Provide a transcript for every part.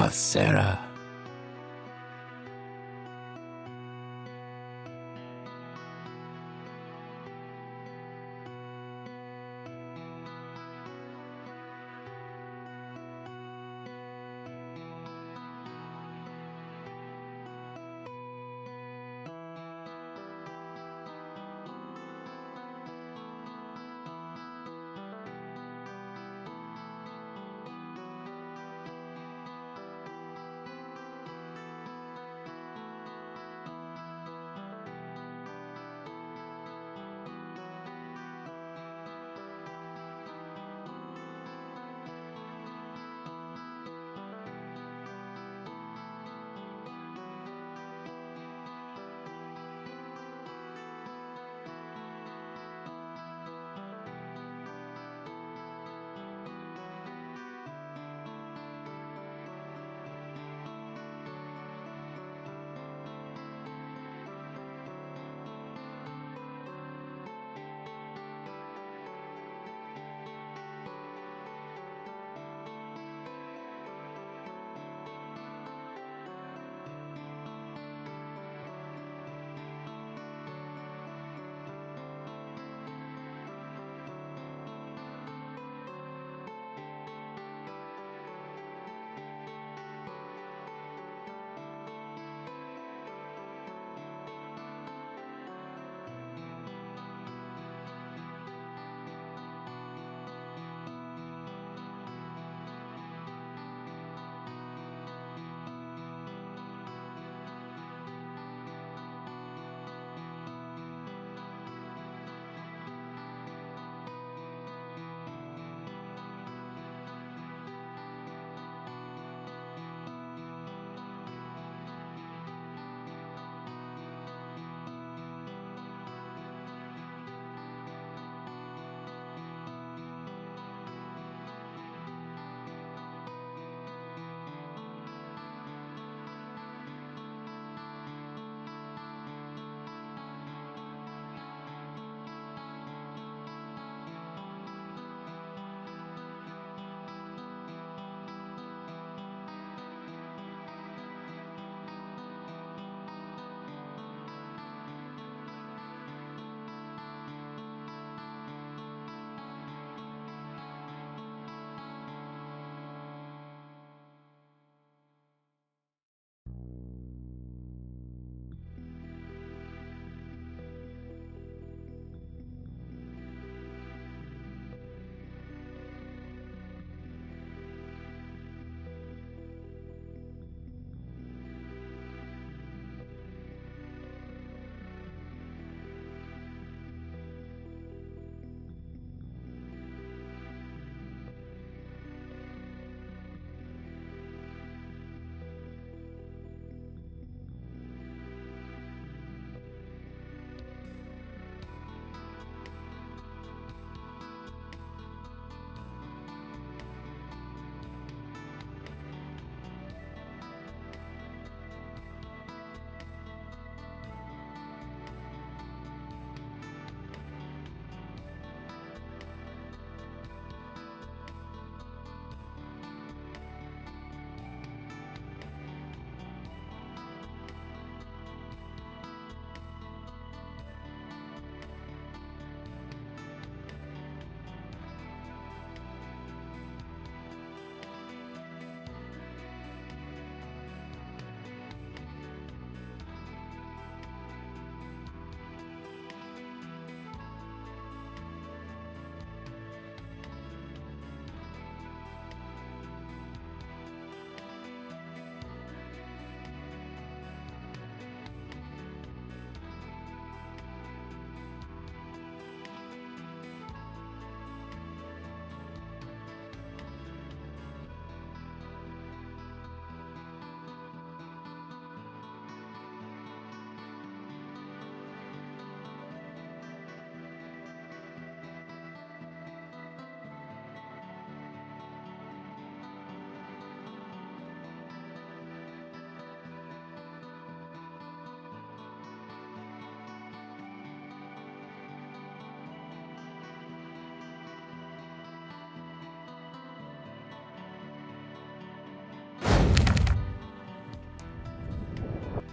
Masera.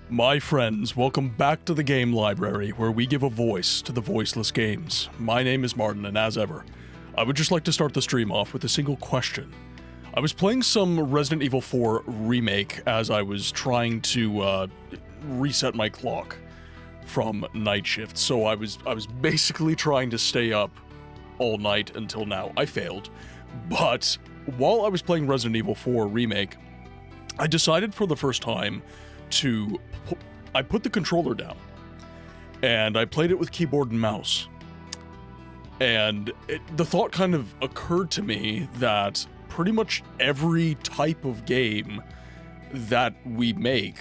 My friends, welcome back to the Game Library, where we give a voice to the voiceless games. My name is Martin, and as ever, I would just like to start the stream off with a single question. I was playing some Resident Evil 4 Remake as I was trying to reset my clock from night shift, so I was basically trying to stay up all night until now. I failed, but while I was playing Resident Evil 4 Remake, I decided for the first time I put the controller down, and I played it with keyboard and mouse. And the thought kind of occurred to me that pretty much every type of game that we make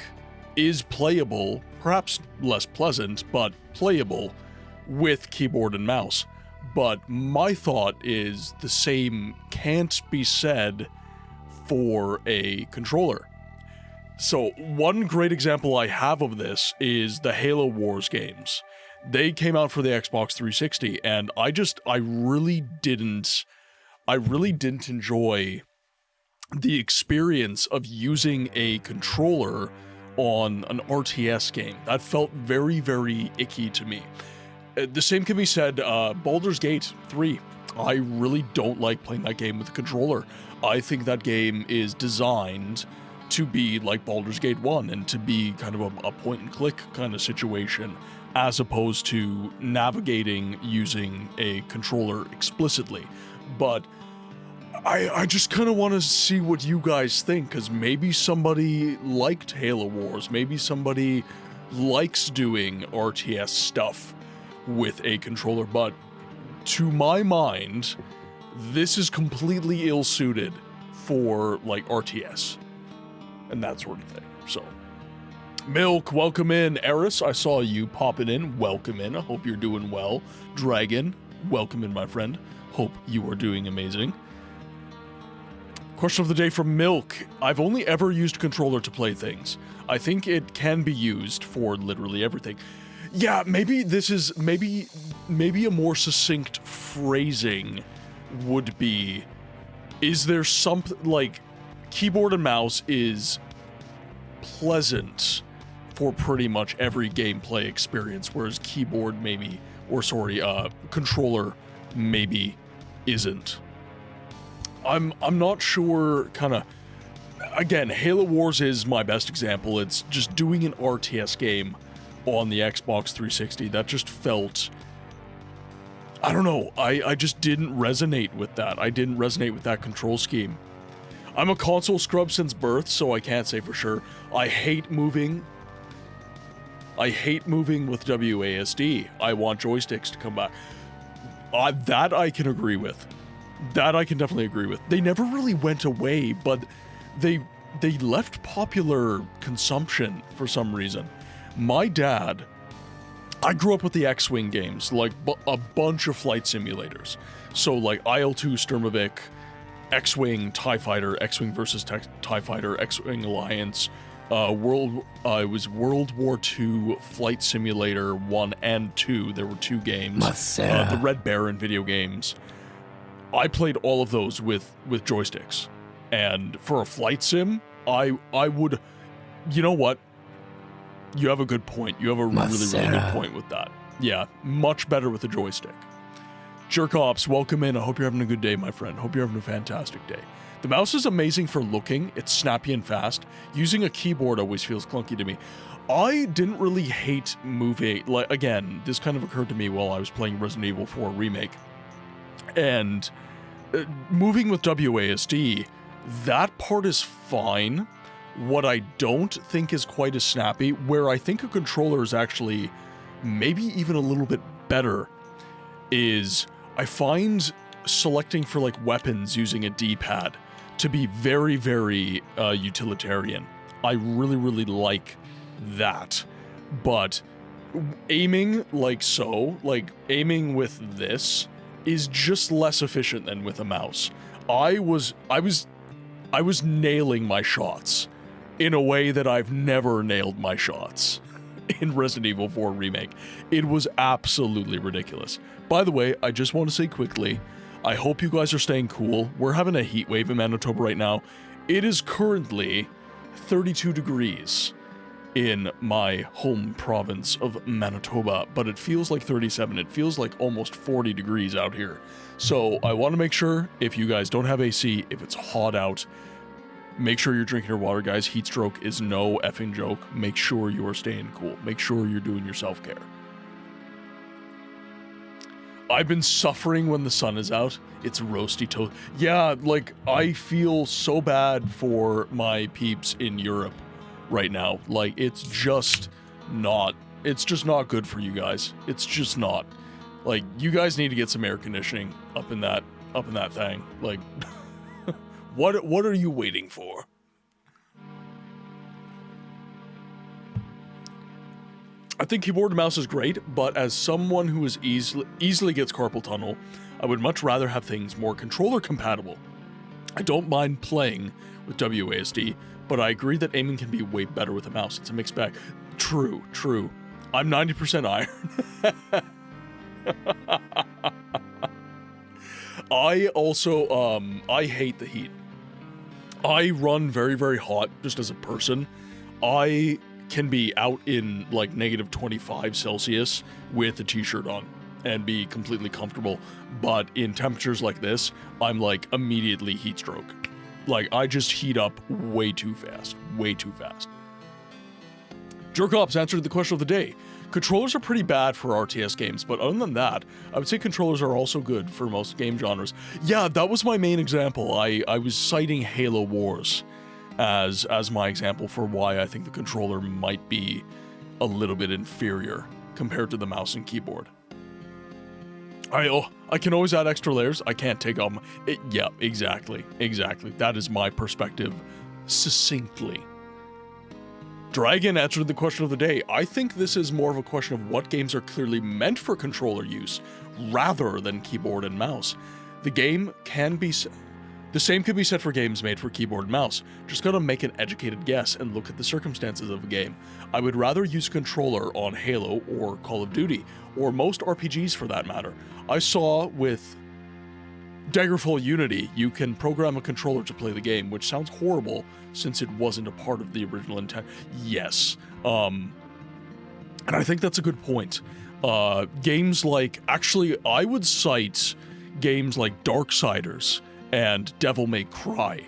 is playable, perhaps less pleasant, but playable with keyboard and mouse. But my thought is the same can't be said for a controller. So one great example I have of this is the Halo Wars games. They came out for the Xbox 360, and I really didn't enjoy the experience of using a controller on an RTS game. That felt very, very icky to me. The same can be said, Baldur's Gate 3. I really don't like playing that game with a controller. I think that game is designed to be like Baldur's Gate 1 and to be kind of a point-and-click kind of situation, as opposed to navigating using a controller explicitly. But I just kind of want to see what you guys think, because maybe somebody liked Halo Wars, maybe somebody likes doing RTS stuff with a controller, but to my mind, this is completely ill-suited for, like, RTS and that sort of thing. So, Milk, welcome in. Eris, I saw you popping in. Welcome in. I hope you're doing well. Dragon, welcome in, my friend. Hope you are doing amazing. Question of the day from Milk. I've only ever used a controller to play things. I think it can be used for literally everything. Yeah, maybe this is, maybe a more succinct phrasing would be, is there something, like, keyboard and mouse is pleasant for pretty much every gameplay experience, whereas keyboard maybe, or sorry, controller maybe isn't. I'm not sure, kinda, again, Halo Wars is my best example. It's just doing an RTS game on the Xbox 360 that just felt, I don't know, I just didn't resonate with that. I didn't resonate with that control scheme. I'm a console scrub since birth, so I can't say for sure. I hate moving with WASD. I want joysticks to come back. That I can agree with. That I can definitely agree with. They never really went away, but they left popular consumption for some reason. My dad, I grew up with the X-Wing games, like a bunch of flight simulators. So like IL-2 Sturmovik, X-Wing, TIE Fighter, X-Wing versus TIE Fighter, X-Wing Alliance, it was World War II Flight Simulator 1 and 2, there were 2 games, the Red Baron video games. I played all of those with joysticks, and for a flight sim, I would, you know what, you have a good point, you have a really good point with that. Yeah, much better with a joystick. Jerkops, welcome in. I hope you're having a good day, my friend. Hope you're having a fantastic day. The mouse is amazing for looking. It's snappy and fast. Using a keyboard always feels clunky to me. I didn't really hate moving. Like, again, this kind of occurred to me while I was playing Resident Evil 4 Remake. And moving with WASD, that part is fine. What I don't think is quite as snappy, where I think a controller is actually maybe even a little bit better, is I find selecting for like weapons using a D-pad to be very, very utilitarian. I really, really like that. But aiming like so, like aiming with this, is just less efficient than with a mouse. I was nailing my shots in a way that I've never nailed my shots in Resident Evil 4 Remake. It was absolutely ridiculous. By the way, I just want to say quickly, I hope you guys are staying cool. We're having a heat wave in Manitoba right now. It is currently 32 degrees. in my home province of Manitoba, but it feels like 37. It feels like almost 40 degrees out here. So I want to make sure, if you guys don't have AC, if it's hot out, make sure you're drinking your water, guys. Heat stroke is no effing joke. Make sure you are staying cool. Make sure you're doing your self-care. I've been suffering when the sun is out. It's roasty toast. Yeah, like, I feel so bad for my peeps in Europe right now. Like, it's just not good for you guys. It's just not. Like, you guys need to get some air conditioning up in that thing. Like, what are you waiting for? I think keyboard and mouse is great, but as someone who is easily gets carpal tunnel, I would much rather have things more controller compatible. I don't mind playing with WASD, but I agree that aiming can be way better with a mouse. It's a mixed bag. True. I'm 90% iron. I also, I hate the heat. I run very, very hot just as a person. I can be out in like negative 25 Celsius with a t-shirt on and be completely comfortable. But in temperatures like this, I'm like immediately heat stroke. Like, I just heat up way too fast. Way too fast. Jerkops answered the question of the day. Controllers are pretty bad for RTS games, but other than that, I would say controllers are also good for most game genres. Yeah, that was my main example. I was citing Halo Wars as my example for why I think the controller might be a little bit inferior compared to the mouse and keyboard. I can always add extra layers. I can't take off yeah, exactly. That is my perspective succinctly. Dragon answered the question of the day. I think this is more of a question of what games are clearly meant for controller use rather than keyboard and mouse. The same could be said for games made for keyboard and mouse. Just gotta make an educated guess and look at the circumstances of a game. I would rather use a controller on Halo or Call of Duty, or most RPGs for that matter. I saw with Daggerfall Unity, you can program a controller to play the game, which sounds horrible since it wasn't a part of the original intent. Yes. And I think that's a good point. Games like, actually, I would cite games like Darksiders and Devil May Cry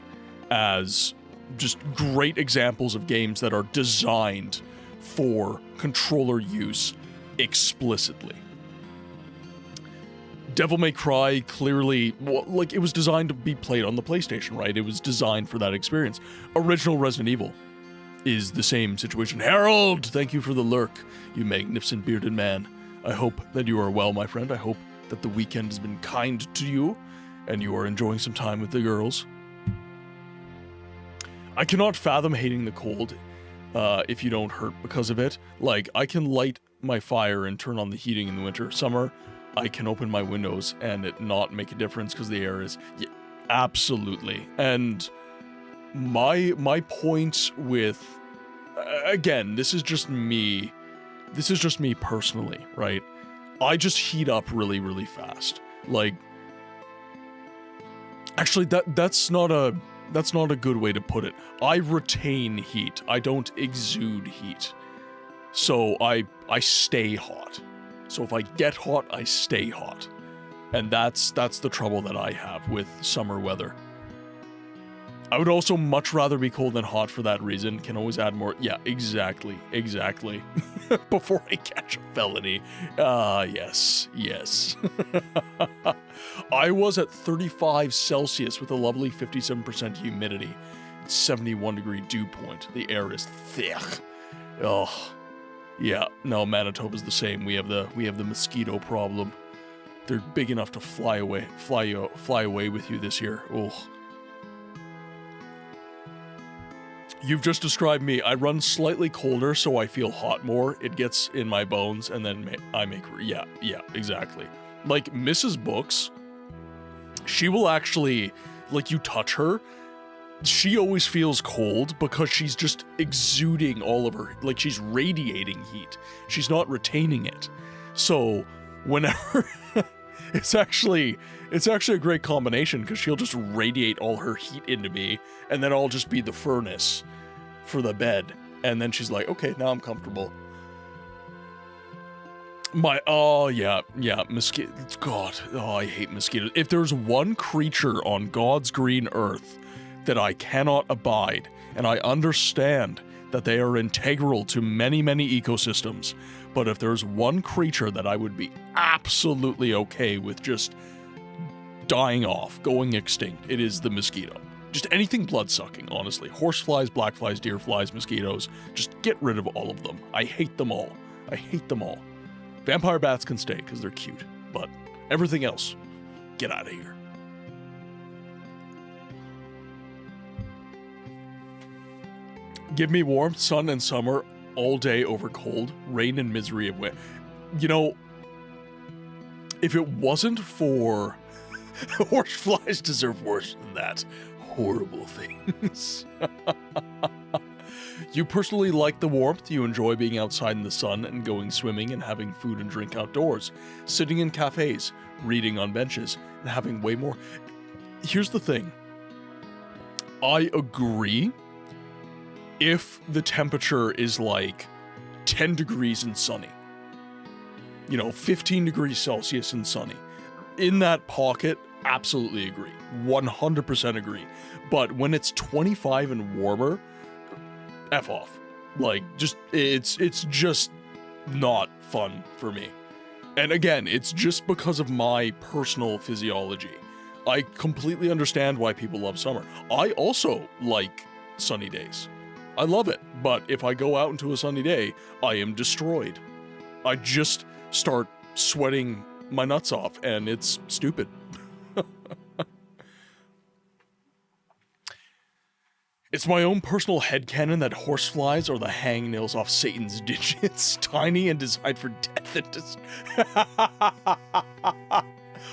as just great examples of games that are designed for controller use explicitly. Devil May Cry clearly, well, like, it was designed to be played on the PlayStation, right? It was designed for that experience. Original Resident Evil is the same situation. Harold, thank you for the lurk, you magnificent bearded man. I hope that you are well, my friend. I hope that the weekend has been kind to you and you are enjoying some time with the girls. I cannot fathom hating the cold if you don't hurt because of it. Like, I can light my fire and turn on the heating in the winter. Summer, I can open my windows and it not make a difference because the air is... Yeah, absolutely. And my point with... Again, this is just me. This is just me personally, right? I just heat up really, really fast. Like... Actually, that's not a good way to put it. I retain heat. I don't exude heat. So I stay hot. So if I get hot, I stay hot. And that's the trouble that I have with summer weather. I would also much rather be cold than hot for that reason. Can always add more. Yeah, exactly. Before I catch a felony. Yes. I was at 35 Celsius with a lovely 57% humidity. 71 degree dew point. The air is thick. Oh, yeah. No, Manitoba's the same. We have the mosquito problem. They're big enough to fly away with you this year. Oh. You've just described me. I run slightly colder, so I feel hot more. It gets in my bones, and then I make... Yeah, exactly. Like, Mrs. Books, she will actually... Like, you touch her, she always feels cold because she's just exuding all of her... Like, she's radiating heat. She's not retaining it. So, whenever... It's actually a great combination because she'll just radiate all her heat into me, and then I'll just be the furnace for the bed. And then she's like, okay, now I'm comfortable. Mosquitoes. God, I hate mosquitoes. If there's one creature on God's green earth that I cannot abide, and I understand that they are integral to many, many ecosystems, but if there's one creature that I would be absolutely okay with just dying off, going extinct, it is the mosquito. Just anything blood-sucking, honestly. Horseflies, black flies, deer flies, mosquitoes. Just get rid of all of them. I hate them all. I hate them all. Vampire bats can stay because they're cute, but everything else, get out of here. Give me warmth, sun, and summer all day over cold, rain and misery of winter. You know, if it wasn't for horseflies deserve worse than that. Horrible things. You personally like the warmth. You enjoy being outside in the sun and going swimming and having food and drink outdoors, sitting in cafes, reading on benches, and having way more. Here's the thing. I agree if the temperature is like 10 degrees and sunny. 15 degrees Celsius and sunny. In that pocket, absolutely agree. 100% agree. But when it's 25 and warmer, F off. Like, it's just not fun for me. And again, it's just because of my personal physiology. I completely understand why people love summer. I also like sunny days. I love it. But if I go out into a sunny day, I am destroyed. I just start sweating my nuts off, and it's stupid. It's my own personal headcanon that horseflies are the hangnails off Satan's digits, tiny and designed for death and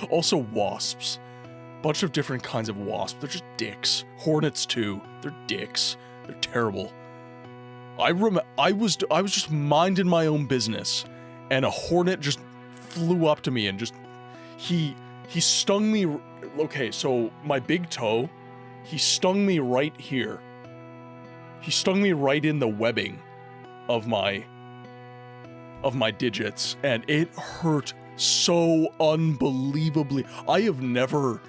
Also wasps. Bunch of different kinds of wasps. They're just dicks. Hornets too. They're dicks. They're terrible. I was just minding my own business, and a hornet just flew up to me and just he stung me. Okay, so my big toe, he stung me right here. He stung me right in the webbing of my digits, and it hurt so unbelievably. I have never,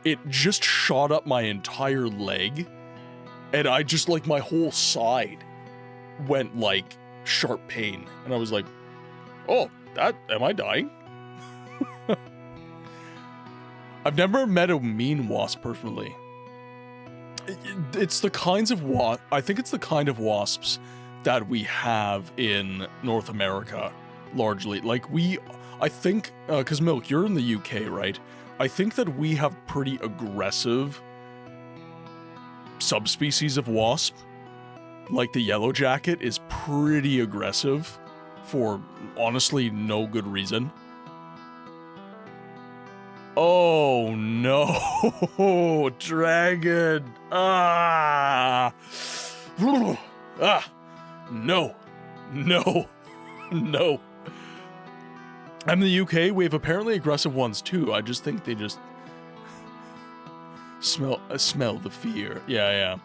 it just shot up my entire leg, and I just, my whole side went, sharp pain, and I was like, oh, am I dying? I've never met a mean wasp personally. It's the kinds of I think it's the kind of wasps that we have in North America, largely. I think, because Milk, you're in the UK, right? I think that we have pretty aggressive subspecies of wasp. Like the yellow jacket is pretty aggressive for honestly no good reason. Oh no, dragon. No. No. I'm in the UK, we have apparently aggressive ones too. I just think they just smell the fear. Yeah.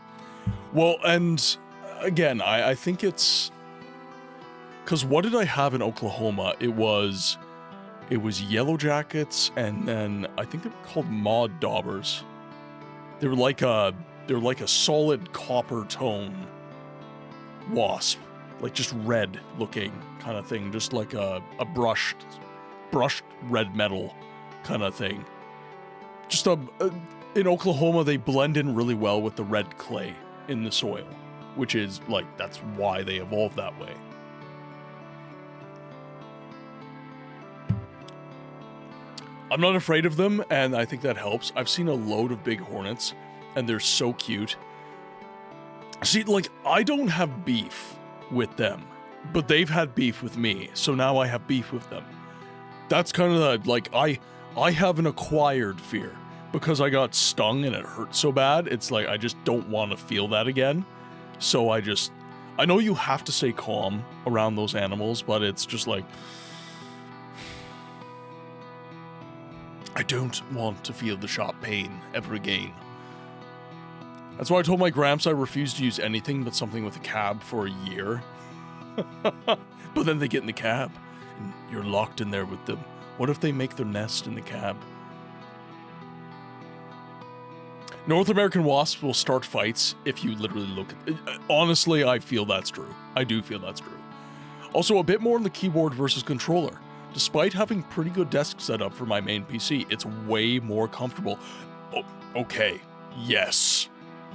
Well, and again, I think it's because what did I have in Oklahoma? It was yellow jackets, and then I think they were called maud daubers. They were like a solid copper tone wasp, just red looking kind of thing, just like a brushed red metal kind of thing. Just in Oklahoma, they blend in really well with the red clay in the soil, which is that's why they evolved that way. I'm not afraid of them, and I think that helps. I've seen a load of big hornets, and they're so cute. See, I don't have beef with them, but they've had beef with me, so now I have beef with them. That's kind of I have an acquired fear. Because I got stung and it hurt so bad, it's I just don't want to feel that again. So I know you have to stay calm around those animals, but it's just I don't want to feel the sharp pain ever again. That's why I told my gramps I refuse to use anything but something with a cab for a year. But then they get in the cab, and you're locked in there with them. What if they make their nest in the cab? North American wasps will start fights if you literally look at... Honestly, I feel that's true. I do feel that's true. Also, a bit more on the keyboard versus controller. Despite having pretty good desk setup for my main PC, it's way more comfortable. Oh, okay. Yes.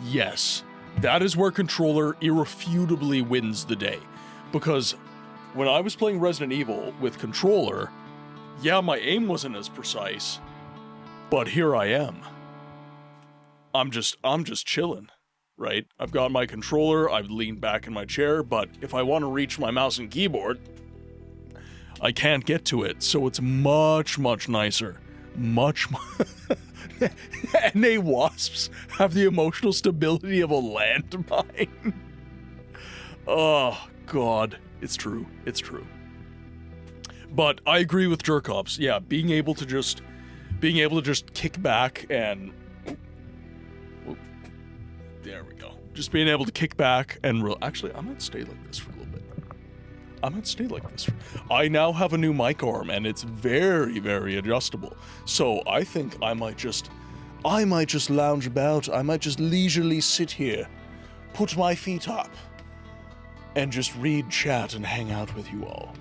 Yes. That is where controller irrefutably wins the day. Because when I was playing Resident Evil with controller, yeah, my aim wasn't as precise, but here I am. I'm just chilling, right? I've got my controller, I've leaned back in my chair, but if I want to reach my mouse and keyboard, I can't get to it, so it's much, much nicer. Much. NA wasps have the emotional stability of a landmine. Oh, God. It's true. It's true. But I agree with Jerkops. Yeah, being able to just kick back and... There we go. Just being able to kick back and... Actually, I might stay like this for a little bit. I now have a new mic arm, and it's very, very adjustable. So I think I might just lounge about. I might just leisurely sit here, put my feet up, and just read chat and hang out with you all.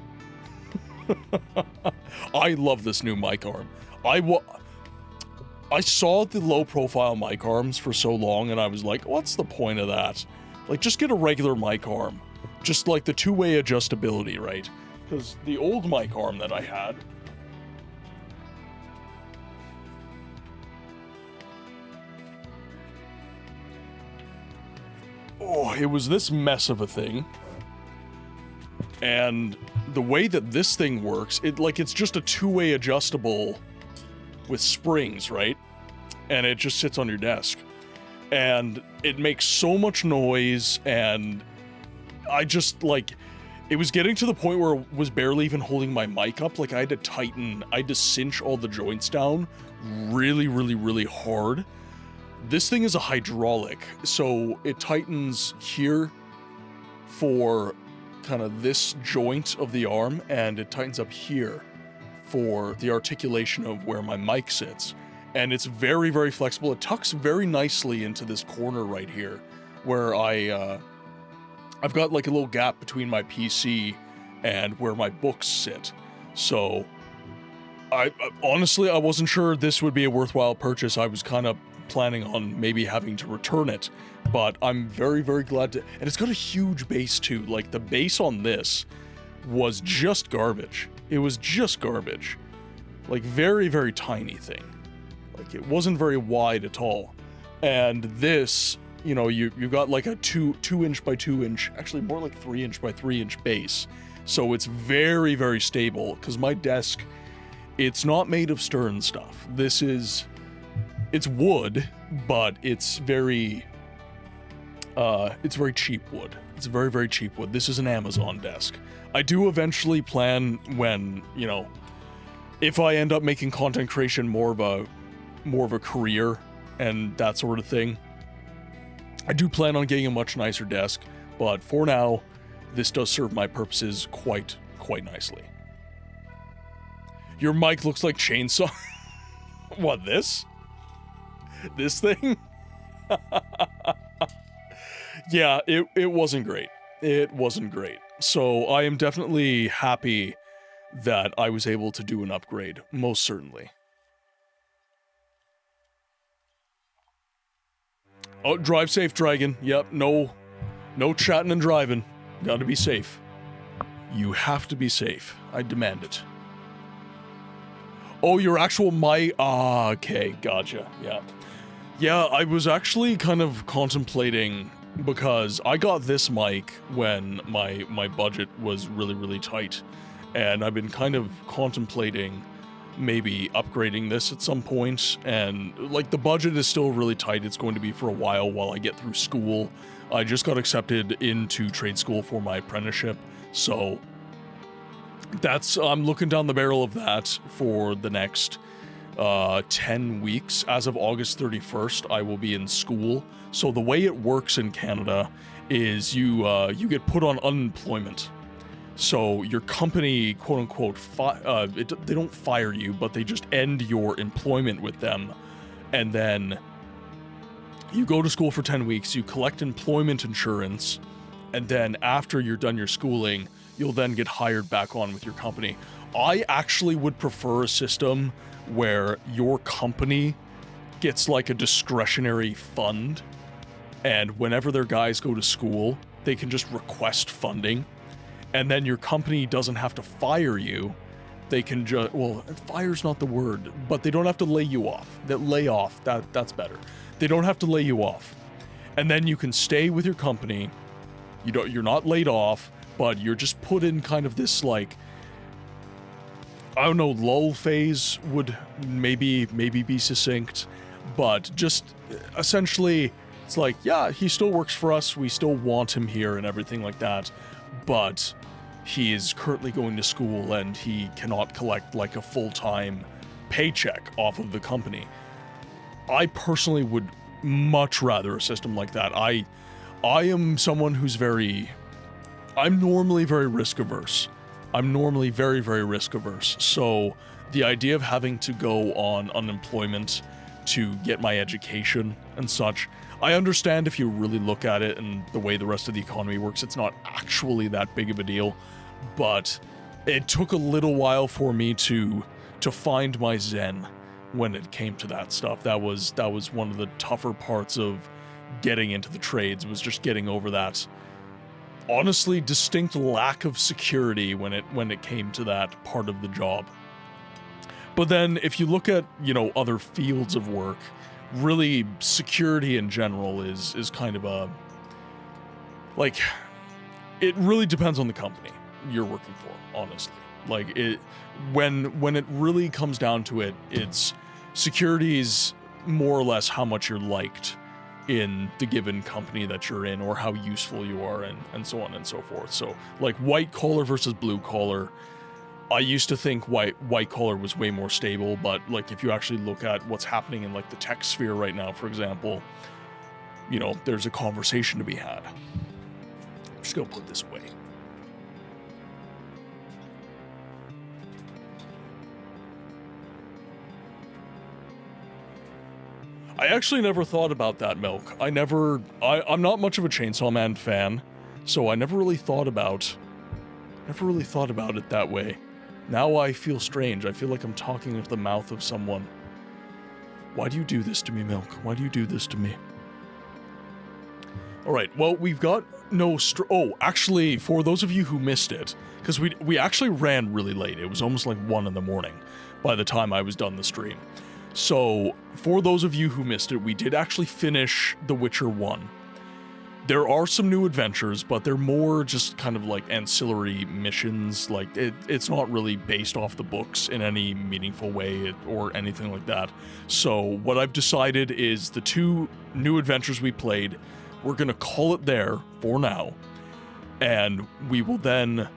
I love this new mic arm. I saw the low-profile mic arms for so long, and I was like, what's the point of that? Like, just get a regular mic arm. Just like the two-way adjustability, right? Because the old mic arm that I had... Oh, it was this mess of a thing. And the way that this thing works, it's just a two-way adjustable with springs, right? And it just sits on your desk. And it makes so much noise, and I just, it was getting to the point where it was barely even holding my mic up. Like, I had to cinch all the joints down really, really, really hard. This thing is a hydraulic, so it tightens here for kind of this joint of the arm, and it tightens up here for the articulation of where my mic sits. And it's very, very flexible. It tucks very nicely into this corner right here, where I've got like a little gap between my PC and where my books sit. So honestly, I wasn't sure this would be a worthwhile purchase. I was kind of planning on maybe having to return it, but I'm very, very glad to... And it's got a huge bass too. Like, the bass on this was just garbage. It was just garbage. Like, very, very tiny thing. Like, it wasn't very wide at all. And this, you know, you got like a 2 inch by 2 inch, actually more like 3 inch by 3 inch bass. So it's very, very stable, because my desk, it's not made of Stern stuff. This is... It's wood, but it's very cheap wood. It's very, very cheap wood. This is an Amazon desk. I do eventually plan when, you know, if I end up making content creation more of a career and that sort of thing, I do plan on getting a much nicer desk, but for now, this does serve my purposes quite nicely. Your mic looks like chainsaw. What, this? This thing? Yeah, it wasn't great. It wasn't great. So I am definitely happy that I was able to do an upgrade, most certainly. Oh, drive safe, Dragon. Yep, no chatting and driving. Gotta be safe. You have to be safe. I demand it. Oh, your actual mic? Ah, okay, gotcha, yeah. Yeah, I was actually kind of contemplating, because I got this mic when my budget was really, really tight, and I've been kind of contemplating maybe upgrading this at some point, and like the budget is still really tight. It's going to be for a while I get through school. I just got accepted into trade school for my apprenticeship, so I'm looking down the barrel of that for the next 10 weeks. As of August 31st, I will be in school. So the way it works in Canada is you get put on unemployment. So your company, quote unquote, they don't fire you, but they just end your employment with them. And then you go to school for 10 weeks, you collect employment insurance, and then after you're done your schooling, you'll then get hired back on with your company. I actually would prefer a system where your company gets like a discretionary fund, and whenever their guys go to school, they can just request funding, and then your company doesn't have to fire you. They can just, well, fire's not the word, but they don't have to lay you off. That's better. They don't have to lay you off. And then you can stay with your company. You're not laid off, but you're just put in kind of this, like, I don't know, lull phase would maybe be succinct, but just essentially it's like, yeah, he still works for us. We still want him here and everything like that, but he is currently going to school and he cannot collect like a full-time paycheck off of the company. I personally would much rather a system like that. I am someone who's I'm normally very risk averse. I'm normally very, very risk averse. So the idea of having to go on unemployment to get my education and such, I understand if you really look at it and the way the rest of the economy works, it's not actually that big of a deal. But it took a little while for me to find my zen when it came to that stuff. That was one of the tougher parts of getting into the trades, was just getting over that honestly distinct lack of security when it came to that part of the job. But then if you look at, you know, other fields of work, really security in general is kind of a, like, it really depends on the company you're working for, honestly. Like, when it really comes down to it, it's security is more or less how much you're liked in the given company that you're in, or how useful you are, and so on and so forth. So, like, white collar versus blue collar, I used to think white collar was way more stable, but, like, if you actually look at what's happening in, like, the tech sphere right now, for example, you know, there's a conversation to be had. I'm just gonna put this away. I actually never thought about that, Milk. I'm not much of a Chainsaw Man fan, so I never really thought about it that way. Now I feel strange. I feel like I'm talking into the mouth of someone. Why do you do this to me, Milk? Why do you do this to me? Alright, well, we've got no oh, actually, for those of you who missed it, because we actually ran really late. It was almost like 1 in the morning by the time I was done the stream. So, for those of you who missed it, we did actually finish The Witcher 1. There are some new adventures, but they're more just kind of like ancillary missions. Like, it's not really based off the books in any meaningful way or anything like that. So, what I've decided is the 2 new adventures we played, we're gonna call it there for now. And we will then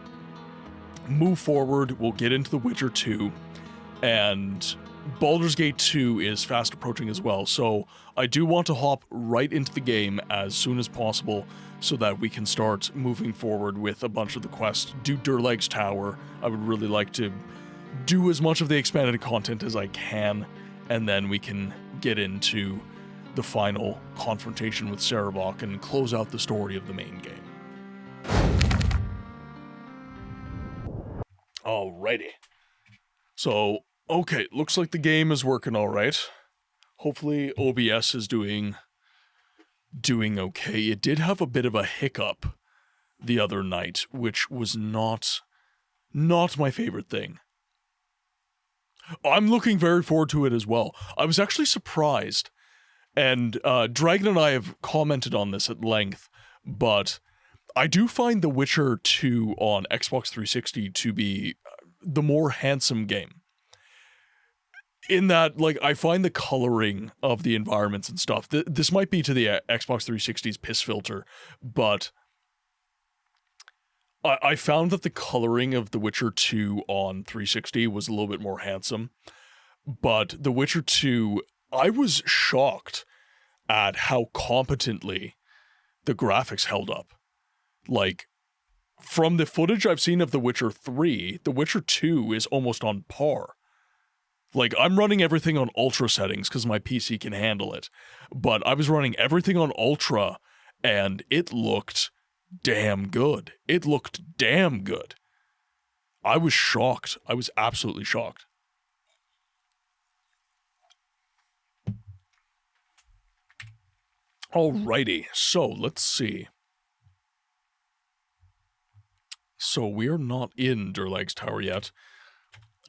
move forward, we'll get into The Witcher 2, and Baldur's Gate 2 is fast approaching as well, so I do want to hop right into the game as soon as possible so that we can start moving forward with a bunch of the quests. Do Durleg's Tower. I would really like to do as much of the expanded content as I can, and then we can get into the final confrontation with Sarevok and close out the story of the main game. Alrighty. So, okay, looks like the game is working all right. Hopefully OBS is doing okay. It did have a bit of a hiccup the other night, which was not my favorite thing. I'm looking very forward to it as well. I was actually surprised, and Dragon and I have commented on this at length, but I do find The Witcher 2 on Xbox 360 to be the more handsome game. In that, like, I find the coloring of the environments and stuff, this might be to the Xbox 360's piss filter, but I found that the coloring of The Witcher 2 on 360 was a little bit more handsome. But The Witcher 2, I was shocked at how competently the graphics held up. Like, from the footage I've seen of The Witcher 3, The Witcher 2 is almost on par. Like, I'm running everything on ultra settings because my PC can handle it. But I was running everything on ultra, and it looked damn good. It looked damn good. I was shocked. I was absolutely shocked. Alrighty, so let's see. So we're not in Durlag's Tower yet.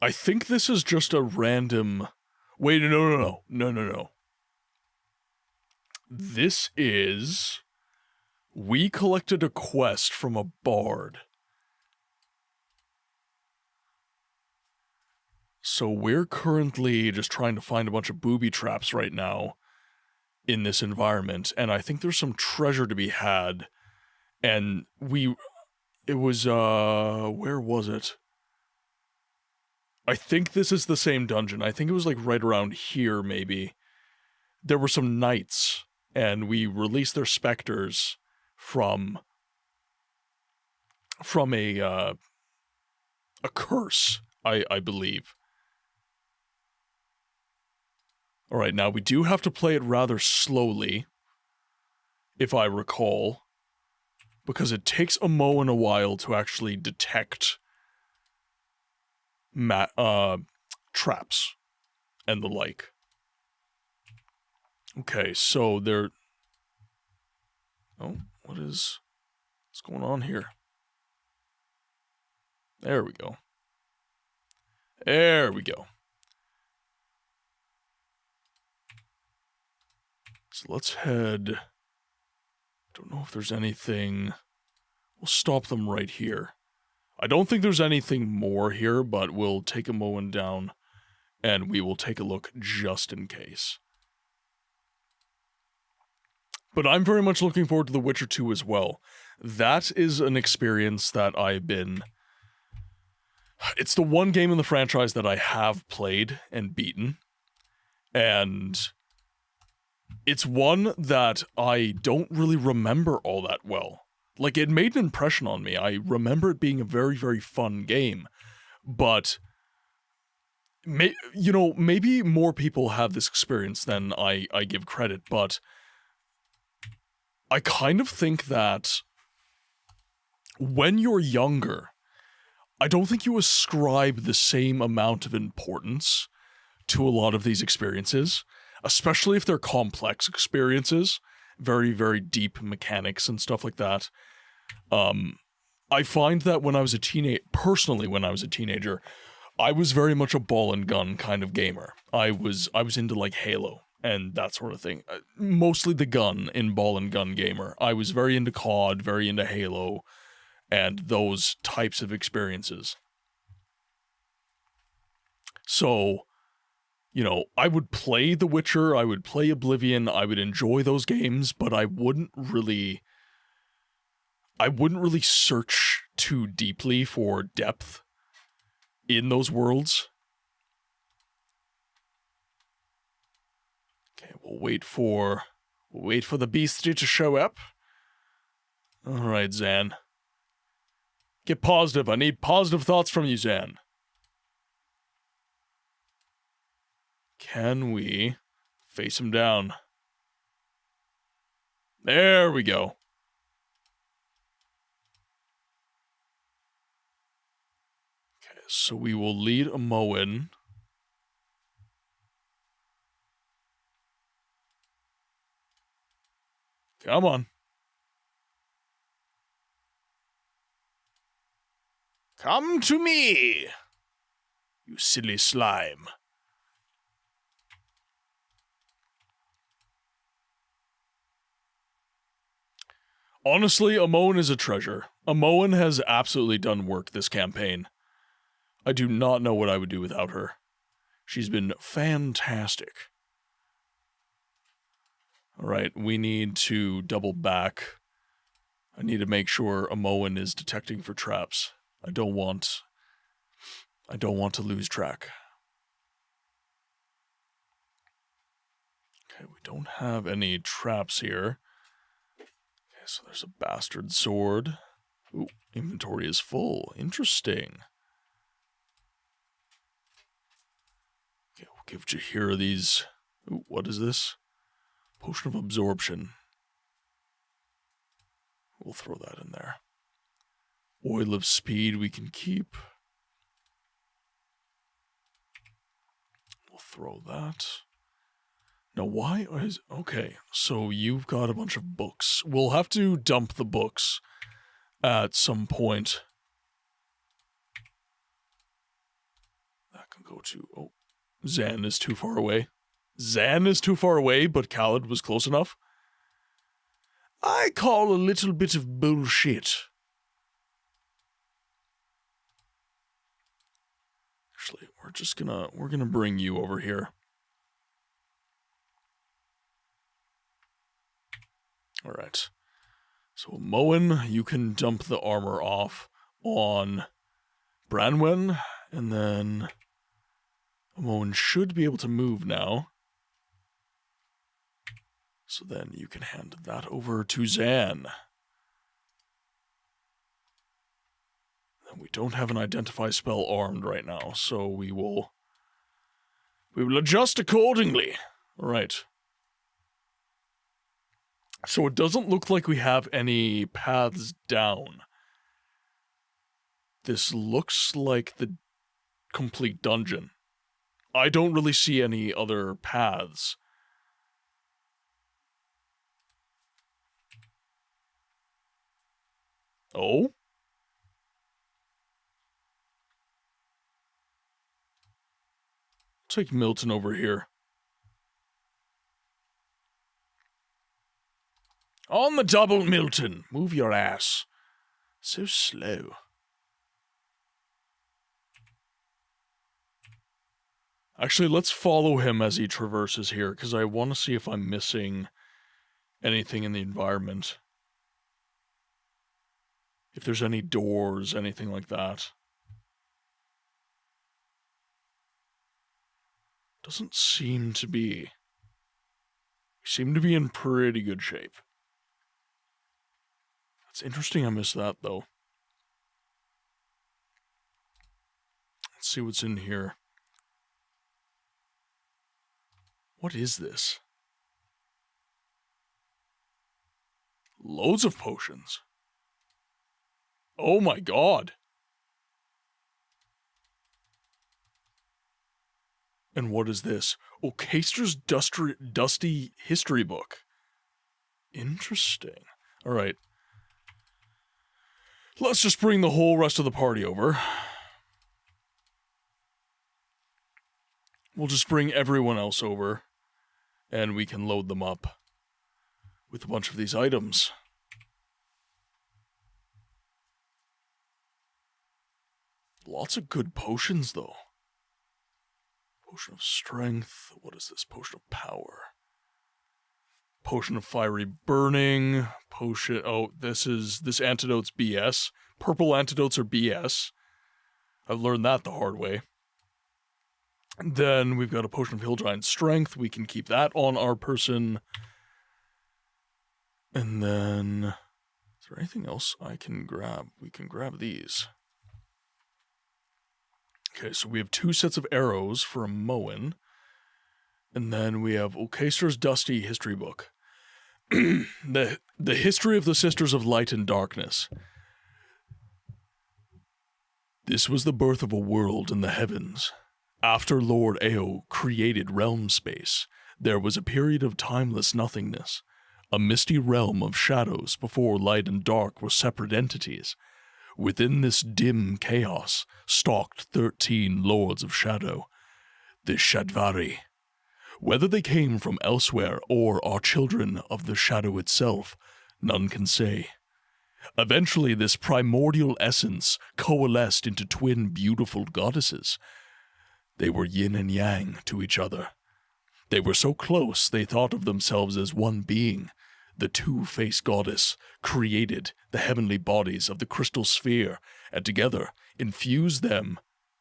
I think this is just a random... Wait, no. This is... We collected a quest from a bard. So we're currently just trying to find a bunch of booby traps right now in this environment, and I think there's some treasure to be had, and it was, where was it? I think this is the same dungeon. I think it was, like, right around here, maybe. There were some knights, and we released their specters from a curse, I believe. Alright, now we do have to play it rather slowly, if I recall, because it takes a Moen a while to actually detect traps and the like. Okay, so there... Oh, what's going on here? There we go. There we go. So let's head... Don't know if there's anything... We'll stop them right here. I don't think there's anything more here, but we'll take a Moen down, and we will take a look just in case. But I'm very much looking forward to The Witcher 2 as well. That is an experience that I've been... It's the one game in the franchise that I have played and beaten, and it's one that I don't really remember all that well. Like, it made an impression on me. I remember it being a very, very fun game, but, maybe more people have this experience than I give credit, but I kind of think that when you're younger, I don't think you ascribe the same amount of importance to a lot of these experiences, especially if they're complex experiences, very, very deep mechanics and stuff like that. I find that when I was a teenager, I was very much a ball and gun kind of gamer. I was into, like, Halo and that sort of thing. Mostly the gun in ball and gun gamer. I was very into COD, very into Halo, and those types of experiences. So, I would play The Witcher, I would play Oblivion, I would enjoy those games, but I wouldn't really search too deeply for depth in those worlds. Okay, we'll wait for the beastie to show up. Alright, Zan. Get positive. I need positive thoughts from you, Zan. Can we face him down? There we go. Okay, so we will lead a Moen. Come on. Come to me, you silly slime. Honestly, a Moen is a treasure. A Moen has absolutely done work this campaign. I do not know what I would do without her. She's been fantastic. Alright, we need to double back. I need to make sure a Moen is detecting for traps. I don't want to lose track. Okay, we don't have any traps here. Okay, so there's a bastard sword. Ooh, inventory is full. Interesting. Okay, we'll give Jahira these. Ooh, what is this? Potion of absorption. We'll throw that in there. Oil of speed we can keep. We'll throw that. Now why is... Okay, so you've got a bunch of books. We'll have to dump the books at some point. That can go to... Oh, Zan is too far away. Zan is too far away, but Khaled was close enough. I call a little bit of bullshit. Actually, we're gonna bring you over here. Alright. So Moen, you can dump the armor off on Branwen, and then Moen should be able to move now. So then you can hand that over to Zan. And we don't have an identify spell armed right now, so we will adjust accordingly. All right. So it doesn't look like we have any paths down. This looks like the complete dungeon. I don't really see any other paths. Oh? Take Milton over here. On the double, Milton! Move your ass. So slow. Actually, let's follow him as he traverses here, because I want to see if I'm missing anything in the environment. If there's any doors, anything like that. Doesn't seem to be. We seem to be in pretty good shape. That's interesting I missed that, though. Let's see what's in here. What is this? Loads of potions. Oh my god. And what is this? Oh, Caster's dusty history book. Interesting. Alright. Let's just bring the whole rest of the party over. We'll just bring everyone else over, and we can load them up with a bunch of these items. Lots of good potions, though. Potion of strength. What is this? Potion of power. Potion of fiery burning. Potion... Oh, this antidote's BS. Purple antidotes are BS. I've learned that the hard way. Then we've got a potion of hill giant strength. We can keep that on our person. And then... Is there anything else I can grab? We can grab these. Okay, so we have 2 sets of arrows for a Moen. And then we have Okaster's Dusty History Book. The history of the Sisters of Light and Darkness. This was the birth of a world in the heavens. After Lord Eo created realm space, there was a period of timeless nothingness, a misty realm of shadows before light and dark were separate entities. Within this dim chaos stalked 13 Lords of Shadow, the Shadvari. Whether they came from elsewhere or are children of the shadow itself, none can say. Eventually, this primordial essence coalesced into twin beautiful goddesses. They were yin and yang to each other. They were so close they thought of themselves as one being. The two-faced goddess created the heavenly bodies of the crystal sphere and together infused them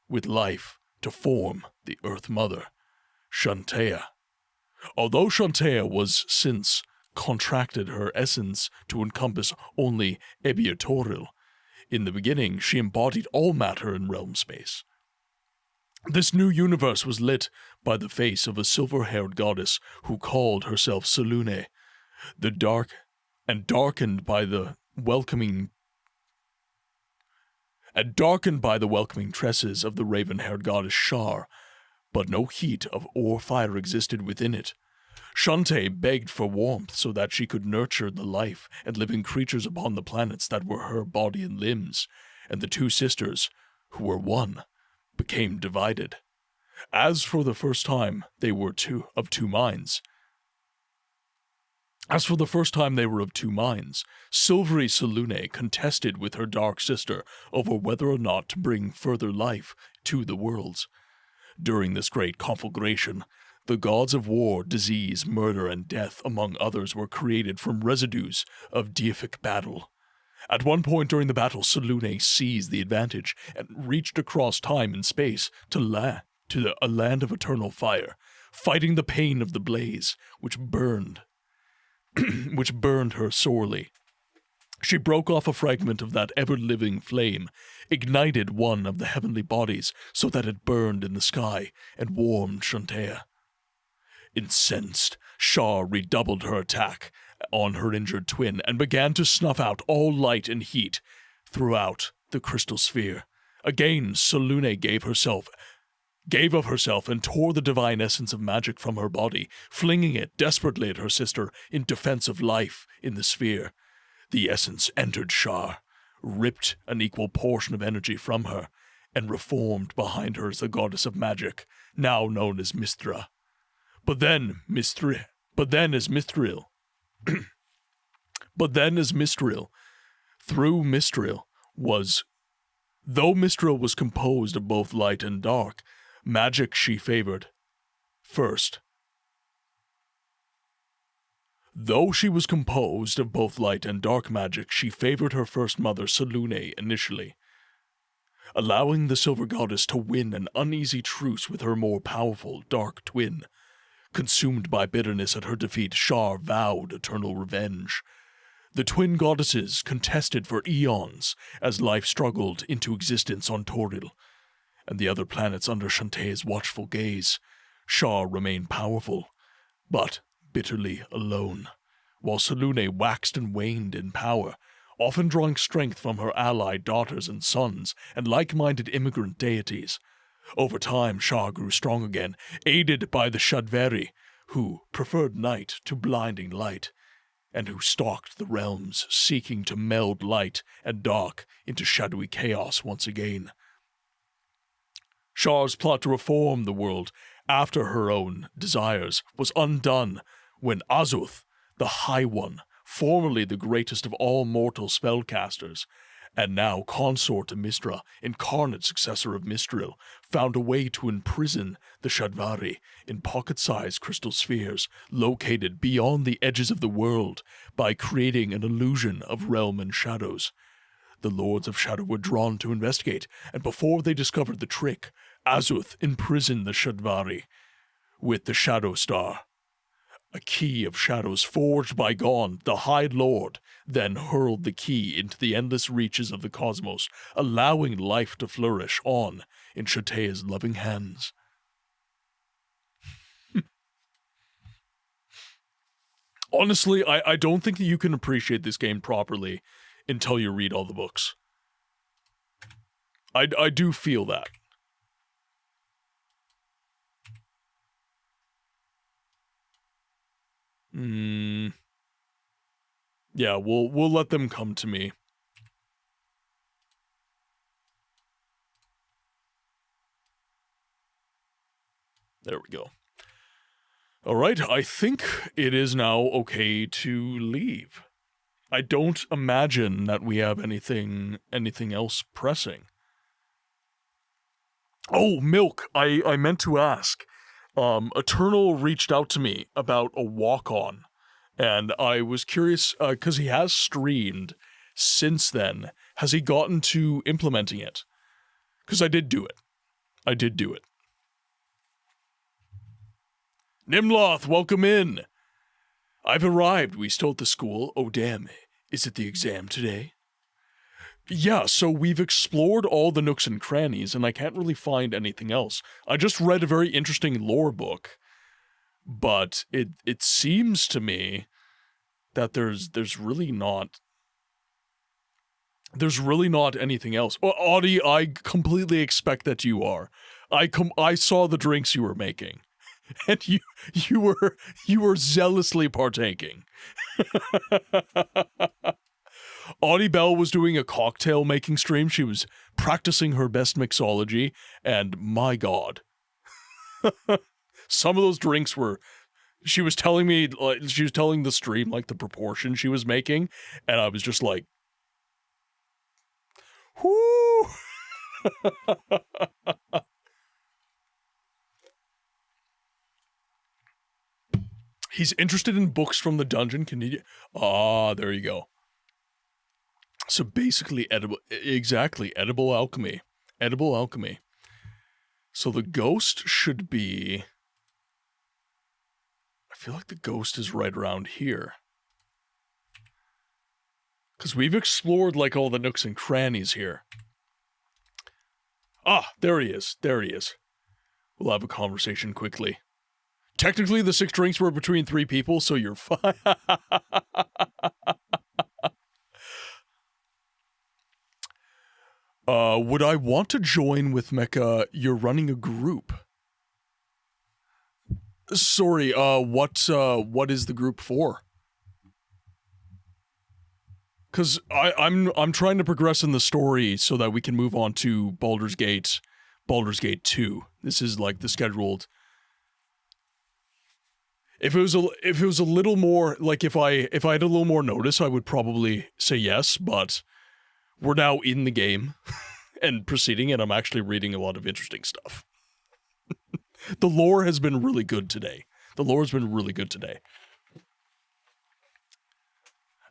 with life to form the Earth Mother, Shantea. Although Shantea was since contracted her essence to encompass only Ebiatoril, in the beginning she embodied all matter in realm space. This new universe was lit by the face of a silver-haired goddess who called herself Selune, the dark and darkened by the welcoming tresses of the raven-haired goddess Shar, but no heat or fire existed within it. Shantae begged for warmth so that she could nurture the life and living creatures upon the planets that were her body and limbs, and the two sisters, who were one, became divided. As for the first time they were of two minds, Silvery Selune contested with her dark sister over whether or not to bring further life to the worlds. During this great conflagration, the gods of war, disease, murder, and death, among others, were created from residues of deific battle. At one point during the battle, Selune seized the advantage and reached across time and space to a land of eternal fire, fighting the pain of the blaze, which burned her sorely. She broke off a fragment of that ever-living flame, ignited one of the heavenly bodies so that it burned in the sky and warmed Shantea. Incensed, Shar redoubled her attack on her injured twin and began to snuff out all light and heat throughout the crystal sphere. Again, Selune gave of herself and tore the divine essence of magic from her body, flinging it desperately at her sister in defense of life in the sphere. The essence entered Shar, ripped an equal portion of energy from her, and reformed behind her as the goddess of magic, now known as Mistra. But then as Mithril, though Mithril was composed of both light and dark, magic she favored first. Though she was composed of both light and dark magic, she favored her first mother, Selune, initially, allowing the Silver Goddess to win an uneasy truce with her more powerful, dark twin. Consumed by bitterness at her defeat, Shar vowed eternal revenge. The twin goddesses contested for eons as life struggled into existence on Toril, and the other planets under Shantae's watchful gaze. Shar remained powerful, but bitterly alone, while Selune waxed and waned in power, often drawing strength from her allied daughters and sons and like-minded immigrant deities. Over time, Shar grew strong again, aided by the Shadveri, who preferred night to blinding light, and who stalked the realms, seeking to meld light and dark into shadowy chaos once again. Shar's plot to reform the world after her own desires was undone when Azuth, the High One, formerly the greatest of all mortal spellcasters, and now consort to Mistra, incarnate successor of Mistril, found a way to imprison the Shadvari in pocket-sized crystal spheres located beyond the edges of the world by creating an illusion of realm and shadows. The Lords of Shadow were drawn to investigate, and before they discovered the trick, Azuth imprisoned the Shadvari with the Shadow Star. A key of shadows forged by Gon, the High Lord, then hurled the key into the endless reaches of the cosmos, allowing life to flourish on in Shantae's loving hands. Honestly, I don't think that you can appreciate this game properly until you read all the books. I do feel that. Yeah, we'll let them come to me. There we go. Alright, I think it is now okay to leave. I don't imagine that we have anything else pressing. Oh, Milk, I meant to ask. Eternal reached out to me about a walk-on, and I was curious, because he has streamed since then. Has he gotten to implementing it? Because I did do it. Nimloth, welcome in. I've arrived. We still at the school. Oh, damn. Is it the exam today? Yeah, so we've explored all the nooks and crannies, and I can't really find anything else. I just read a very interesting lore book, but it seems to me that there's really not anything else. Well, Audie, I completely expect that you are. I saw the drinks you were making, and you were zealously partaking. Audie Bell was doing a cocktail making stream. She was practicing her best mixology, and my god. Some of those drinks were... She was telling me, like, she was telling the stream, like, the proportion she was making, and I was just like... Whoo! He's interested in books from the dungeon. Can you... Ah, there you go. So basically edible alchemy. Edible alchemy. So the ghost should be... I feel like the ghost is right around here. Because we've explored, like, all the nooks and crannies here. Ah, there he is. There he is. We'll have a conversation quickly. Technically, the 6 drinks were between 3 people, so you're fine. Would I want to join with Mecha? You're running a group. Sorry, what is the group for? Because I'm trying to progress in the story so that we can move on to Baldur's Gate 2. This is like the scheduled. If it was a little more, like, if I had a little more notice, I would probably say yes, but we're now in the game and proceeding, and I'm actually reading a lot of interesting stuff. The lore has been really good today.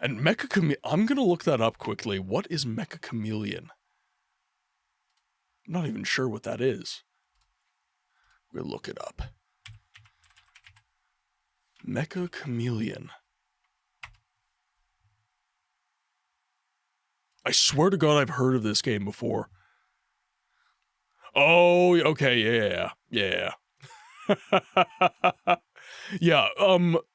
And Mecha Chameleon, I'm gonna look that up quickly. What is Mecha Chameleon? I'm not even sure what that is. We'll look it up. Mecha Chameleon. I swear to God I've heard of this game before. Oh, okay, yeah. Yeah,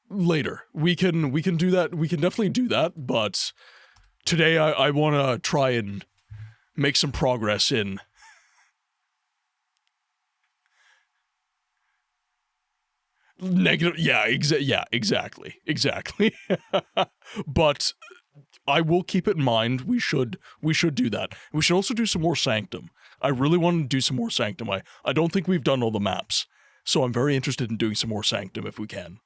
later. We can do that. We can definitely do that, but today I want to try and make some progress in negative. Yeah, exactly. But I will keep it in mind. We should do that. We should also do some more Sanctum. I really want to do some more Sanctum. I don't think we've done all the maps, so I'm very interested in doing some more Sanctum if we can.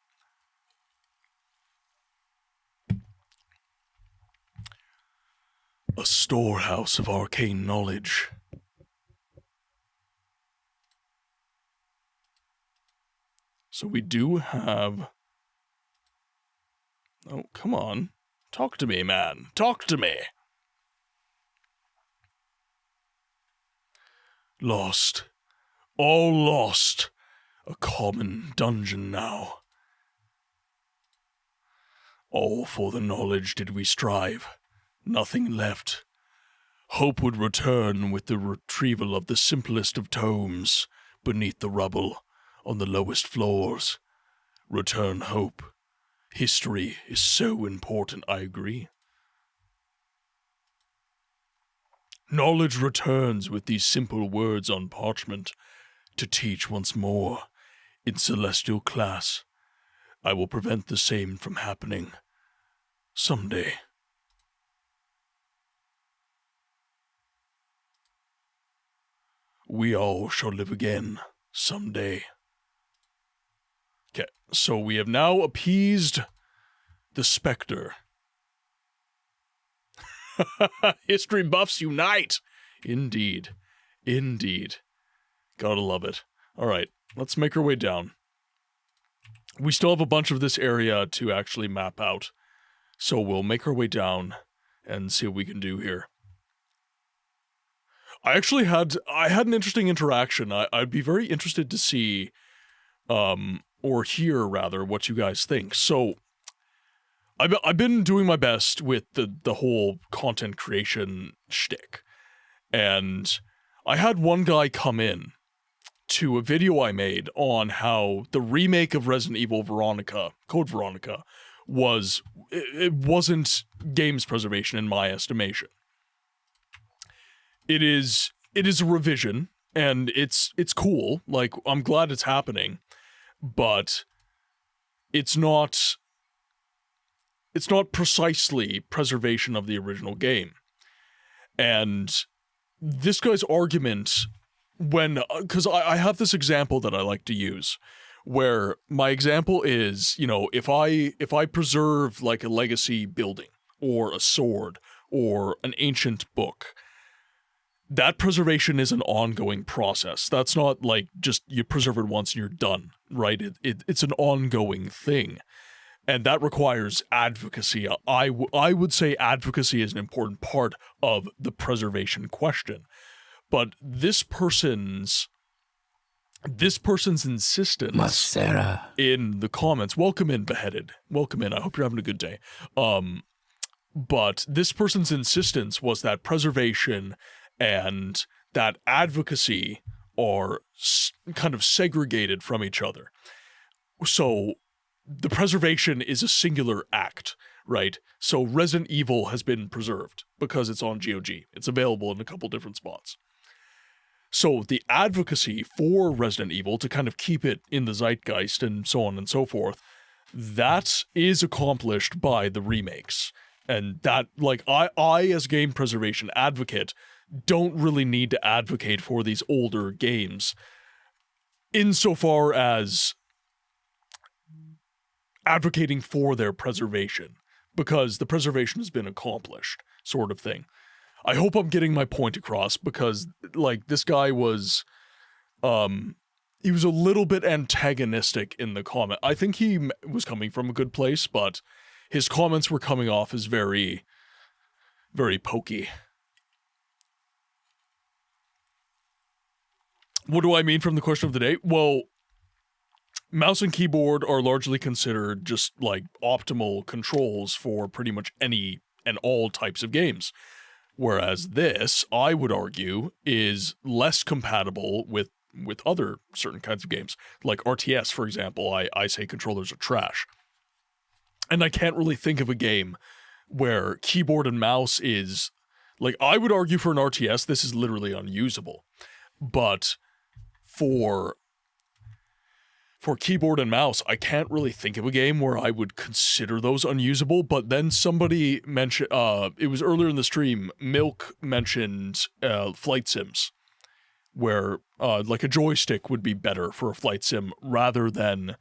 A storehouse of arcane knowledge. So we do have... Oh, come on. Talk to me, man. Talk to me. Lost. All lost. A common dungeon now. All for the knowledge did we strive. Nothing left. Hope would return with the retrieval of the simplest of tomes beneath the rubble on the lowest floors. Return hope. History is so important, I agree. Knowledge returns with these simple words on parchment to teach once more in celestial class. I will prevent the same from happening someday. We all shall live again someday. Okay, so we have now appeased the specter. History buffs unite! Indeed. Gotta love it. Alright, let's make our way down. We still have a bunch of this area to actually map out, so we'll make our way down and see what we can do here. I had an interesting interaction. I'd be very interested to see, well, or hear rather, what you guys think. So I've been doing my best with the whole content creation shtick, and I had one guy come in to a video I made on how the remake of Resident Evil Veronica, Code Veronica, it wasn't games preservation in my estimation. It is a revision, and it's cool. Like, I'm glad it's happening, but it's not precisely preservation of the original game. And this guy's argument, because I have this example that I like to use, where my example is, if I preserve like a legacy building or a sword or an ancient book, that preservation is an ongoing process. That's not like just you preserve it once and you're done, right? It's an ongoing thing. And that requires advocacy. I would say advocacy is an important part of the preservation question. But this person's insistence Masera. in the comments, welcome in, Beheaded. Welcome in. I hope you're having a good day. But this person's insistence was that preservation and that advocacy are kind of segregated from each other. So the preservation is a singular act, right? So Resident Evil has been preserved because it's on GOG. It's available in a couple different spots. So the advocacy for Resident Evil to kind of keep it in the zeitgeist and so on and so forth, that is accomplished by the remakes. And that, like, I as game preservation advocate don't really need to advocate for these older games insofar as advocating for their preservation, because the preservation has been accomplished, sort of thing. I hope I'm getting my point across, because, like, this guy was, he was a little bit antagonistic in the comment. I think he was coming from a good place, but his comments were coming off as very, very pokey. What do I mean from the question of the day? Well, mouse and keyboard are largely considered just, like, optimal controls for pretty much any and all types of games. Whereas this, I would argue, is less compatible with other certain kinds of games. Like RTS, for example, I say controllers are trash. And I can't really think of a game where keyboard and mouse is... Like, I would argue for an RTS, this is literally unusable. But for keyboard and mouse, I can't really think of a game where I would consider those unusable. But then somebody mentioned, it was earlier in the stream, Milk mentioned flight sims, where like a joystick would be better for a flight sim rather than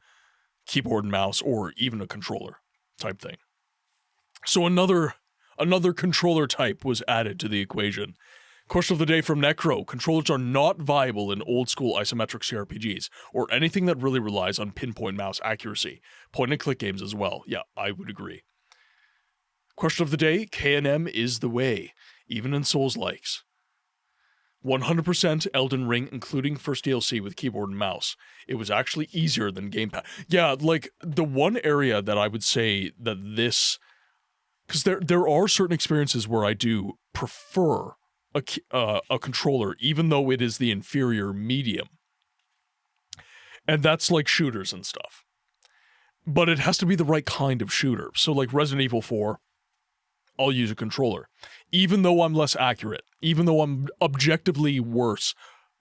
keyboard and mouse or even a controller type thing. So another controller type was added to the equation. Question of the day from Necro. Controllers are not viable in old-school isometric CRPGs, or anything that really relies on pinpoint mouse accuracy. Point-and-click games as well. Yeah, I would agree. Question of the day. K&M is the way, even in Souls-likes. 100% Elden Ring, including first DLC with keyboard and mouse. It was actually easier than gamepad. Yeah, like, the one area that I would say that this... Because there are certain experiences where I do prefer a controller, even though it is the inferior medium. And that's like shooters and stuff. But it has to be the right kind of shooter. So like Resident Evil 4, I'll use a controller. Even though I'm less accurate, even though I'm objectively worse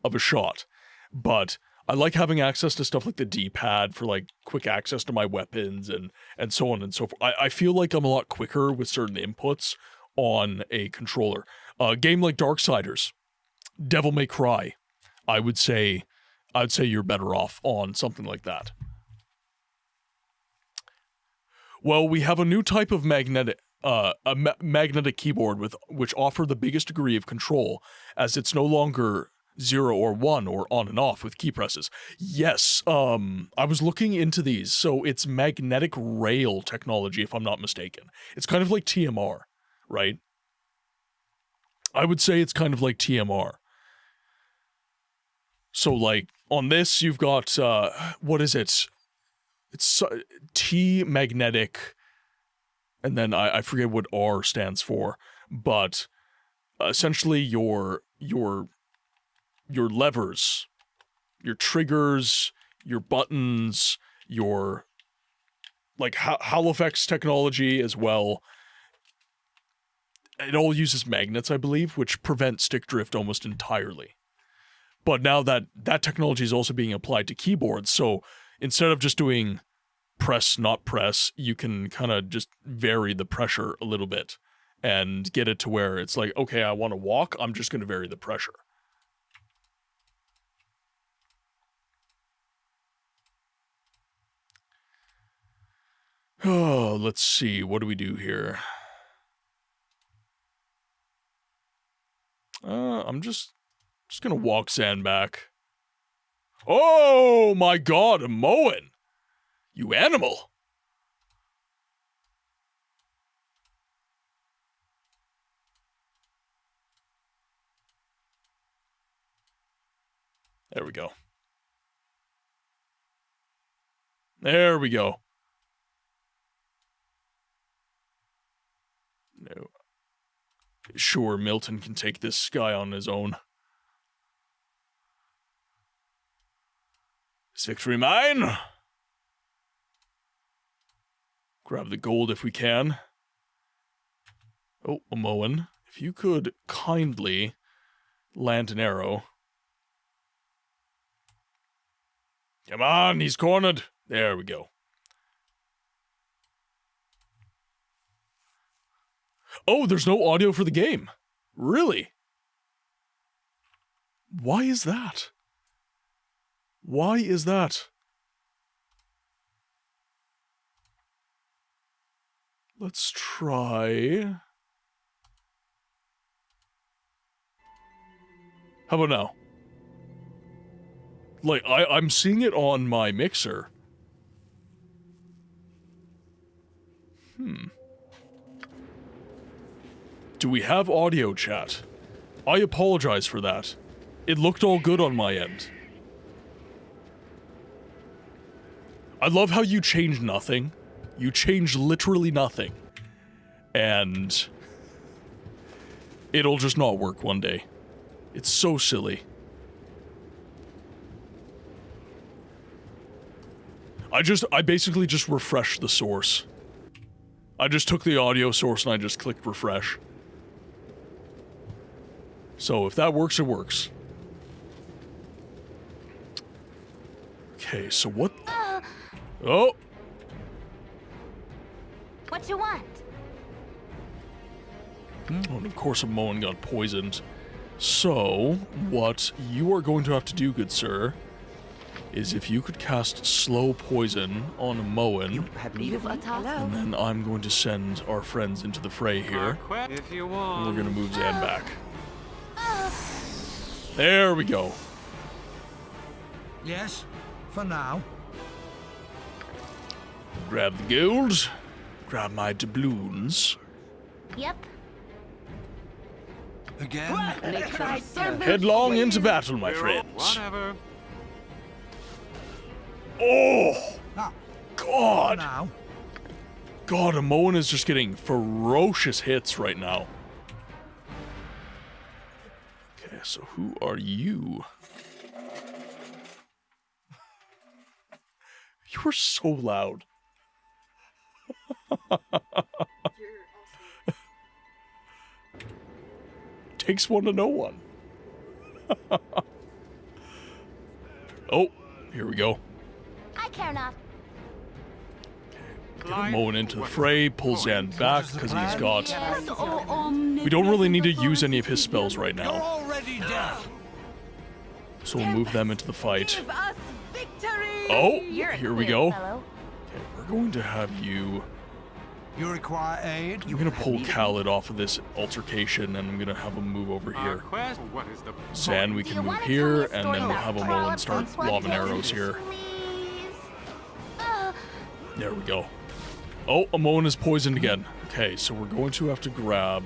of a shot. But I like having access to stuff like the D-pad for like quick access to my weapons and so on and so forth. I feel like I'm a lot quicker with certain inputs on a controller. A game like Darksiders, Devil May Cry, I'd say you're better off on something like that. Well, we have a new type of magnetic keyboard which offer the biggest degree of control, as it's no longer 0 or 1 or on and off with key presses. Yes, I was looking into these, so it's magnetic rail technology, if I'm not mistaken. It's kind of like TMR, right? I would say it's kind of like TMR. So, like, on this, you've got, what is it? It's T magnetic, and then I forget what R stands for, but essentially your levers, your triggers, your buttons, your like Halifax technology as well. It all uses magnets, I believe, which prevent stick drift almost entirely. But now that technology is also being applied to keyboards, so instead of just doing press, not press, you can kind of just vary the pressure a little bit and get it to where it's like, okay, I want to walk, I'm just going to vary the pressure. Oh, let's see, what do we do here? I'm just gonna walk Zan back. Oh my god, a Moen! You animal! There we go. There we go. No. Sure, Milton can take this guy on his own. Is victory mine? Grab the gold if we can. Oh, Moen, if you could kindly land an arrow. Come on, he's cornered. There we go. Oh, there's no audio for the game. Really? Why is that? Why is that? Let's try... How about now? Like, I'm seeing it on my mixer. Do we have audio, chat? I apologize for that. It looked all good on my end. I love how you change nothing. You change literally nothing. And it'll just not work one day. It's so silly. I basically just refreshed the source. I just took the audio source and I just clicked refresh. So if that works, it works. Okay, so what? Oh! What you want? Oh, and of course a Moen got poisoned. So, what you are going to have to do, good sir, is if you could cast slow poison on a Moen, and then I'm going to send our friends into the fray here. If you want. And we're going to move Zan back. There we go. Yes, for now. Grab the gold. Grab my doubloons. Yep. Again? Headlong into battle, my friends. Whatever. Oh! Ah, God! now. God, a Moen is just getting ferocious hits right now. Okay, so who are you? You are so loud. Takes one to know one. Oh, here we go. I care not. Get a Moen into the fray, pull Zan back because he's got... We We don't really need to use any of his spells right You're now. already dead. So we'll move them into the fight. Give us victory! Oh, You're a here we clear go. fellow. Okay, we're going to have you... You require aid? I'm going to pull Khaled off of this altercation, and I'm going to have him move over Our here. quest. What is the Zan, we Do can you move wanna tell here, me a and story then we'll about have a Carl Moen start Upton's lobbing wedding? arrows here. Please. There we go. Oh, a Moen is poisoned again. Okay, so we're going to have to grab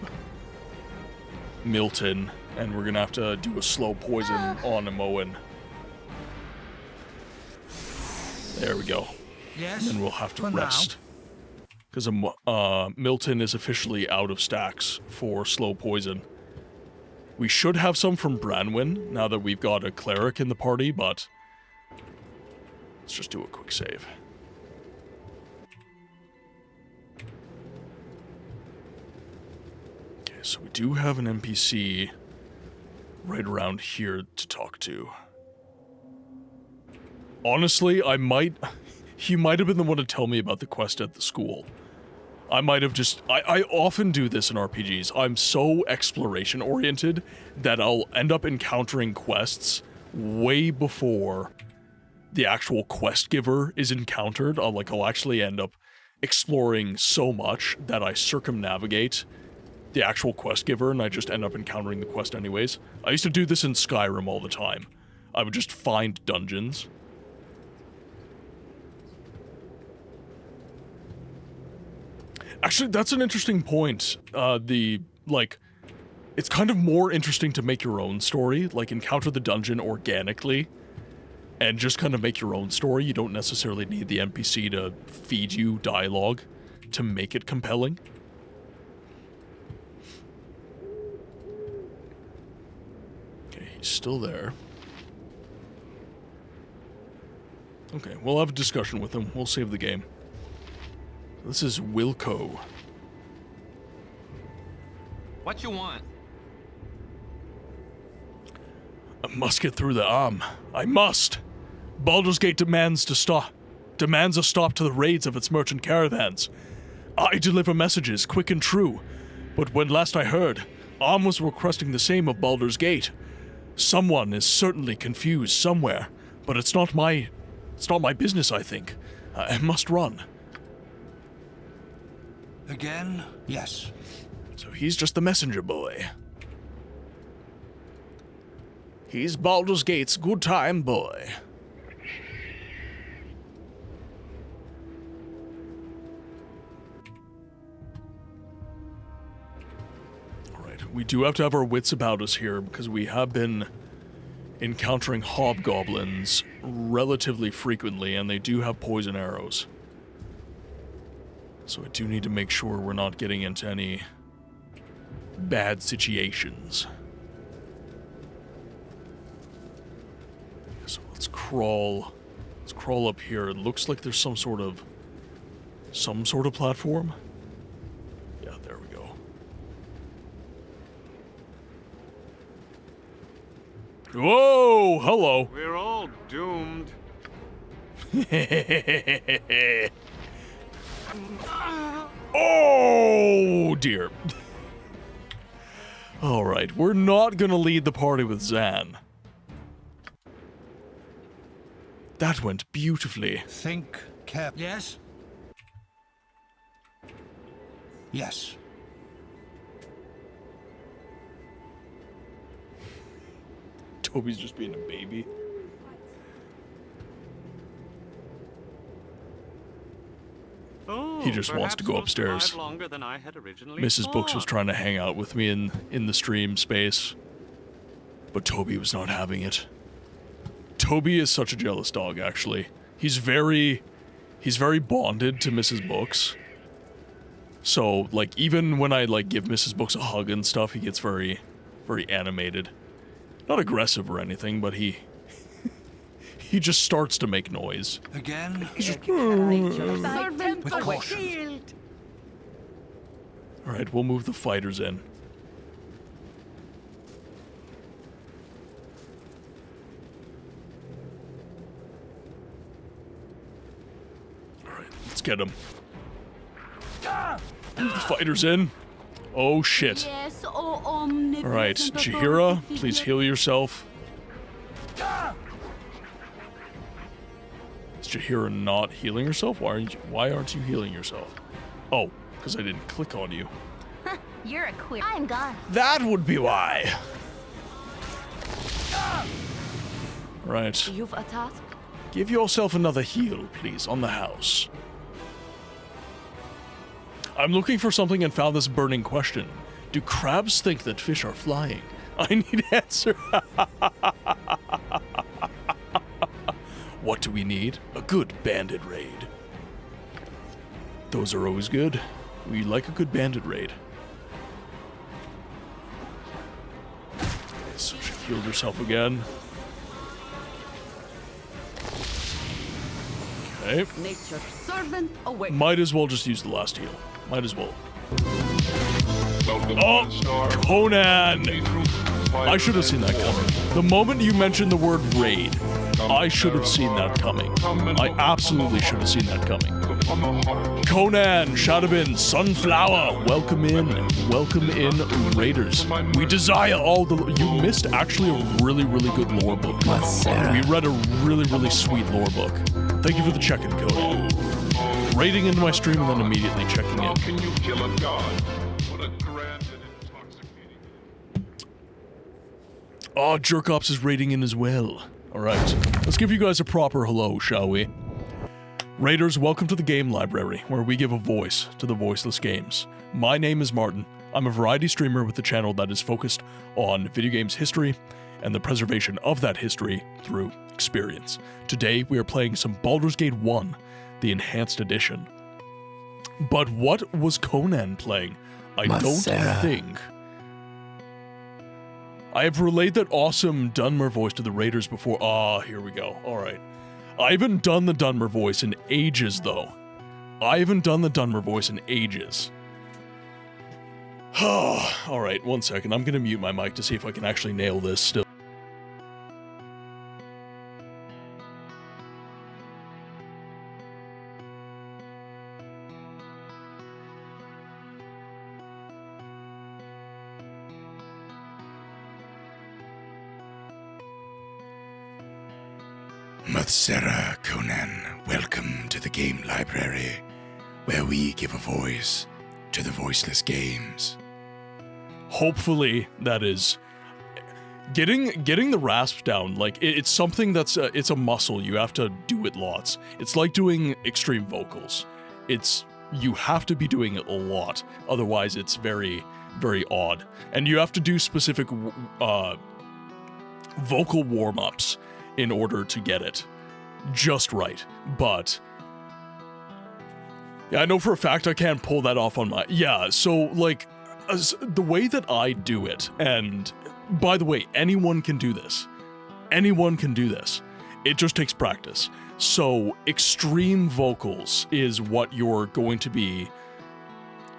Milton, and we're going to have to do a slow poison on a Moen. There we go. Yes. and we'll have to For now. rest. Because Milton is officially out of stacks for slow poison. We should have some from Branwyn, now that we've got a cleric in the party, but... let's just do a quick save. Okay, so we do have an NPC right around here to talk to. Honestly, he might have been the one to tell me about the quest at the school. I might have just... I often do this in RPGs. I'm so exploration-oriented that I'll end up encountering quests way before the actual quest giver is encountered. I'll actually end up exploring so much that I circumnavigate the actual quest giver, and I just end up encountering the quest anyways. I used to do this in Skyrim all the time. I would just find dungeons. Actually, that's an interesting point. It's kind of more interesting to make your own story, like encounter the dungeon organically, and just kind of make your own story. You don't necessarily need the NPC to feed you dialogue to make it compelling. Okay, he's still there. Okay, we'll have a discussion with him. We'll save the game. This is Wilco. What you want? I must get through the arm. I must. Baldur's Gate demands a stop to the raids of its merchant caravans. I deliver messages, quick and true. But when last I heard, Arm was requesting the same of Baldur's Gate. Someone is certainly confused somewhere, but it's not my business, I think. I must run. Again? Yes. So he's just the messenger boy. He's Baldur's Gate's good time boy. Alright, we do have to have our wits about us here because we have been encountering hobgoblins relatively frequently, and they do have poison arrows. So I do need to make sure we're not getting into any bad situations. So let's crawl up here. It looks like there's some sort of platform. Yeah, there we go. Whoa, hello. We're all doomed. Oh, dear. Alright, we're not gonna lead the party with Zan. That went beautifully. Think carefully. Yes? Yes. Toby's just being a baby. Oh, He just wants to go perhaps we'll upstairs. survive longer than I had originally Mrs. Books was thought. trying to hang out with me in the stream space, but Toby was not having it. Toby is such a jealous dog, actually. He's very bonded to Mrs. Books. So, like, even when I, like, give Mrs. Books a hug and stuff, he gets very animated. Not aggressive or anything, but he just starts to make noise. Again? Servant With of caution. shield. Alright, we'll move the fighters in. Alright, let's get him. Move the fighters in. Oh shit. Yes, oh omnipotent. Alright, Chihira, please heal yourself. Is Chihira not healing herself? Why aren't you healing yourself? Oh, because I didn't click on you. You're a queer. I'm gone. That would be why. Right. You've a task. Give yourself another heal, please, on the house. I'm looking for something and found this burning question. Do crabs think that fish are flying? I need answer. What do we need? A good bandit raid. Those are always good. We like a good bandit raid. So she healed herself again. Okay. Nature's servant away. Might as well just use the last heal. Might as well. Oh, Conan! I should have seen that coming. The moment you mentioned the word raid, I should have seen that coming. I absolutely should have seen that coming. Conan, Shadowbin, Sunflower, welcome in, Raiders. We desire all the. You missed actually a really, really good lore book. We read a really, really sweet lore book. Thank you for the check-in, Conan. Raiding into my stream and then immediately checking in. Can you kill a god? What a grand and intoxicating. Oh, Jerkops is raiding in as well. Alright, let's give you guys a proper hello, shall we? Raiders, welcome to the game library, where we give a voice to the voiceless games. My name is Martin. I'm a variety streamer with a channel that is focused on video games history and the preservation of that history through experience. Today, we are playing some Baldur's Gate 1, the Enhanced Edition. But what was Conan playing? I don't think. I have relayed that awesome Dunmer voice to the Raiders before. Ah, here we go. Alright. I haven't done the Dunmer voice in ages, though. Alright, one second. I'm gonna mute my mic to see if I can actually nail this still. Matsera, Conan, welcome to the game library, where we give a voice to the voiceless games. Hopefully, that is... Getting the rasp down, like, it's something that's, it's a muscle, you have to do it lots. It's like doing extreme vocals. You have to be doing it a lot, otherwise it's very, very odd. And you have to do specific, vocal warm-ups in order to get it just right, but yeah, I know for a fact I can't pull that off on my, yeah, so like, the way that I do it, and by the way, anyone can do this, it just takes practice. So extreme vocals is what you're going to be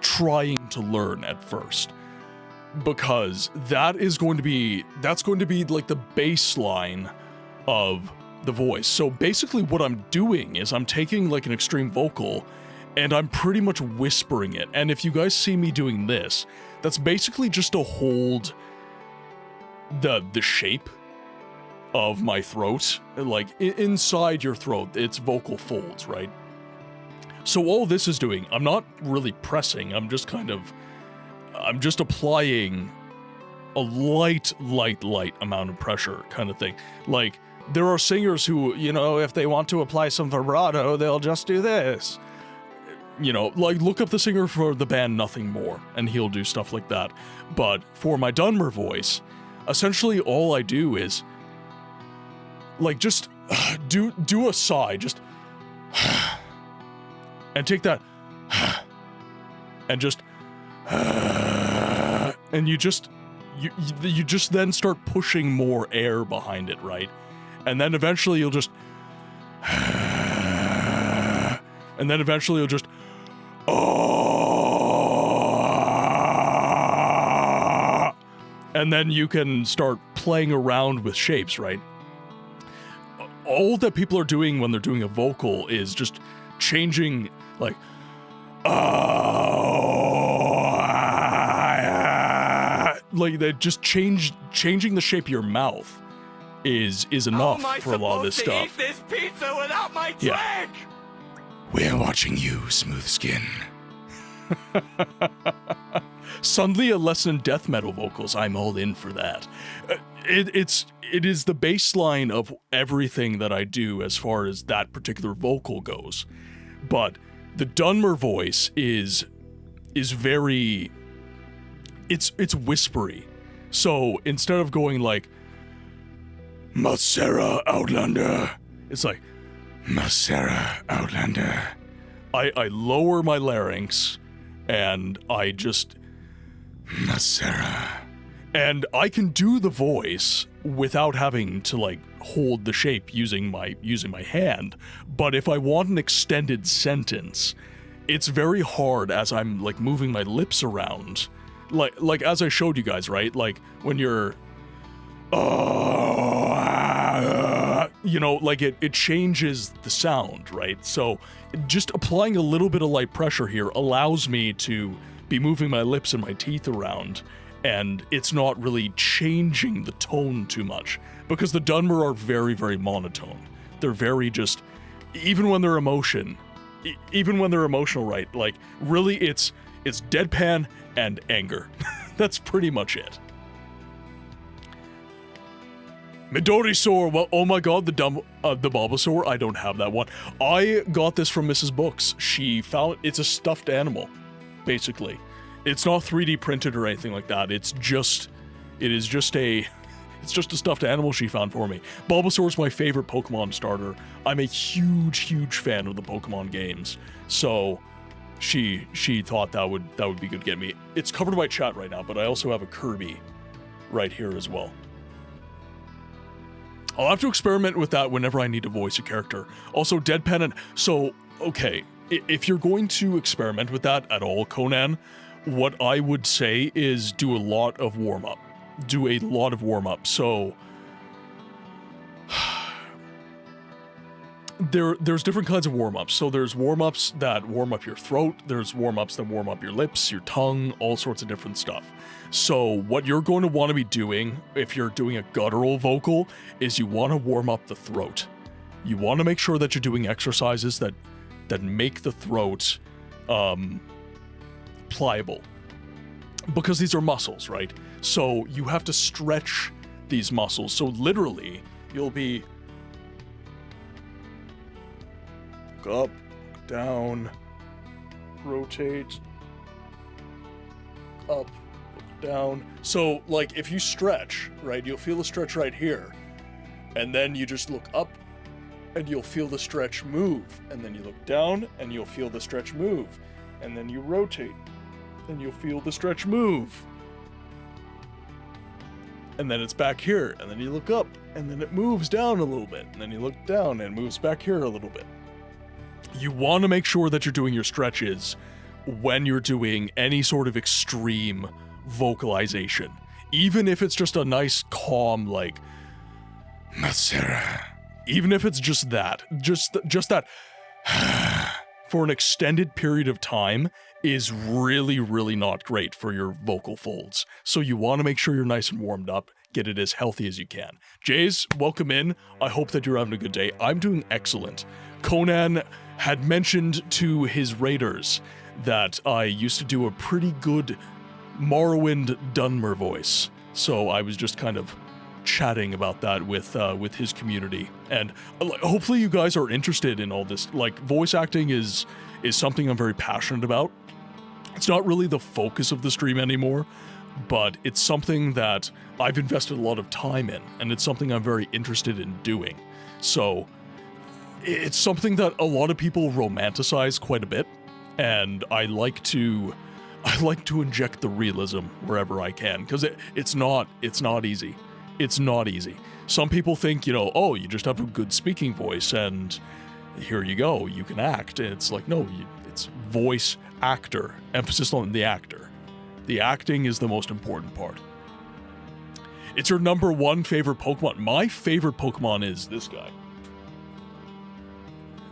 trying to learn at first, because that's going to be like the baseline of the voice. So basically what I'm doing is I'm taking like an extreme vocal and I'm pretty much whispering it. And if you guys see me doing this, that's basically just to hold the shape of my throat, like inside your throat, it's vocal folds, right? So all this is doing, I'm not really pressing, I'm just applying a light amount of pressure kind of thing. Like, there are singers who, you know, if they want to apply some vibrato, they'll just do this. You know, like, look up the singer for the band Nothing More, and he'll do stuff like that. But for my Dunmer voice, essentially all I do is, like, just do a sigh, just, and take that, and just, and you just then start pushing more air behind it, right? And then eventually you'll just, and then eventually you'll just, and then you can start playing around with shapes, right? All that people are doing when they're doing a vocal is just changing, like, like, they just changing the shape of your mouth is enough for a lot of this stuff. Eat this pizza without my drink? Yeah. We're watching you, Smooth Skin. Suddenly a lesson in death metal vocals, I'm all in for that. It is the baseline of everything that I do as far as that particular vocal goes. But the Dunmer voice is very, it's whispery. So instead of going like, Matsera Outlander, it's like, Matsera Outlander, I lower my larynx, and I just... Masera. And I can do the voice without having to, like, hold the shape using my hand. But if I want an extended sentence, it's very hard as I'm, like, moving my lips around. Like as I showed you guys, right? Like, when you're... you know, like, it changes the sound, right? So, just applying a little bit of light pressure here allows me to be moving my lips and my teeth around, and it's not really changing the tone too much, because the Dunmer are very, very monotone. They're very just, even when they're emotional, right? Like, really, it's deadpan and anger. That's pretty much it. Midorisaur, well, oh my god, the Bulbasaur, I don't have that one. I got this from Mrs. Books. She found, it's a stuffed animal, basically. It's not 3D printed or anything like that. It's just a stuffed animal she found for me. Bulbasaur's my favorite Pokemon starter. I'm a huge, huge fan of the Pokemon games. So, she thought that would be good to get me. It's covered by chat right now, but I also have a Kirby right here as well. I'll have to experiment with that whenever I need to voice a character. Also, deadpan and... So, okay, if you're going to experiment with that at all, Conan, what I would say is do a lot of warm-up. Do a lot of warm-up. So... There's different kinds of warm-ups. So there's warm-ups that warm up your throat, there's warm-ups that warm up your lips, your tongue, all sorts of different stuff. So what you're going to want to be doing, if you're doing a guttural vocal, is you want to warm up the throat. You want to make sure that you're doing exercises that make the throat pliable. Because these are muscles, right? So you have to stretch these muscles. So literally, you'll be up, down, rotate, up, down. So, like, if you stretch, right, you'll feel the stretch right here. And then you just look up, and you'll feel the stretch move. And then you look down, and you'll feel the stretch move. And then you rotate, and you'll feel the stretch move. And then it's back here, and then you look up, and then it moves down a little bit. And then you look down, and it moves back here a little bit. You want to make sure that you're doing your stretches when you're doing any sort of extreme vocalization. Even if it's just a nice, calm, like... Masera. Even if it's just that. Just that... for an extended period of time is really, really not great for your vocal folds. So you want to make sure you're nice and warmed up. Get it as healthy as you can. Jays, welcome in. I hope that you're having a good day. I'm doing excellent. Conan had mentioned to his raiders that I used to do a pretty good Morrowind Dunmer voice. So I was just kind of chatting about that with his community. And hopefully you guys are interested in all this. Like, voice acting is something I'm very passionate about. It's not really the focus of the stream anymore, but it's something that I've invested a lot of time in, and it's something I'm very interested in doing. So it's something that a lot of people romanticize quite a bit, and I like to inject the realism wherever I can, because it's not easy. It's not easy. Some people think, you know, oh, you just have a good speaking voice, and here you go, you can act. And it's like, no, it's voice actor. Emphasis on the actor. The acting is the most important part. It's your number one favorite Pokemon. My favorite Pokemon is this guy.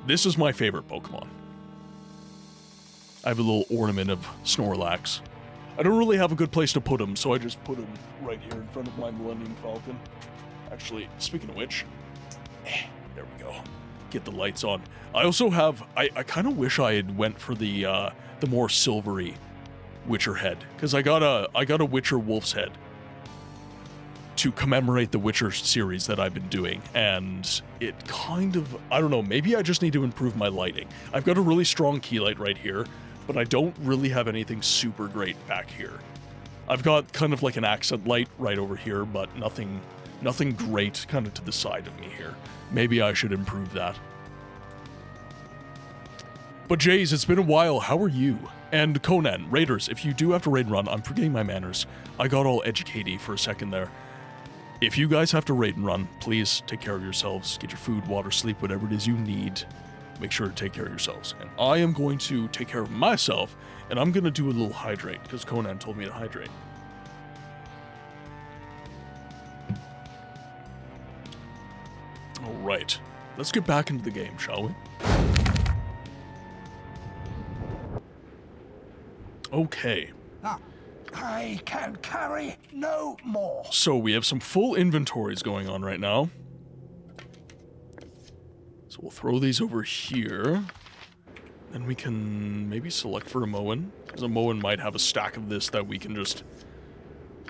This is my favorite Pokemon. I have a little ornament of Snorlax. I don't really have a good place to put him, so I just put him right here in front of my Millennium Falcon. Actually, speaking of which, there we go. Get the lights on. I also have, I kind of wish I had went for the more silvery Witcher head, because I got a Witcher wolf's head to commemorate the Witcher series that I've been doing, and it kind of, I don't know, maybe I just need to improve my lighting. I've got a really strong key light right here, but I don't really have anything super great back here. I've got kind of like an accent light right over here, but nothing great kind of to the side of me here. Maybe I should improve that. But Jays, it's been a while. How are you? And Conan, Raiders, if you do have to raid and run, I'm forgetting my manners. I got all educaty for a second there. If you guys have to raid and run, please take care of yourselves. Get your food, water, sleep, whatever it is you need. Make sure to take care of yourselves. And I am going to take care of myself, and I'm going to do a little hydrate, because Conan told me to hydrate. Alright, let's get back into the game, shall we? Okay. I can carry no more. So we have some full inventories going on right now. So we'll throw these over here. Then we can maybe select for a Moen, because a Moen might have a stack of this that we can just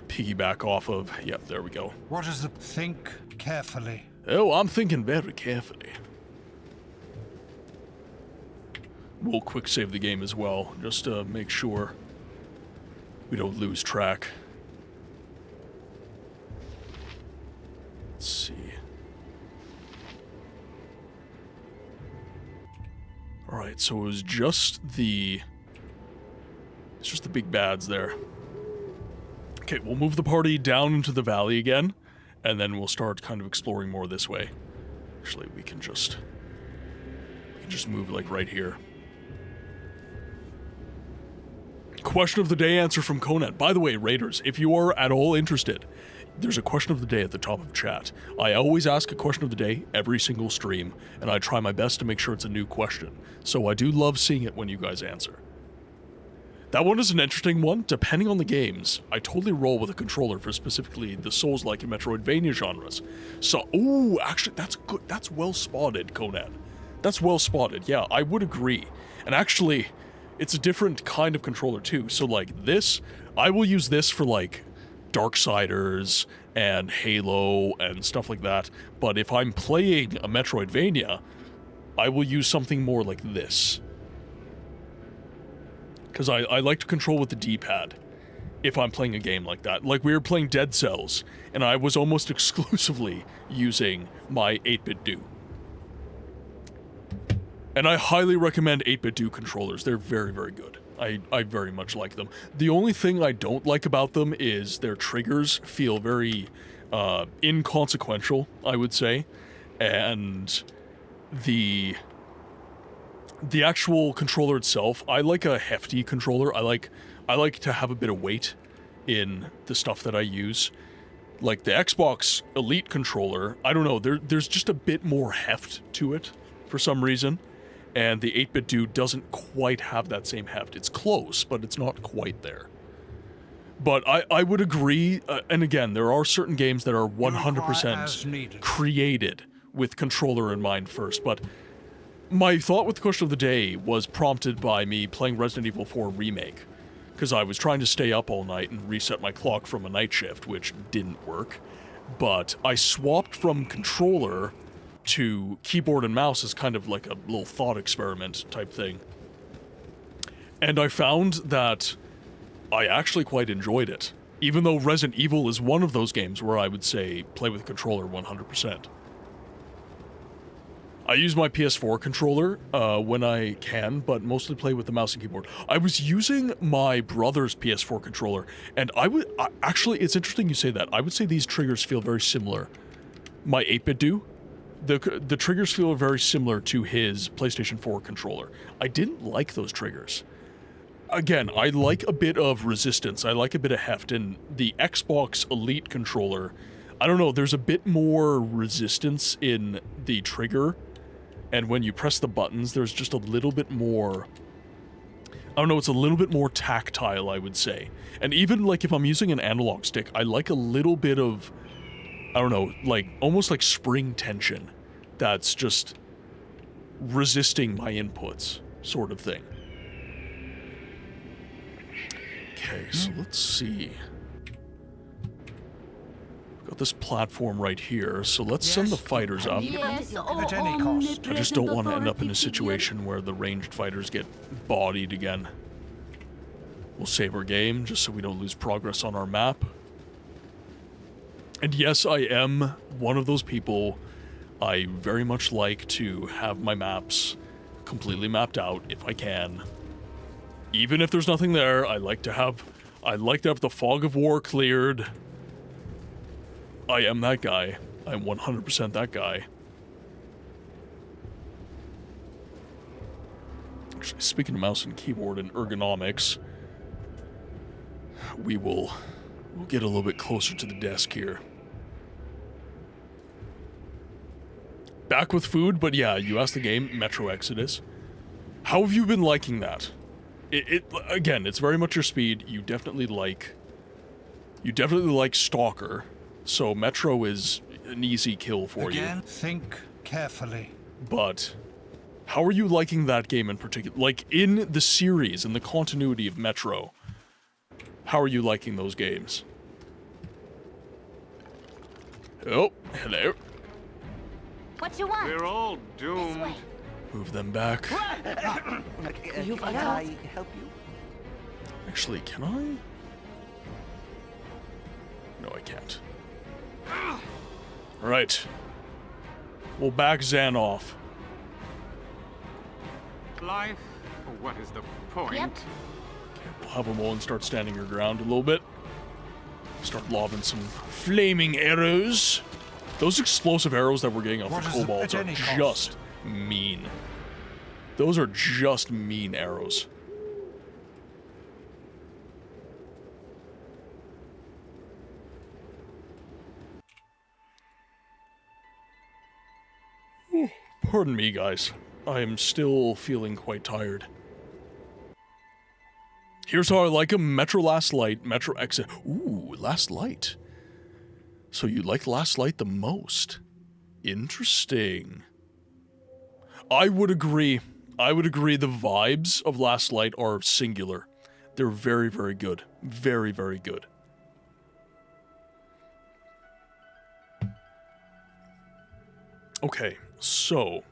piggyback off of. Yep, there we go. What is the... Think carefully. Oh, I'm thinking very carefully. We'll quick save the game as well, just to make sure we don't lose track. Let's see. Alright, so it was just the... It's just the big bads there. Okay, we'll move the party down into the valley again, and then we'll start kind of exploring more this way. Actually, we can just move, like, right here. Question of the day answer from Conan. By the way, Raiders, if you are at all interested, there's a question of the day at the top of chat. I always ask a question of the day every single stream, and I try my best to make sure it's a new question. So I do love seeing it when you guys answer. That one is an interesting one. Depending on the games, I totally roll with a controller for specifically the Souls-like and Metroidvania genres. So, ooh, actually, that's good. That's well spotted, Conan. That's well spotted. Yeah, I would agree. And actually, it's a different kind of controller too. So like this, I will use this for like Darksiders and Halo and stuff like that. But if I'm playing a Metroidvania, I will use something more like this. Because I like to control with the D-pad if I'm playing a game like that. Like we were playing Dead Cells, and I was almost exclusively using my 8-bit do. And I highly recommend 8-bit do controllers. They're very, very good. I very much like them. The only thing I don't like about them is their triggers feel very inconsequential, I would say. And the actual controller itself, I like a hefty controller. I like to have a bit of weight in the stuff that I use. Like the Xbox Elite controller, I don't know, there's just a bit more heft to it for some reason. And the 8-bit do doesn't quite have that same heft. It's close, but it's not quite there. But I would agree, and again, there are certain games that are 100% created with controller in mind first, but my thought with the question of the day was prompted by me playing Resident Evil 4 Remake, because I was trying to stay up all night and reset my clock from a night shift, which didn't work. But I swapped from controller to keyboard and mouse as kind of like a little thought experiment type thing. And I found that I actually quite enjoyed it, even though Resident Evil is one of those games where I would say play with controller 100%. I use my PS4 controller when I can, but mostly play with the mouse and keyboard. I was using my brother's PS4 controller, and actually, it's interesting you say that. I would say these triggers feel very similar. My 8-bit do. The triggers feel very similar to his PlayStation 4 controller. I didn't like those triggers. Again, I like a bit of resistance. I like a bit of heft, and the Xbox Elite controller, I don't know, there's a bit more resistance in the trigger. And when you press the buttons, there's just a little bit more... I don't know, it's a little bit more tactile, I would say. And even, like, if I'm using an analog stick, I like a little bit of, I don't know, like, almost like spring tension that's just resisting my inputs, sort of thing. Okay, so let's see. Got this platform right here, so let's send the fighters up. Yes, At any cost. I just don't want to end up in a situation where the ranged fighters get bodied again. We'll save our game, just so we don't lose progress on our map. And yes, I am one of those people. I very much like to have my maps completely mapped out if I can. Even if there's nothing there, I like to have the fog of war cleared. I am that guy. I'm 100% that guy. Actually, speaking of mouse and keyboard and ergonomics, we'll get a little bit closer to the desk here. Back with food, but yeah, you asked the game, Metro Exodus. How have you been liking that? Again, it's very much your speed. You definitely like Stalker, so Metro is an easy kill for you. Again, think carefully. But how are you liking that game in particular? Like, in the series, in the continuity of Metro, how are you liking those games? Oh, hello. What you want? We're all doomed. Move them back. You Can forgot. I help you? Actually, can I? No, I can't. Alright. We'll back Zan off. Life? What is the point? Yep. Okay, we'll have them all and start standing your ground a little bit. Start lobbing some flaming arrows. Those explosive arrows that we're getting off What the is the kobolds are penny cost? just mean. Those are just mean arrows. Pardon me, guys. I am still feeling quite tired. Here's how I like them. Metro Last Light, Metro Exit. Ooh, Last Light. So you like Last Light the most? Interesting. I would agree. I would agree the vibes of Last Light are singular. They're very, very good. Very, very good. Okay, so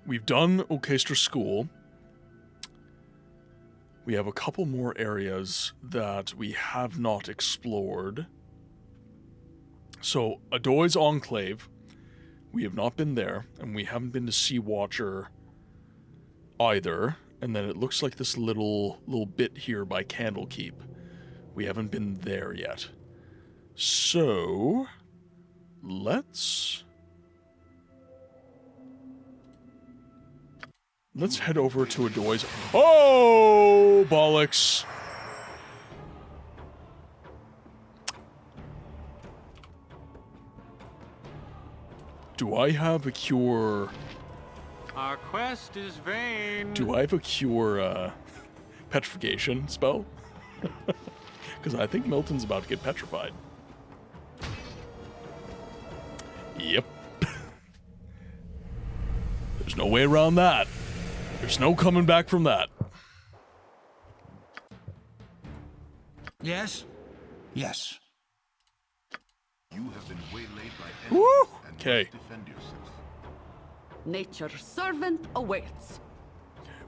we've done Orchestra School. We have a couple more areas that we have not explored. So, Adoy's Enclave, we have not been there, and we haven't been to Sea Watcher either. And then it looks like this little bit here by Candlekeep. We haven't been there yet. So, let's head over to Adoy's. Oh, bollocks! Do I have a cure? Our quest is vain. Do I have a cure, petrification spell? Because I think Milton's about to get petrified. Yep. There's no way around that. There's no coming back from that. Yes? Yes. You have been waylaid by Woo! enemies and Okay. must defend yourself. Nature's servant awaits.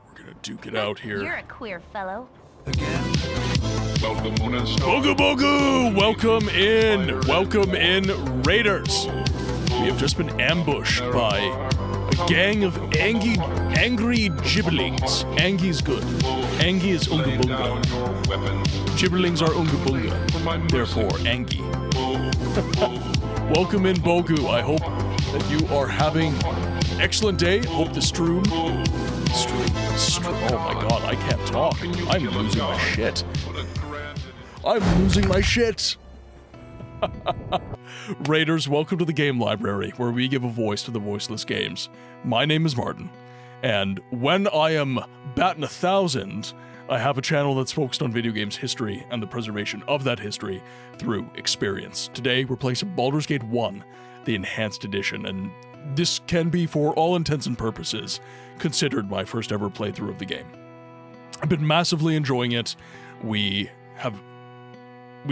We're gonna duke it out You're here. a queer fellow. Again? Welcome, Moon and Star. Booga booga! Welcome in, Raiders! We have just been ambushed by a gang of angry gibberlings. Angie's good. Angie is Unga Bunga. Gibberlings are Unga Bunga. Therefore, Angie. Welcome in, Bogu. I hope that you are having an excellent day. Hope the stream. Oh my god, I can't talk. I'm losing my shit. I'm losing my shit. Raiders, welcome to the game library, where we give a voice to the voiceless games. My name is Martin, and when I am batting 1,000, I have a channel that's focused on video games history and the preservation of that history through experience. Today, we're playing some Baldur's Gate 1, the Enhanced Edition, and this can be, for all intents and purposes, considered my first ever playthrough of the game. I've been massively enjoying it. We've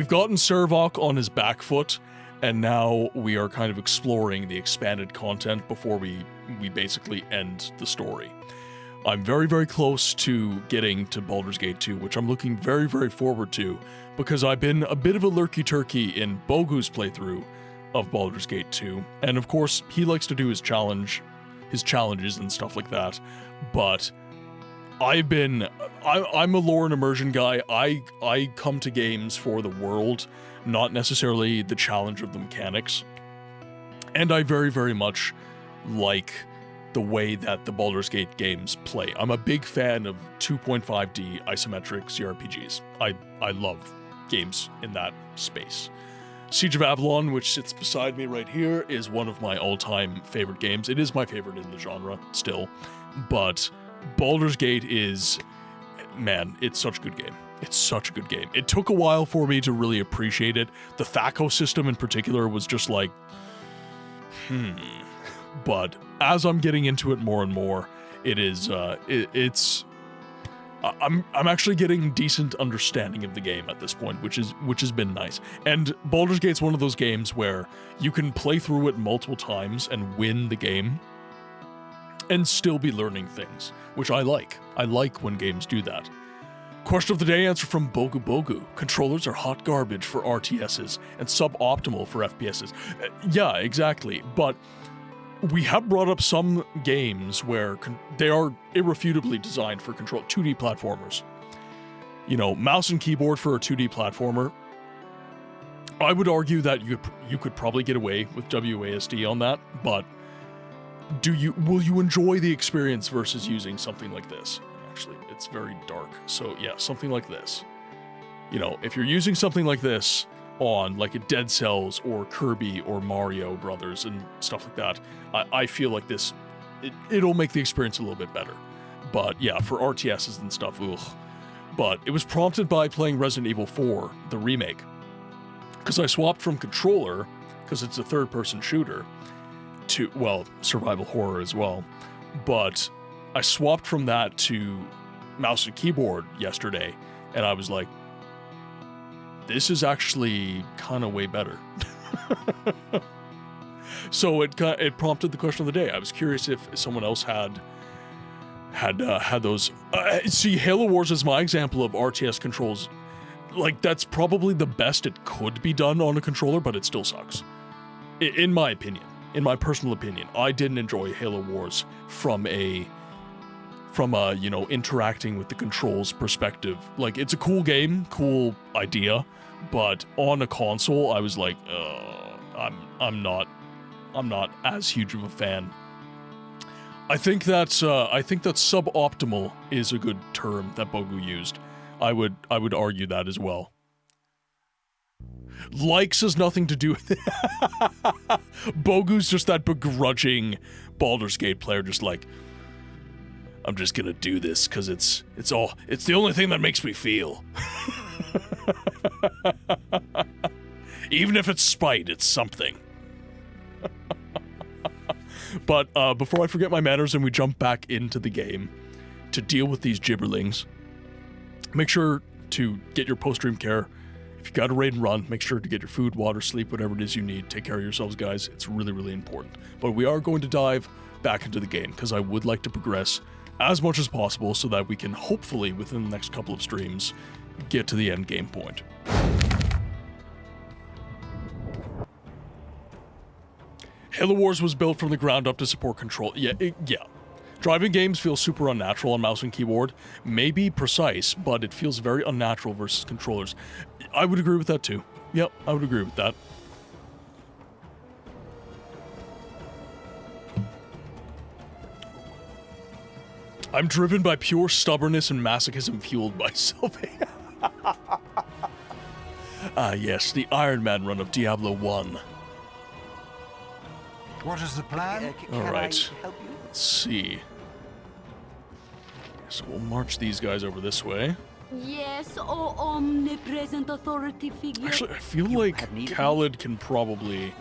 gotten Servok on his back foot, and now we are kind of exploring the expanded content before we basically end the story. I'm very, very close to getting to Baldur's Gate 2, which I'm looking very, very forward to, because I've been a bit of a lurky-turkey in Bogu's playthrough of Baldur's Gate 2, and of course, he likes to do his challenge his challenges and stuff like that. But I'm a lore and immersion guy. I come to games for the world, not necessarily the challenge of the mechanics. And I very, very much like the way that the Baldur's Gate games play. I'm a big fan of 2.5D isometric CRPGs. I love games in that space. Siege of Avalon, which sits beside me right here, is one of my all-time favorite games. It is my favorite in the genre, still. But Baldur's Gate is... man, it's such a good game. It's such a good game. It took a while for me to really appreciate it. The THACO system in particular was just like... But as I'm getting into it more and more, it is, it's... I'm actually getting decent understanding of the game at this point, which has been nice. And Baldur's Gate's one of those games where you can play through it multiple times and win the game and still be learning things, which I like. I like when games do that. Question of the day answer from Bogu Bogu. Controllers are hot garbage for RTSs and suboptimal for FPSs. Yeah, exactly. But we have brought up some games where they are irrefutably designed for 2D platformers. You know, mouse and keyboard for a 2D platformer. I would argue that you could probably get away with WASD on that, but will you enjoy the experience versus using something like this? Actually, it's very dark. So yeah, something like this. You know, if you're using something like this on like a Dead Cells or Kirby or Mario Brothers and stuff like that, I feel like this, it'll make the experience a little bit better. But yeah, for RTSs and stuff, ugh. But it was prompted by playing Resident Evil 4, the remake. Because I swapped from controller, because it's a third-person shooter, to, well, survival horror as well. But I swapped from that to mouse and keyboard yesterday, and I was like, this is actually kind of way better. So it prompted the question of the day. I was curious if someone else had those. See, Halo Wars is my example of RTS controls. Like, that's probably the best it could be done on a controller, but it still sucks. In my opinion, in my personal opinion, I didn't enjoy Halo Wars from a you know, interacting with the controls perspective. Like, it's a cool game, cool idea, but on a console, I was like, I'm not as huge of a fan. I think that suboptimal is a good term that Bogu used. I would argue that as well. Likes has nothing to do with it. Bogu's just that begrudging Baldur's Gate player, just like, I'm just gonna do this because it's the only thing that makes me feel. Even if it's spite, it's something. But before I forget my manners and we jump back into the game to deal with these gibberlings, make sure to get your post-stream care. If you got a raid and run, make sure to get your food, water, sleep, whatever it is you need. Take care of yourselves, guys. It's really, really important. But we are going to dive back into the game because I would like to progress as much as possible so that we can hopefully, within the next couple of streams, get to the end game point. Halo Wars was built from the ground up to support control. Yeah. Driving games feel super unnatural on mouse and keyboard. Maybe precise, but it feels very unnatural versus controllers. I would agree with that too. Yep, I would agree with that. I'm driven by pure stubbornness and masochism fueled by Sylvia. Ah yes, the Iron Man run of Diablo 1. What is the plan? Alright, let's see. So we'll march these guys over this way. Yes, oh omnipresent authority figure. Actually, I feel like Khaled can probably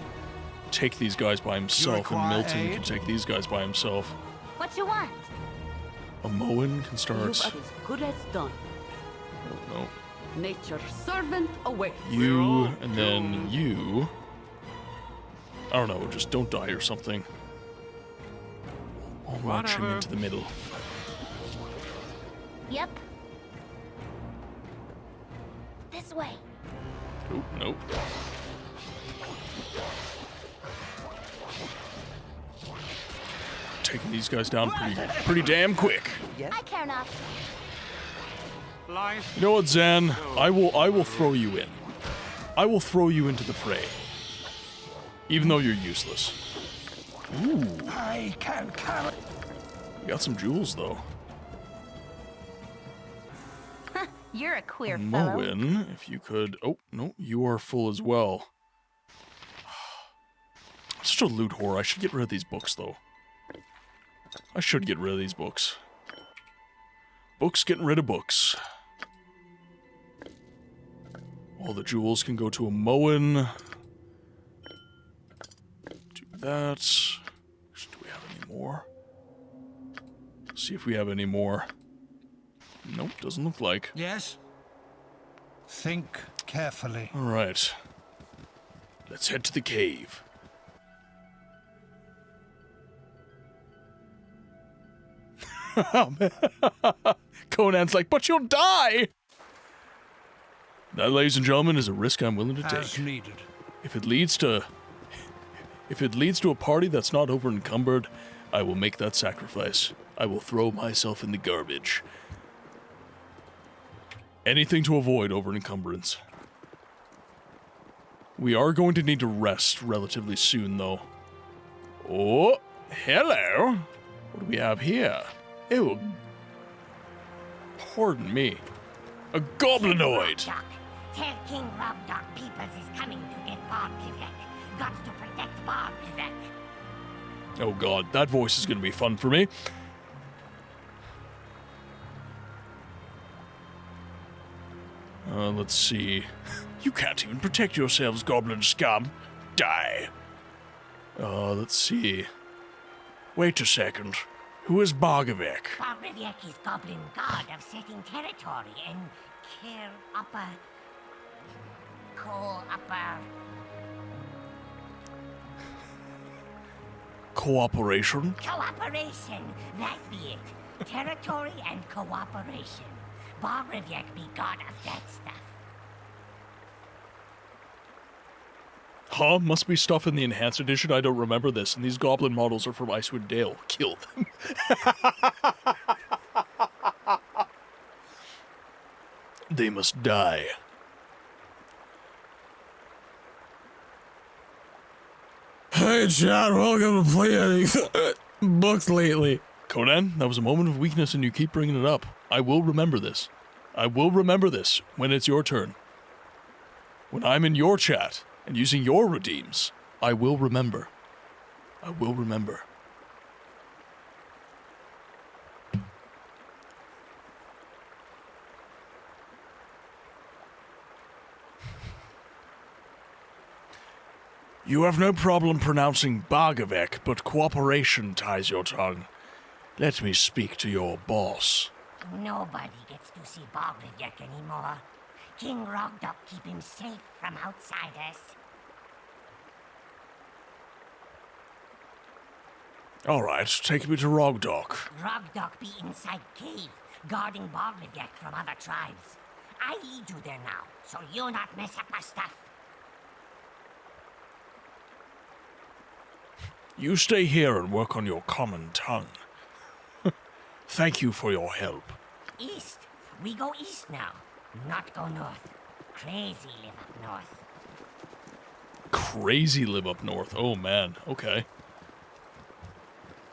take these guys by himself, and Milton can take these guys by himself. What you want? Moen can start. You've as good as done. Oh, no. Nature's servant awaits. You, and then you. I don't know, just don't die or something. I'll march him into the middle. Yep. This way. Oh, nope. taking these guys down pretty damn quick. I care not. Life. You know what, Zan? I will throw you in. I will throw you into the fray. Even though you're useless. Ooh. I can carry. You got some jewels, though. You're a queer fellow. Moen, if you could... Oh, no, you are full as well. I'm such a loot whore. I should get rid of these books, though. I should get rid of these books. Books getting rid of books. All the jewels can go to a Moen. Do that. Do we have any more? See if we have any more. Nope, doesn't look like. Yes? Think carefully. Alright. Let's head to the cave. Oh, man. Conan's like, but you'll die! That, ladies and gentlemen, is a risk I'm willing to As take. needed. If it leads to a party that's not over encumbered, I will make that sacrifice. I will throw myself in the garbage. Anything to avoid over encumbrance. We are going to need to rest relatively soon, though. Oh, hello. What do we have here? Ew. Pardon me. A goblinoid. Doc, tell King Rob Doc Peoples is coming to get Bardivek. Got to protect Bardivek. Oh god, that voice is going to be fun for me. Let's see. You can't even protect yourselves, goblin scum. Die. Let's see. Wait a second. Who is Bardivek? Bardivek is goblin god of setting territory and care upper... Cooperation? Cooperation, that be it. Territory and cooperation. Bardivek be god of that stuff. Huh? Must be stuff in the enhanced edition. I don't remember this. And these goblin models are from Icewind Dale. Kill them. They must die. Hey chat, welcome to PlayAnyGoodBooksLately. Conan, that was a moment of weakness and you keep bringing it up. I will remember this. I will remember this when it's your turn. When I'm in your chat and using your redeems, I will remember. I will remember. You have no problem pronouncing Bardivek, but cooperation ties your tongue. Let me speak to your boss. Nobody gets to see Bardivek anymore. King Rogdok keep him safe from outsiders. Alright, take me to Rogdok. Rogdok be inside cave, guarding Bardivek from other tribes. I lead you there now, so you not mess up my stuff. You stay here and work on your common tongue. Thank you for your help. East. We go east now, not go north. Crazy live up north. Crazy live up north. Oh man, okay.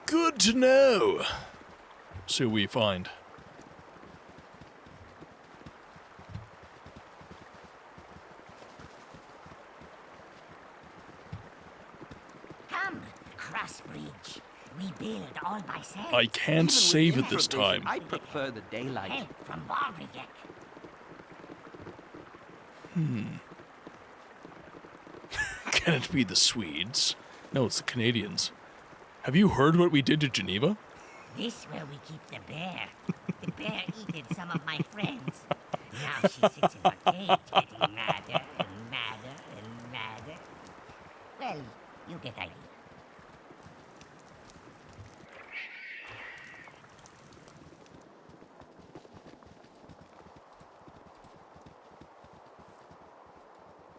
Good to know. See what we find. Come, Crossbridge. We build all by self. I can't save it this time. I prefer the daylight. Help from Bardivek. Can it be the Swedes? No, it's the Canadians. Have you heard what we did to Geneva? This where we keep the bear. The bear eated some of my friends. Now she sits in her cage getting madder and madder and madder. Well, you get idea.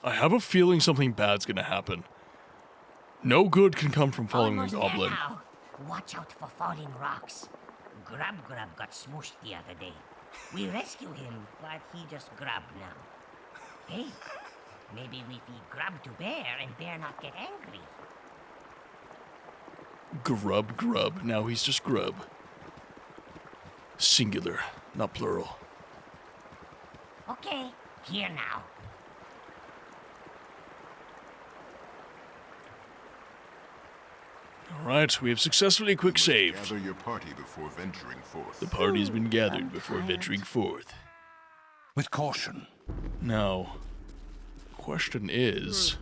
I have a feeling something bad's gonna happen. No good can come from following Almost the there goblin. now. watch out for falling rocks. Grub got smooshed the other day. We rescue him, but he just Grub now. Hey, maybe we feed Grub to Bear and Bear not get angry. Grub. Now he's just Grub. Singular, not plural. Okay, here now. Alright, we have successfully quick saved. Gather your party before venturing forth. The party's been gathered before venturing forth. With caution. Now, question is,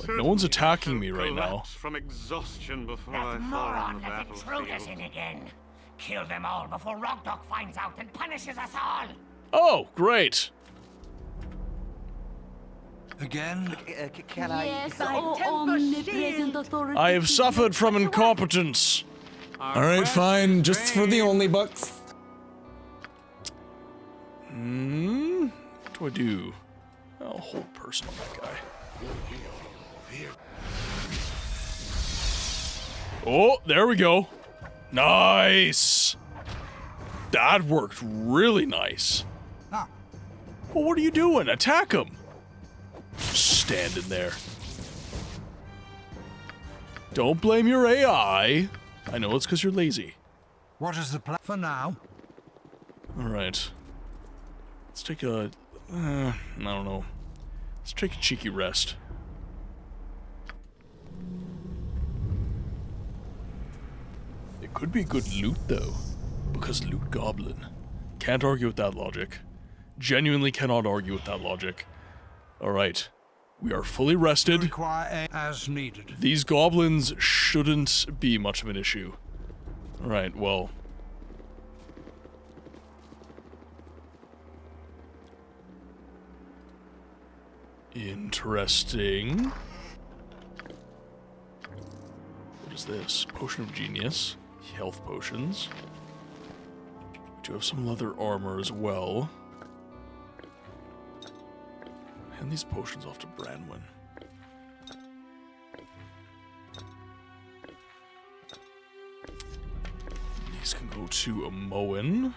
like, no one's attacking me right now. From exhaustion before I That fall on moron the let intruders battlefield. in again. Kill them all before Rock Dog finds out and punishes us all. Oh, great. Again? Can Yes, oh omnipresent authority. I have suffered from incompetence. Alright, fine, just for the only bucks. What do I do? I'll hold person on that guy. Oh, there we go. Nice. That worked really nice. Ah, Well, what are you doing? Attack him. Standing there. Don't blame your AI. I know it's because you're lazy. what is the plan for now? Alright. Let's take a... I don't know. Let's take a cheeky rest. It could be good loot, though. Because loot goblin. Can't argue with that logic. Genuinely cannot argue with that logic. Alright. We are fully rested. Require a as needed. These goblins shouldn't be much of an issue. Alright, well... Interesting. What is this? Potion of Genius. Health potions. We do have some leather armor as well. Hand these potions off to Branwyn. These can go to a Moen.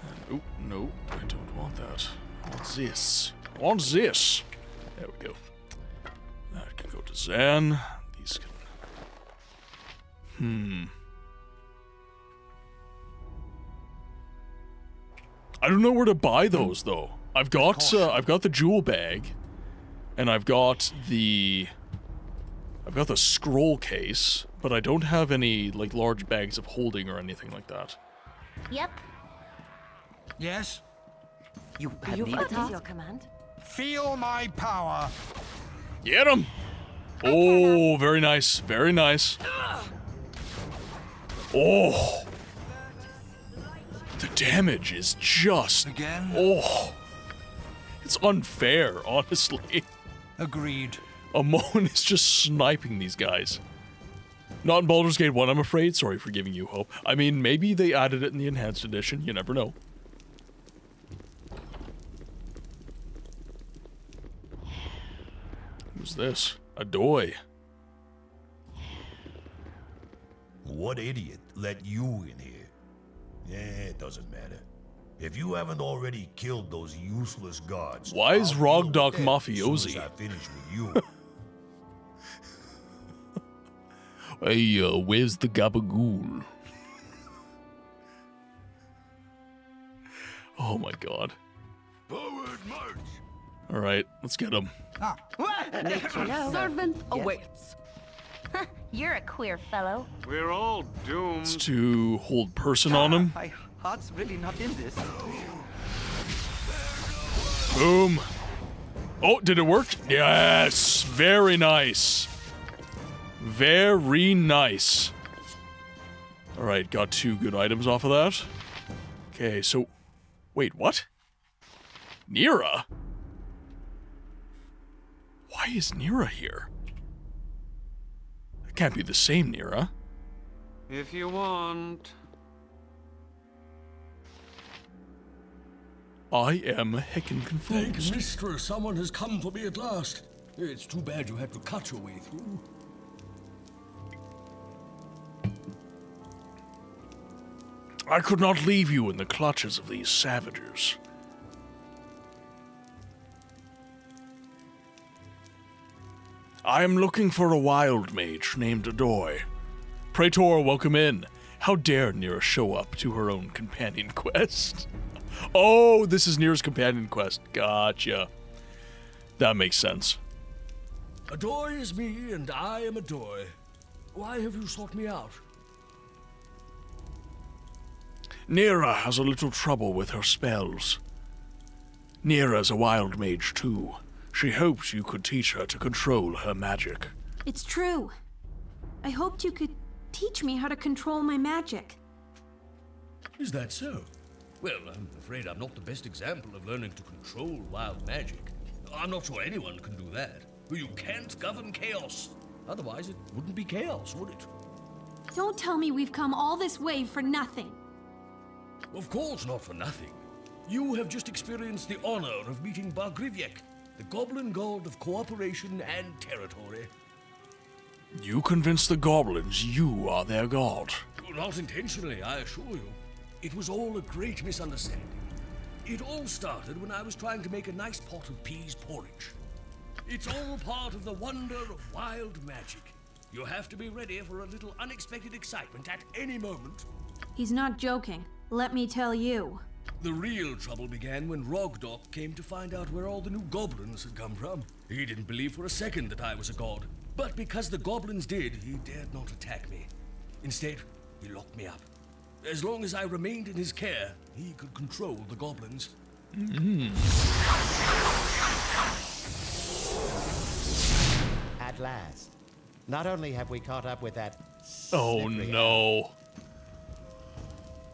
And, oh, no, I don't want that. I want this. I want this. There we go. That can go to Zan. These can... I don't know where to buy those, though. I've got the jewel bag, and I've got the scroll case, but I don't have any, like, large bags of holding or anything like that. Yep. Yes? You have You've needed attacked. your command? Feel my power. Get him! Oh, very nice, very nice. Oh! The damage is just... Again? Oh! It's unfair, honestly. Agreed. Amon is just sniping these guys. Not in Baldur's Gate 1, I'm afraid. Sorry for giving you hope. I mean, maybe they added it in the Enhanced Edition. You never know. Who's this? A doy. What idiot let you in here? It doesn't matter. If you haven't already killed those useless guards, Why is I'll deal Rogdok with them as soon as mafiosi? I finish with you. Hey, where's the gabagool? Oh my god. Forward march! Alright, let's get him. Ah, Nature's servant awaits. You're a queer fellow. We're all It's doomed. to hold person on him. My heart's really not in this. Boom. Oh, did it work? Yes. Very nice. Very nice. Alright, got 2 good items off of that. Okay, so... Wait, what? Nira? Why is Nira here? That can't be the same Nira. If you want. I am heckin' Thank confused. mistress, someone has come for me at last. It's too bad you had to cut your way through. I could not leave you in the clutches of these savages. I am looking for a wild mage named Adoy. Praetor, welcome in. How dare Nira show up to her own companion quest? Oh, this is Nira's companion quest. Gotcha. That makes sense. Adoy is me, and I am Adoy. Why have you sought me out? Nira has a little trouble with her spells. Nira's a wild mage too. She hopes you could teach her to control her magic. It's true. I hoped you could teach me how to control my magic. Is that so? Well, I'm afraid I'm not the best example of learning to control wild magic. I'm not sure anyone can do that. You can't govern chaos. Otherwise, it wouldn't be chaos, would it? Don't tell me we've come all this way for nothing. Of course not for nothing. You have just experienced the honor of meeting Bargrivyek, the goblin god of cooperation and territory. You convinced the goblins you are their god. Not intentionally, I assure you. It was all a great misunderstanding. It all started when I was trying to make a nice pot of peas porridge. It's all part of the wonder of wild magic. You have to be ready for a little unexpected excitement at any moment. He's not joking, let me tell you. The real trouble began when Rogdok came to find out where all the new goblins had come from. He didn't believe for a second that I was a god. But because the goblins did, he dared not attack me. Instead, he locked me up. As long as I remained in his care, he could control the goblins. At last. Not only have we caught up with that... Oh no.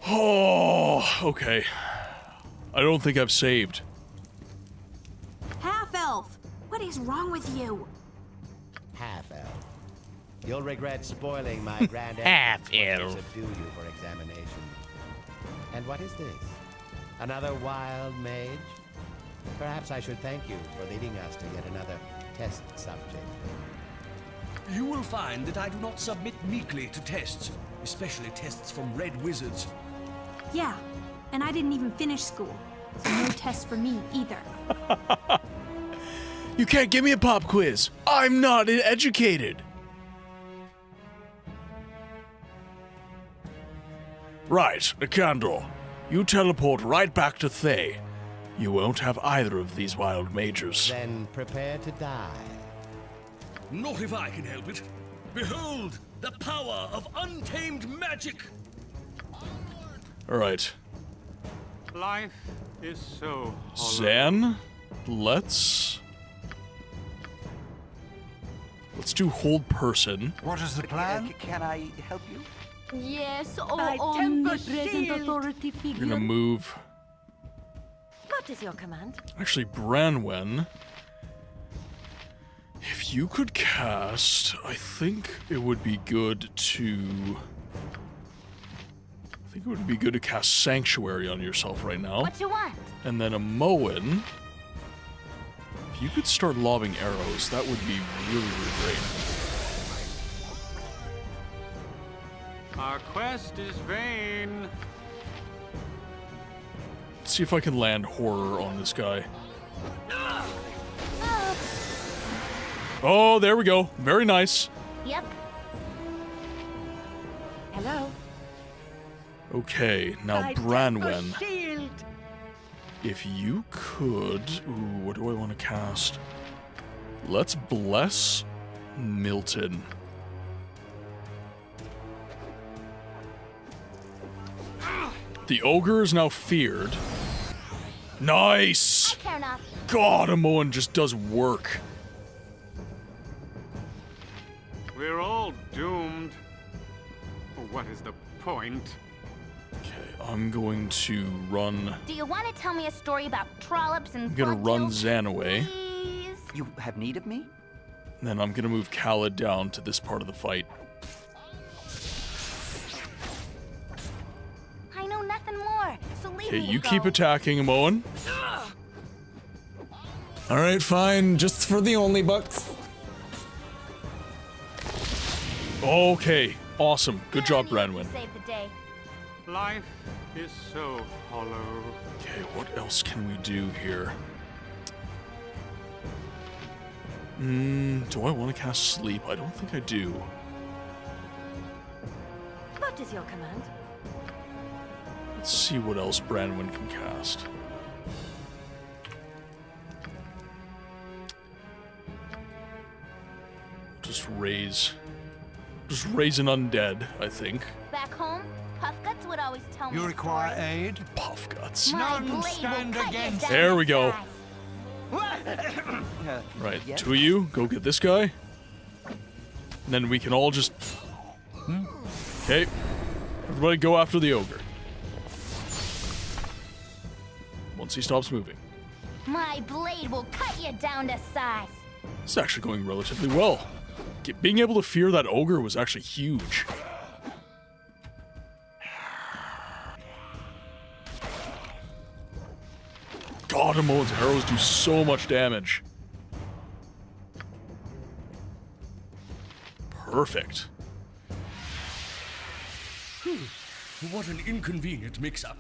Oh, okay. I don't think I've saved. Half-elf! What is wrong with you? Half-elf. You'll regret spoiling my grand Half-elf. to subdue you for examination. And what is this? Another wild mage? Perhaps I should thank you for leading us to yet another test subject. You will find that I do not submit meekly to tests, especially tests from red wizards. Yeah, and I didn't even finish school, so no tests for me either. You can't give me a pop quiz. I'm not educated. Right, Nicandor. You teleport right back to Thay. You won't have either of these wild mages. Then prepare to die. Not if I can help it. Behold, the power of untamed magic! Alright. Life is so hollow. Zan, let's do hold person. What is the plan? Can I help you? Yes, My omnipresent temper authority We're figure. gonna move. What is your command? Actually, Branwen, if you could cast, I think it would be good to cast Sanctuary on yourself right now. What you want? And then a Moen. If you could start lobbing arrows, that would be really, really great. Our quest is vain. Let's see if I can land horror on this guy. Oh, there we go. Very nice. Yep. Hello. Okay, now Branwen. If you could... Ooh, what do I want to cast? Let's bless Milton. The ogre is now feared. Nice! I care not. God, Amoan just does work. We're all doomed. What is the point? Okay, I'm going to run... Do you want to tell me a story about trollops and I'm gonna run blood Zan away. Please? You have need of me? Then I'm gonna move Khaled down to this part of the fight. I know nothing more, so leave Okay, me you go. keep attacking, Amoan. Alright, fine. Just for the only bucks. Okay, awesome. Good job, None of you Branwen. Save the day. Life is so hollow. Okay, what else can we do here? Do I want to cast sleep? I don't think I do. What is your command? Let's see what else Branwen can cast. Just raise an undead, I think. Back home, Puff Guts would always tell me. You a require story. aid? Puff Guts. My None blade will stand cut you against. down There to we go. size. Right, Yes? two of you, go get this guy. And then we can all just... Okay. Everybody go after the ogre. Once he stops moving. My blade will cut you down to size. It's actually going relatively well. Being able to fear that ogre was actually huge. God, Amon's arrows do so much damage. Perfect. What an inconvenient mix-up.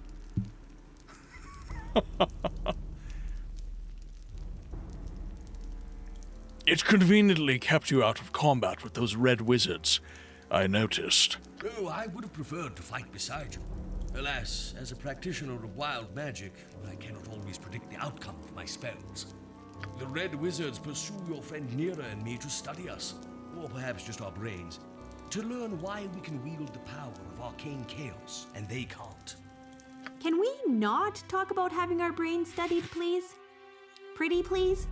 It conveniently kept you out of combat with those red wizards, I noticed. Oh, I would have preferred to fight beside you. Alas, as a practitioner of wild magic, I cannot always predict the outcome of my spells. The red wizards pursue your friend Nira and me to study us, or perhaps just our brains, to learn why we can wield the power of arcane chaos, and they can't. Can we not talk about having our brains studied, please? Pretty please?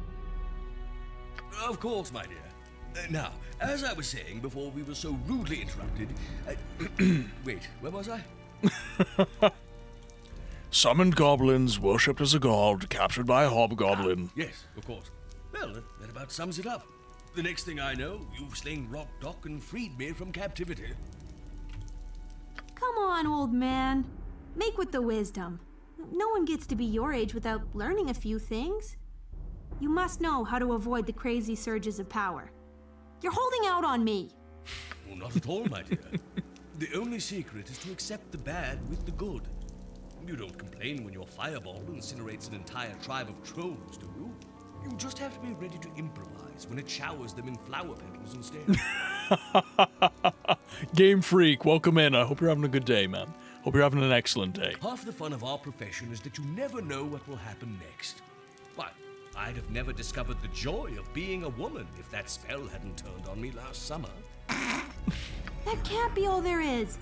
Of course, my dear. Now, as I was saying before we were so rudely interrupted, wait, where was I? Summoned goblins, worshipped as a god, captured by a hobgoblin. Yes, of course. Well, that about sums it up. The next thing I know, you've slain Rock Dock and freed me from captivity. Come on, old man. Make with the wisdom. No one gets to be your age without learning a few things. You must know how to avoid the crazy surges of power. You're holding out on me. Oh, not at all, my dear. The only secret is to accept the bad with the good. You don't complain when your fireball incinerates an entire tribe of trolls, do you? You just have to be ready to improvise when it showers them in flower petals instead. Game Freak, welcome in. I hope you're having a good day, man. Hope you're having an excellent day. Half the fun of our profession is that you never know what will happen next. Why, I'd have never discovered the joy of being a woman if that spell hadn't turned on me last summer. That can't be all there is.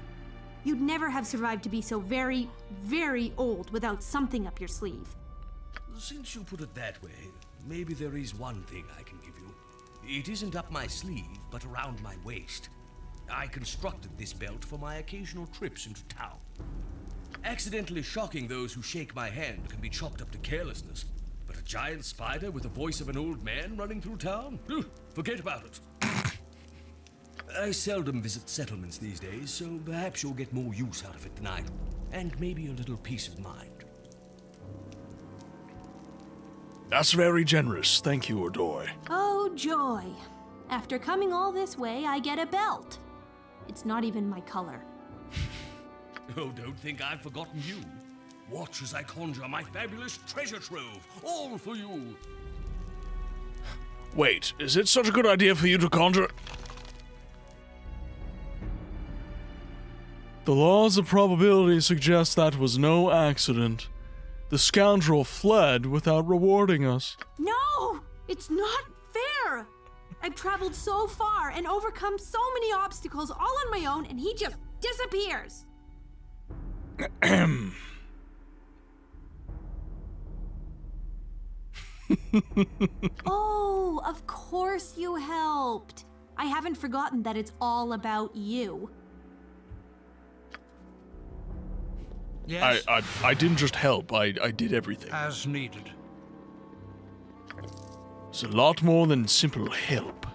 You'd never have survived to be so very, very old without something up your sleeve. Since you put it that way, maybe there is one thing I can give you. It isn't up my sleeve, but around my waist. I constructed this belt for my occasional trips into town. Accidentally shocking those who shake my hand can be chalked up to carelessness, but a giant spider with the voice of an old man running through town? Forget about it. I seldom visit settlements these days, so perhaps you'll get more use out of it than I do, and maybe a little peace of mind. That's very generous. Thank you, Adoy. Oh, joy. After coming all this way, I get a belt. It's not even my color. Oh, don't think I've forgotten you. Watch as I conjure my fabulous treasure trove, all for you. Wait, is it such a good idea for you to conjure? The laws of probability suggest that was no accident. The scoundrel fled without rewarding us. No! It's not fair! I've traveled so far and overcome so many obstacles all on my own, and he just disappears. Oh, of course you helped. I haven't forgotten that it's all about you. Yes? I didn't just help, I did everything. As needed. It's a lot more than simple help.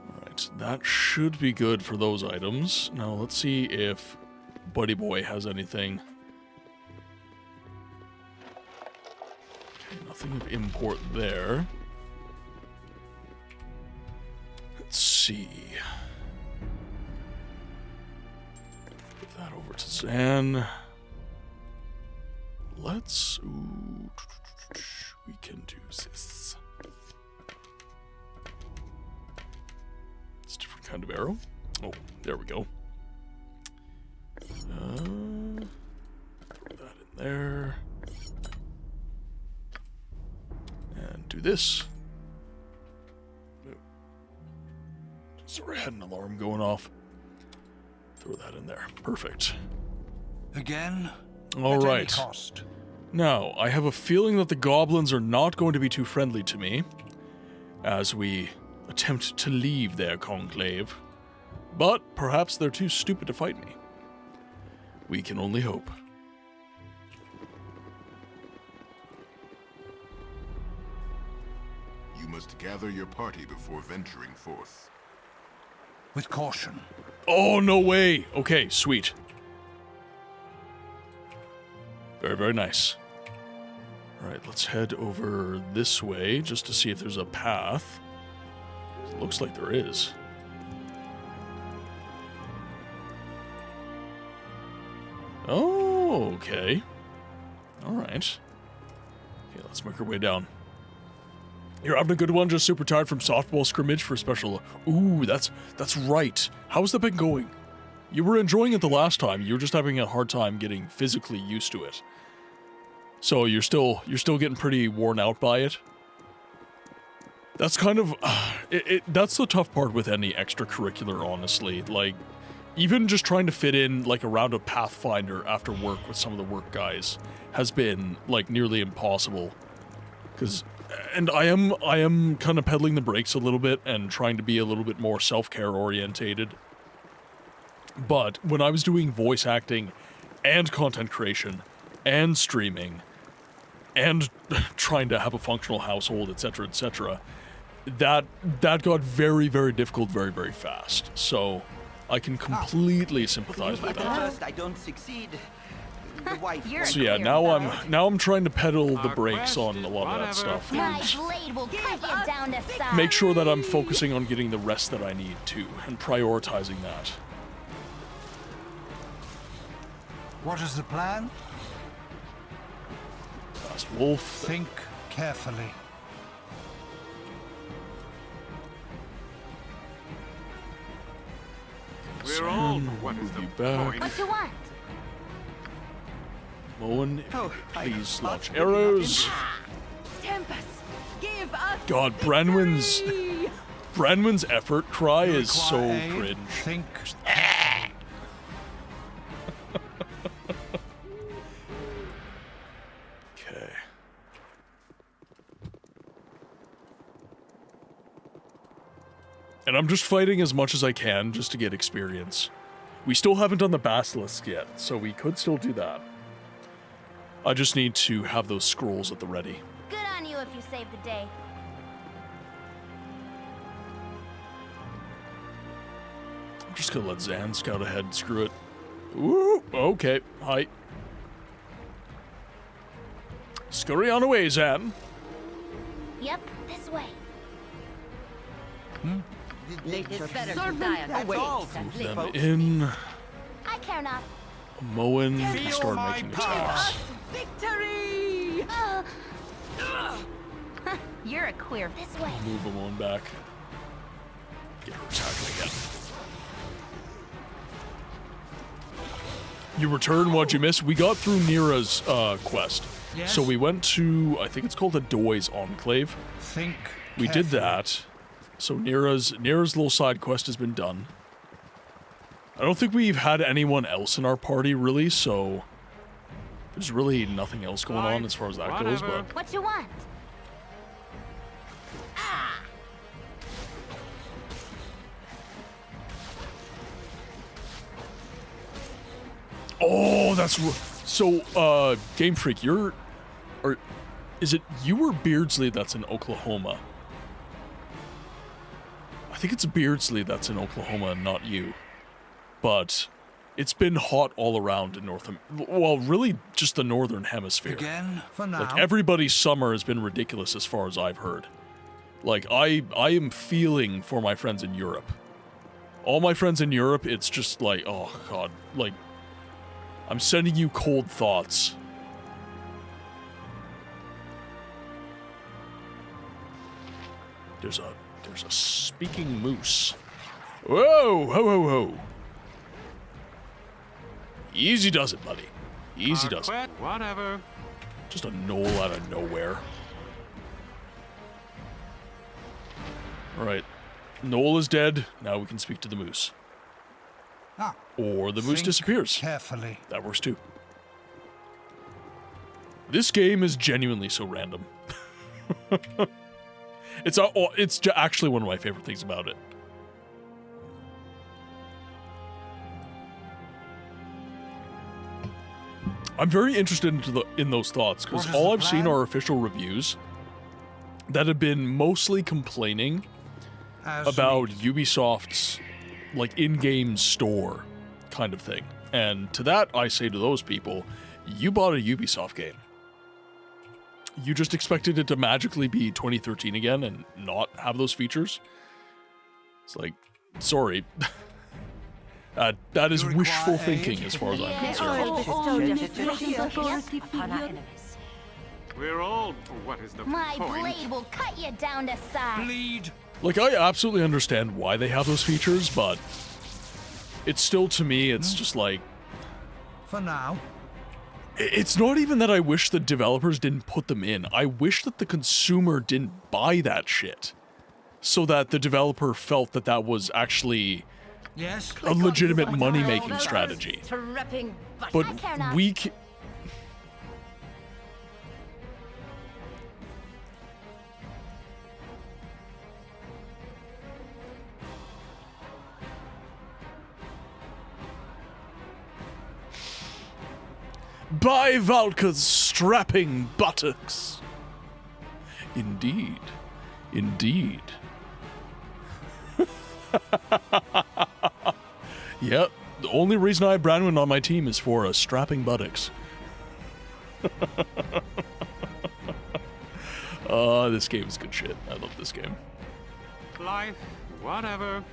Alright, that should be good for those items. Now let's see if Buddy Boy has anything. Okay, nothing of import there. Let's see. Give that over to Zan. Let's... Ooh, we can do this. It's a different kind of arrow. Oh, there we go. Throw that in there. And do this. Sorry, I had an alarm going off. Throw that in there. Perfect. Again? All At any right. cost. Now, I have a feeling that the goblins are not going to be too friendly to me as we attempt to leave their conclave. But perhaps they're too stupid to fight me. We can only hope. You must gather your party before venturing forth. With caution. Oh, no way! Okay, sweet. Very, very nice. Alright, let's head over this way just to see if there's a path. It looks like there is. Oh, okay. Alright. Okay, let's make our way down. You're having a good one, just super tired from softball scrimmage for special... Ooh, that's right. How's that been going? You were enjoying it the last time. You were just having a hard time getting physically used to it. So you're still getting pretty worn out by it. That's kind of... that's the tough part with any extracurricular, honestly. Like, even just trying to fit in, like, a round of Pathfinder after work with some of the work guys has been, like, nearly impossible. Because... And I am kind of pedaling the brakes a little bit and trying to be a little bit more self-care orientated. But when I was doing voice acting and content creation and streaming and trying to have a functional household, etc., etc., that got very, very difficult very, very fast. So I can completely sympathize with that. I don't succeed. So yeah, now I'm trying to pedal the brakes on a lot of that stuff. My blade will cut you down to size. Make sure that I'm focusing on getting the rest that I need to, and prioritizing that. What is the plan? Last wolf. Think carefully. We're all. What is the point? What you want? Moen, please launch arrows. Tempest, give us God, Branwen's effort cry is so cringe. Think. Okay. And I'm just fighting as much as I can just to get experience. We still haven't done the basilisk yet, so we could still do that. I just need to have those scrolls at the ready. Good on you if you save the day. I'm just gonna let Zan scout ahead. Screw it. Ooh, okay. Hi. Scurry on away, Zan. Yep, this way. It's better to die on Move them in. I care not. Moen can start making attacks. Victory! You're a queer. This way. Move them on back. Get her attacking again. You return, what'd you miss? We got through Nira's quest. Yes? So we went to, I think it's called the Doy's Enclave. Think We did that. So Nira's little side quest has been done. I don't think we've had anyone else in our party, really, so... There's really nothing else going on as far as that goes, but... What you want? Oh, that's... So, Game Freak, you're... Or... Is it you or Beardsley that's in Oklahoma? I think it's Beardsley that's in Oklahoma and not you. But it's been hot all around in well, really just the northern hemisphere. Again, for now. Like, everybody's summer has been ridiculous as far as I've heard. Like, I am feeling for my friends in Europe. All my friends in Europe, it's just like, oh god, like, I'm sending you cold thoughts. There's a speaking moose. Whoa, ho, ho, ho. Easy does it, buddy. Easy does it. Whatever. Just a knoll out of nowhere. Alright. Knoll is dead. Now we can speak to the moose. Ah, or the moose think disappears. Carefully. That works too. This game is genuinely so random. It's actually one of my favorite things about it. I'm very interested in those thoughts, because all I've seen are official reviews that have been mostly complaining about Ubisoft's like in-game store kind of thing. And to that, I say to those people, you bought a Ubisoft game. You just expected it to magically be 2013 again and not have those features? It's like, sorry. That is wishful thinking as far as I'm concerned. We're all... What is the My point? blade will cut you down to size. Bleed. Like, I absolutely understand why they have those features, but it's still, to me, it's just like... For now. It's not even that I wish the developers didn't put them in. I wish that the consumer didn't buy that shit. So that the developer felt that that was actually a legitimate money-making strategy. But we can... By Valka's strapping buttocks. Indeed. Indeed. Yep, the only reason I have Branwyn on my team is for strapping buttocks. This game is good shit. I love this game. Life, whatever.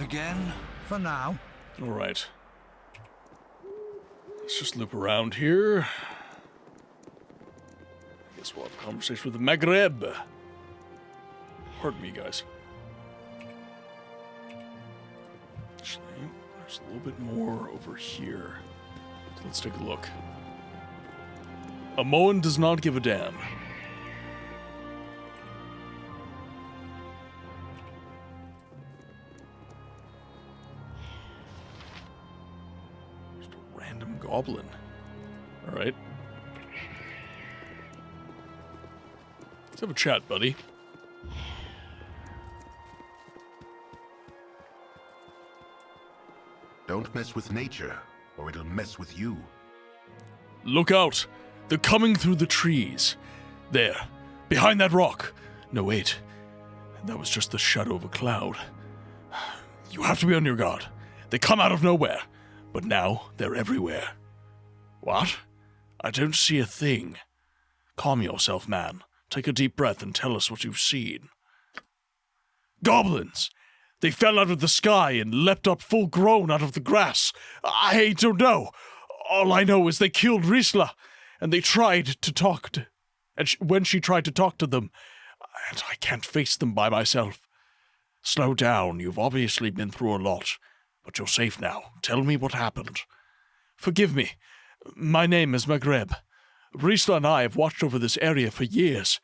Again, for now. Alright. Let's just loop around here. I guess we'll have a conversation with the Maghreb. Pardon me, guys. Actually, there's a little bit more over here. So let's take a look. Amoan does not give a damn. Just a random goblin. Alright. Let's have a chat, buddy. Don't mess with nature, or it'll mess with you. Look out! They're coming through the trees. There, behind that rock. No, wait. That was just the shadow of a cloud. You have to be on your guard. They come out of nowhere, but now they're everywhere. What? I don't see a thing. Calm yourself, man. Take a deep breath and tell us what you've seen. Goblins! They fell out of the sky and leapt up full grown out of the grass. I don't know. All I know is they killed Risla, and they tried to talk to... And when she tried to talk to them, and I can't face them by myself. Slow down, you've obviously been through a lot, but you're safe now. Tell me what happened. Forgive me. My name is Maghreb. Risla and I have watched over this area for years,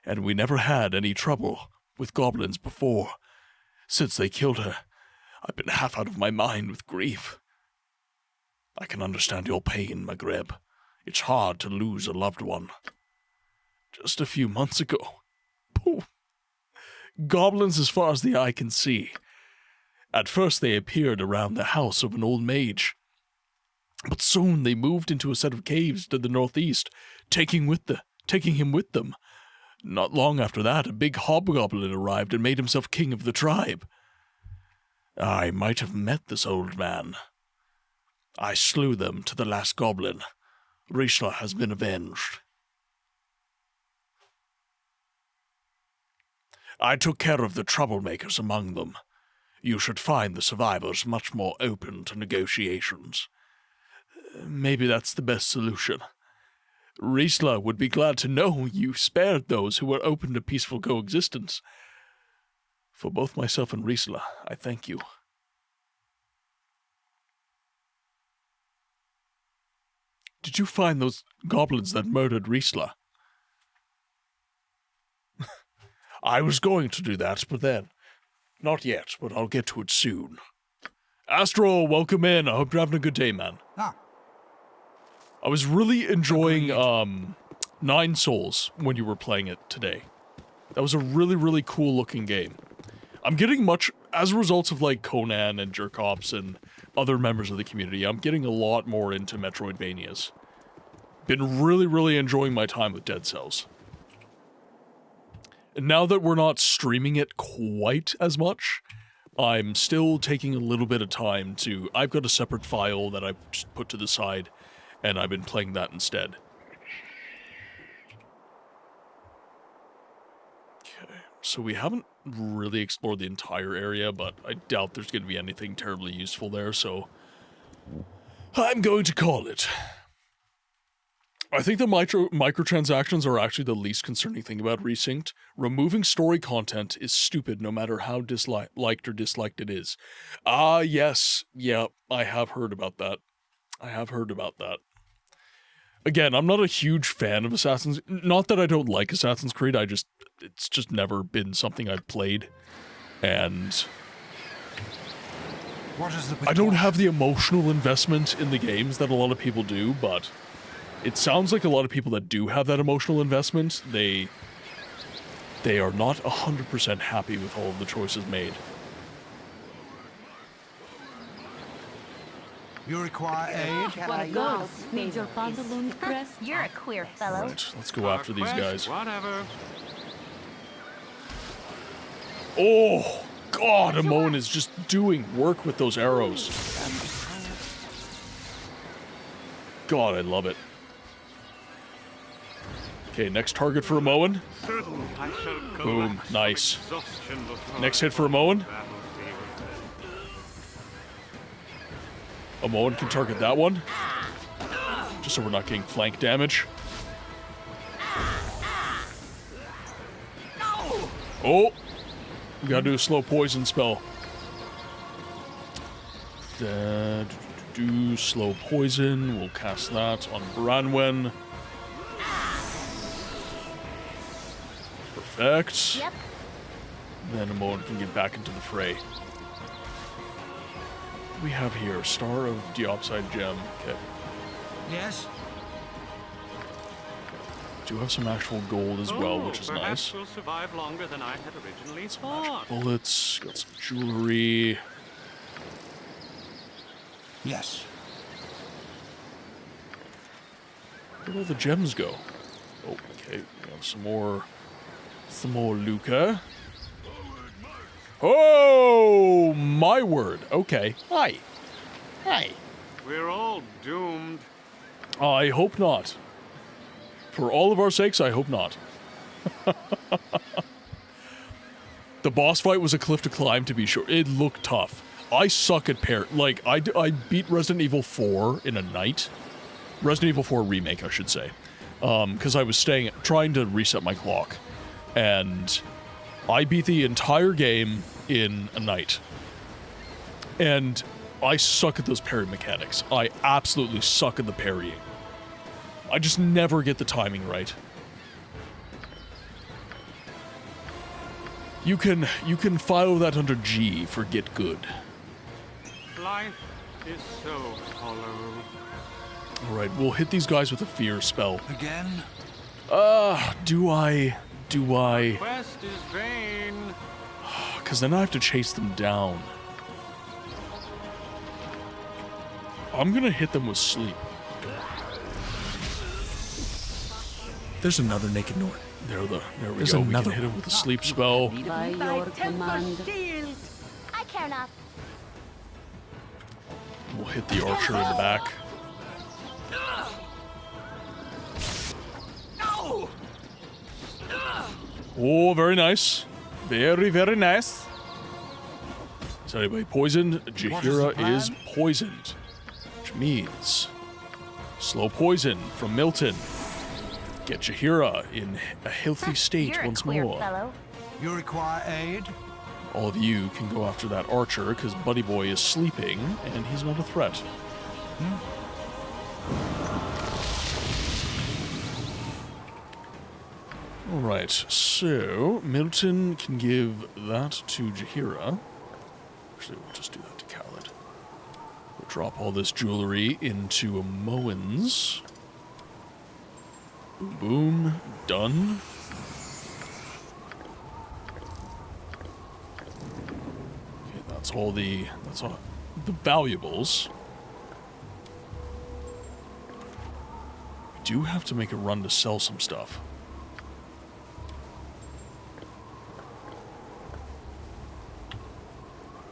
and we never had any trouble with goblins before. Since they killed her, I've been half out of my mind with grief. I can understand your pain, Maghreb. It's hard to lose a loved one. Just a few months ago. Poof. Goblins as far as the eye can see. At first they appeared around the house of an old mage. But soon they moved into a set of caves to the northeast, taking him with them. Not long after that, a big hobgoblin arrived and made himself king of the tribe. I might have met this old man. I slew them to the last goblin. Risla has been avenged. I took care of the troublemakers among them. You should find the survivors much more open to negotiations. Maybe that's the best solution. Riesla would be glad to know you spared those who were open to peaceful coexistence. For both myself and Riesla, I thank you. Did you find those goblins that murdered Riesla? I was going to do that, but then. Not yet, but I'll get to it soon. Astro, welcome in. I hope you're having a good day, man. Ah. I was really enjoying, 9 Souls when you were playing it today. That was a really, really cool looking game. I'm getting much, as a result of, like, Conan and Jerkops and other members of the community, I'm getting a lot more into Metroidvanias. Been really, really enjoying my time with Dead Cells. And now that we're not streaming it quite as much, I'm still taking a little bit of time to... I've got a separate file that I've just put to the side, and I've been playing that instead. Okay, so we haven't really explored the entire area, but I doubt there's going to be anything terribly useful there, so... I'm going to call it. I think the microtransactions are actually the least concerning thing about Resynced. Removing story content is stupid no matter how liked or disliked it is. Ah, yes. Yeah, I have heard about that. Again, I'm not a huge fan of Assassin's... Not that I don't like Assassin's Creed, it's just never been something I've played. And... What is the I don't have the emotional investment in the games that a lot of people do, but... It sounds like a lot of people that do have that emotional investment, they are not 100% happy with all of the choices made. You require aid? What a girl. Need your pantaloons pressed? You're a queer fellow. Right, let's go after these guys. Whatever. Oh, God, Amon is just doing work with those arrows. God, I love it. Okay, next target for Amoan. Boom, nice. Next hit for Amoan. Amoan can target that one. Just so we're not getting flank damage. Oh! We gotta do a slow poison spell. Do slow poison. We'll cast that on Branwen. Perfect. Yep. Then Amon can get back into the fray. We have here Star of Diopside Gem. Okay. Yes. Do have some actual gold as well, which is nice. We'll survive longer than I had originally thought. Bullets. Got some jewelry. Yes. Where did all the gems go? Oh, okay. We have some more Luca. Oh, my word. Okay. Hi. We're all doomed. I hope not. For all of our sakes, I hope not. The boss fight was a cliff to climb, to be sure. It looked tough. I suck at like, I beat Resident Evil 4 in a night. Resident Evil 4 Remake, I should say. Because I was trying to reset my clock. And I beat the entire game in a night. And I suck at those parry mechanics. I absolutely suck at the parrying. I just never get the timing right. You can file that under G for get good. Life is so hollow. Alright, we'll hit these guys with a fear spell. Again? Do I? Quest is vain. Because then I have to chase them down. I'm gonna hit them with sleep. There's another naked Nord. There we There's go. We another can hit him with a sleep spell. By your command. I care not. We'll hit the archer in the back. Oh, very nice. Very, very nice. Is anybody poisoned? Jaheira is poisoned. Which means slow poison from Milton. Get Jaheira in a healthy state You're once a queer more. fellow. You require aid? All of you can go after that archer because Buddy Boy is sleeping and he's not a threat. Alright, so Milton can give that to Jaheira. Actually, we'll just do that to Khaled. We'll drop all this jewelry into a Moen's. Boom, boom, done. Okay, that's all the valuables. We do have to make a run to sell some stuff.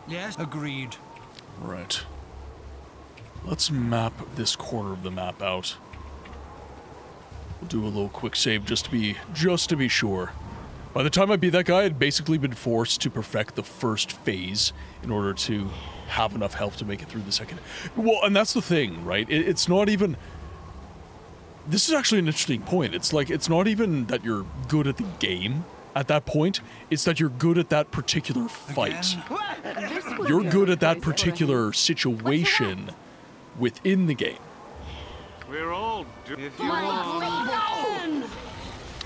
Yes, agreed. Right. Let's map this corner of the map out. We'll do a little quick save just to be sure. By the time I beat that guy, I'd basically been forced to perfect the first phase in order to have enough health to make it through the second. Well, and that's the thing, right? It's not even... This is actually an interesting point. It's like, it's not even that you're good at the game at that point. It's that you're good at that particular fight. You're good at that particular situation within the game. We're all doomed.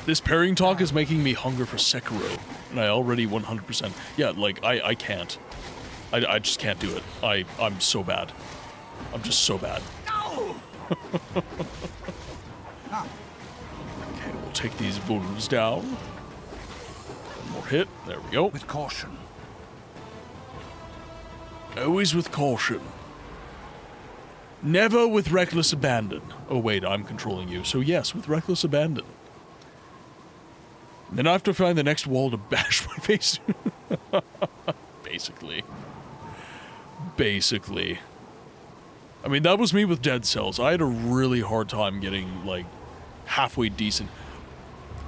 This pairing talk is making me hunger for Sekiro, and I already 100%. Yeah, like, I can't. I just can't do it. I'm so bad. I'm just so bad. Okay, we'll take these wolves down. One more hit. There we go. With caution. Always with caution. Never with reckless abandon. Oh wait, I'm controlling you. So yes, with reckless abandon. Then I have to find the next wall to bash my face. Basically. I mean, that was me with Dead Cells. I had a really hard time getting, like, halfway decent.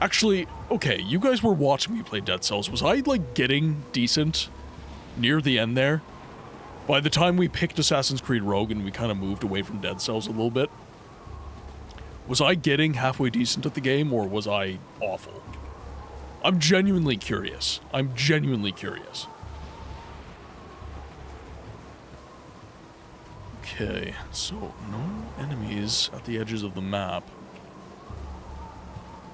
Actually, okay, you guys were watching me play Dead Cells. Was I, like, getting decent near the end there? By the time we picked Assassin's Creed Rogue and we kind of moved away from Dead Cells a little bit, was I getting halfway decent at the game, or was I awful? I'm genuinely curious. Okay, so no enemies at the edges of the map.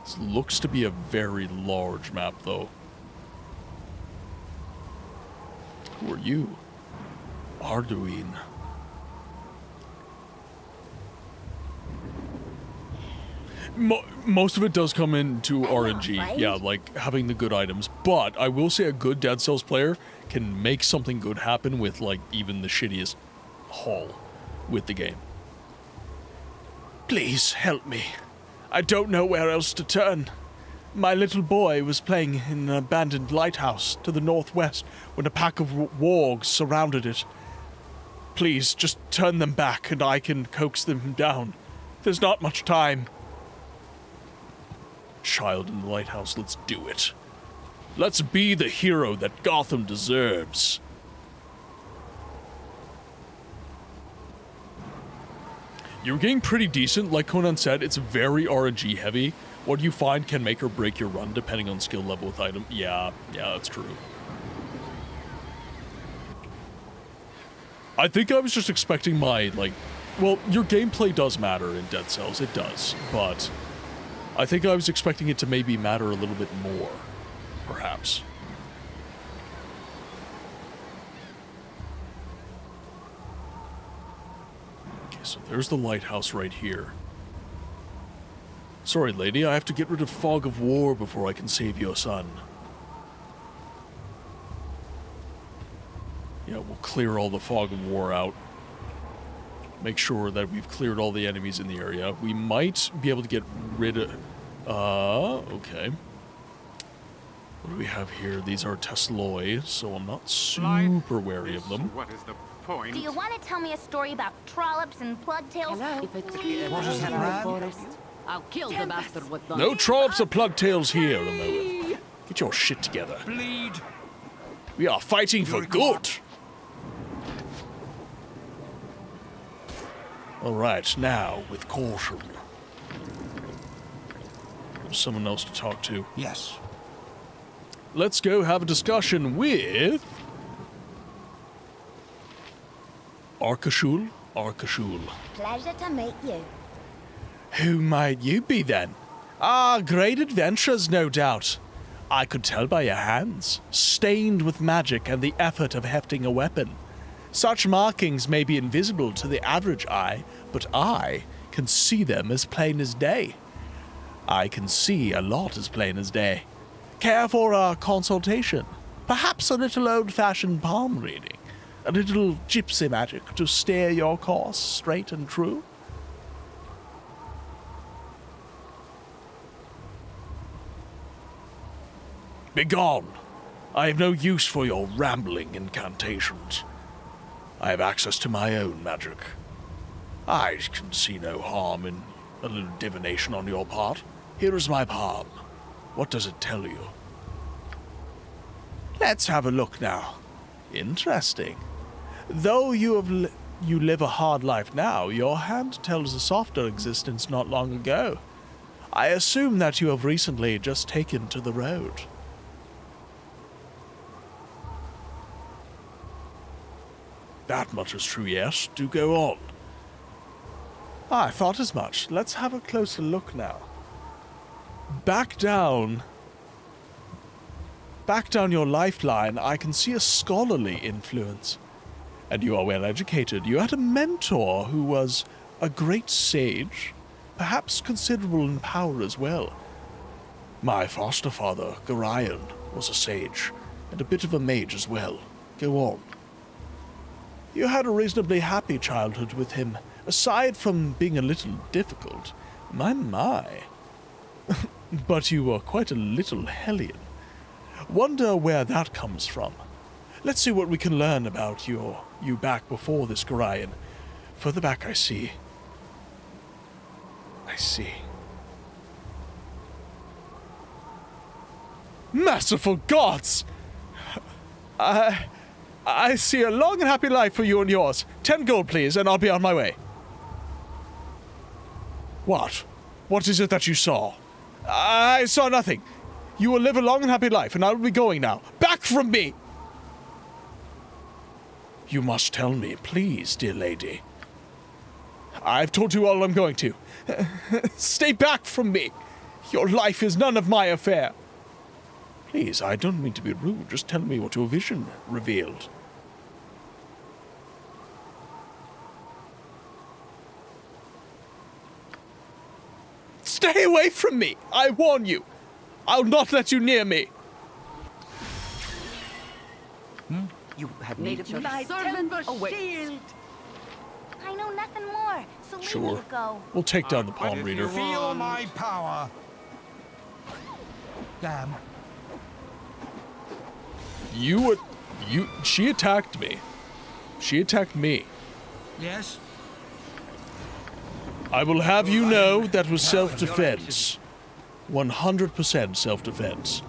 This looks to be a very large map, though. Who are you? Arduin. Most of it does come into RNG, yeah, like having the good items. But I will say a good Dead Cells player can make something good happen with, like, even the shittiest haul with the game. Please help me. I don't know where else to turn. My little boy was playing in an abandoned lighthouse to the northwest when a pack of wargs surrounded it. Please, just turn them back and I can coax them down. There's not much time. Child in the lighthouse, let's do it. Let's be the hero that Gotham deserves. You're getting pretty decent. Like Conan said, it's very RNG heavy. What you find can make or break your run depending on skill level with item. Yeah, that's true. I think I was just expecting my, like... Well, your gameplay does matter in Dead Cells, it does, but... I think I was expecting it to maybe matter a little bit more, perhaps. Okay, so there's the lighthouse right here. Sorry, lady, I have to get rid of Fog of War before I can save your son. Yeah, we'll clear all the Fog of War out. Make sure that we've cleared all the enemies in the area. We might be able to get rid of... okay. What do we have here? These are Tesloi, so I'm not super wary of them. What is the point? Do you want to tell me a story about trollops and plugtails? If it's in the forest, I'll kill the bastard with the... No trollops or plugtails here, Amoa. Get your shit together. Bleed. We are fighting for good. All right, now with caution. There's someone else to talk to. Yes. Let's go have a discussion with Arkashul. Pleasure to meet you. Who might you be then? Ah, great adventures, no doubt. I could tell by your hands, stained with magic and the effort of hefting a weapon. Such markings may be invisible to the average eye, but I can see them as plain as day. I can see a lot as plain as day. Care for a consultation? Perhaps a little old-fashioned palm reading? A little gypsy magic to steer your course straight and true? Begone! I have no use for your rambling incantations. I have access to my own magic. I can see no harm in a little divination on your part. Here is my palm. What does it tell you? Let's have a look now. Interesting. Though you live a hard life now, your hand tells a softer existence not long ago. I assume that you have recently just taken to the road. That much is true, yes. Do go on. I thought as much. Let's have a closer look now. Back down your lifeline, I can see a scholarly influence. And you are well educated. You had a mentor who was a great sage, perhaps considerable in power as well. My foster father, Gorion, was a sage, and a bit of a mage as well. Go on. You had a reasonably happy childhood with him, aside from being a little difficult. My. But you were quite a little hellion. Wonder where that comes from. Let's see what we can learn about you back before this Gorion. Further back I see. Merciful gods! I see a long and happy life for you and yours. 10 gold, please, and I'll be on my way. What? What is it that you saw? I saw nothing. You will live a long and happy life, and I will be going now. Back from me! You must tell me, please, dear lady. I've told you all I'm going to. Stay back from me. Your life is none of my affair. Please, I don't mean to be rude. Just tell me what your vision revealed. Stay away from me! I warn you! I'll not let you near me! You have need of me? My servant shield! I know nothing more, so leave me to go. We'll take down the palm reader. Feel my power. Damn. She attacked me. She attacked me. Yes? I will have you know that was self-defense. 100% self-defense.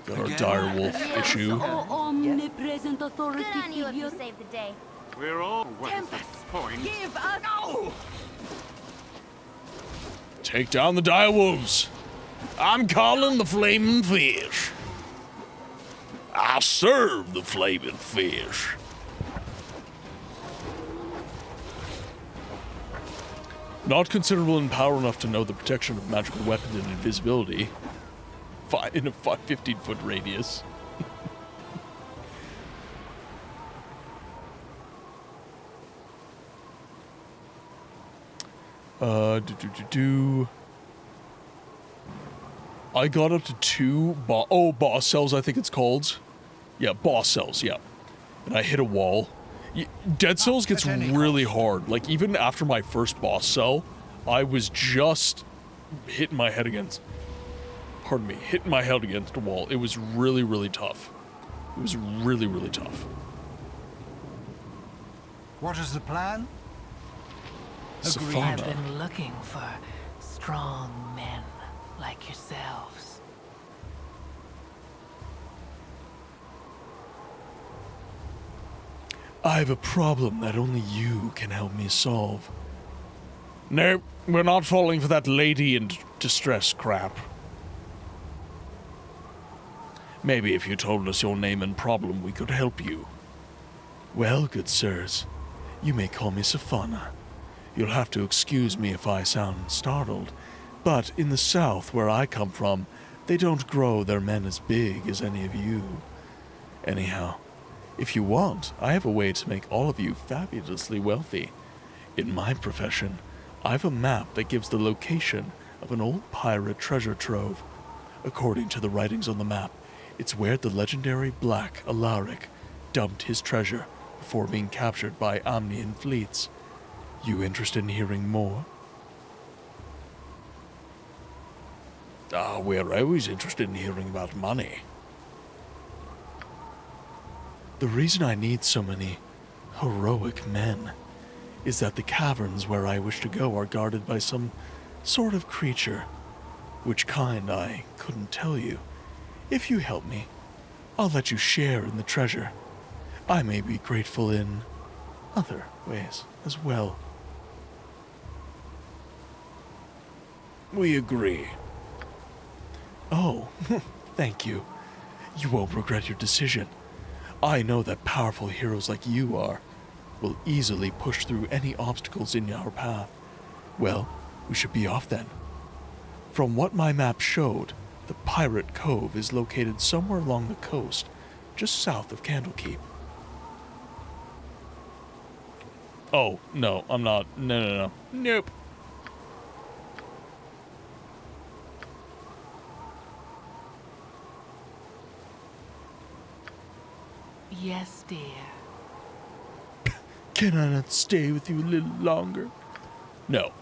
Got our dire wolf issue. Omnipresent authority Good on you if you figure. saved the day. We're all at this point. Give us no! Take down the dire wolves. I'm calling the flaming fish. I serve the flaming fish. Not considerable in power enough to know the protection of magical weapons and invisibility. In a 15-foot radius. I got up to 2 boss cells, I think it's called. Yeah, boss cells, yeah. And I hit a wall. Dead Cells gets really hard. Like, even after my first boss cell, I was just hitting my head against... Pardon me, hitting my head against a wall. It was really, really tough. It was really, really tough. What is the plan? I've been looking for strong men. like yourselves. I have a problem that only you can help me solve. Nope, we're not falling for that lady in distress crap. Maybe if you told us your name and problem, we could help you. Well, good sirs, you may call me Safana. You'll have to excuse me if I sound startled, but in the south where I come from, they don't grow their men as big as any of you. Anyhow, if you want, I have a way to make all of you fabulously wealthy. In my profession, I've a map that gives the location of an old pirate treasure trove. According to the writings on the map, it's where the legendary Black Alaric dumped his treasure before being captured by Amnian fleets. You interested in hearing more? We're always interested in hearing about money. The reason I need so many heroic men is that the caverns where I wish to go are guarded by some sort of creature. Which kind, I couldn't tell you. If you help me, I'll let you share in the treasure. I may be grateful in other ways as well. We agree. Oh, thank you. You won't regret your decision. I know that powerful heroes like you will easily push through any obstacles in our path. Well, we should be off then. From what my map showed, the Pirate Cove is located somewhere along the coast, just south of Candlekeep. Oh, no, I'm not. No. Nope. Yes, dear. Can I not stay with you a little longer? No.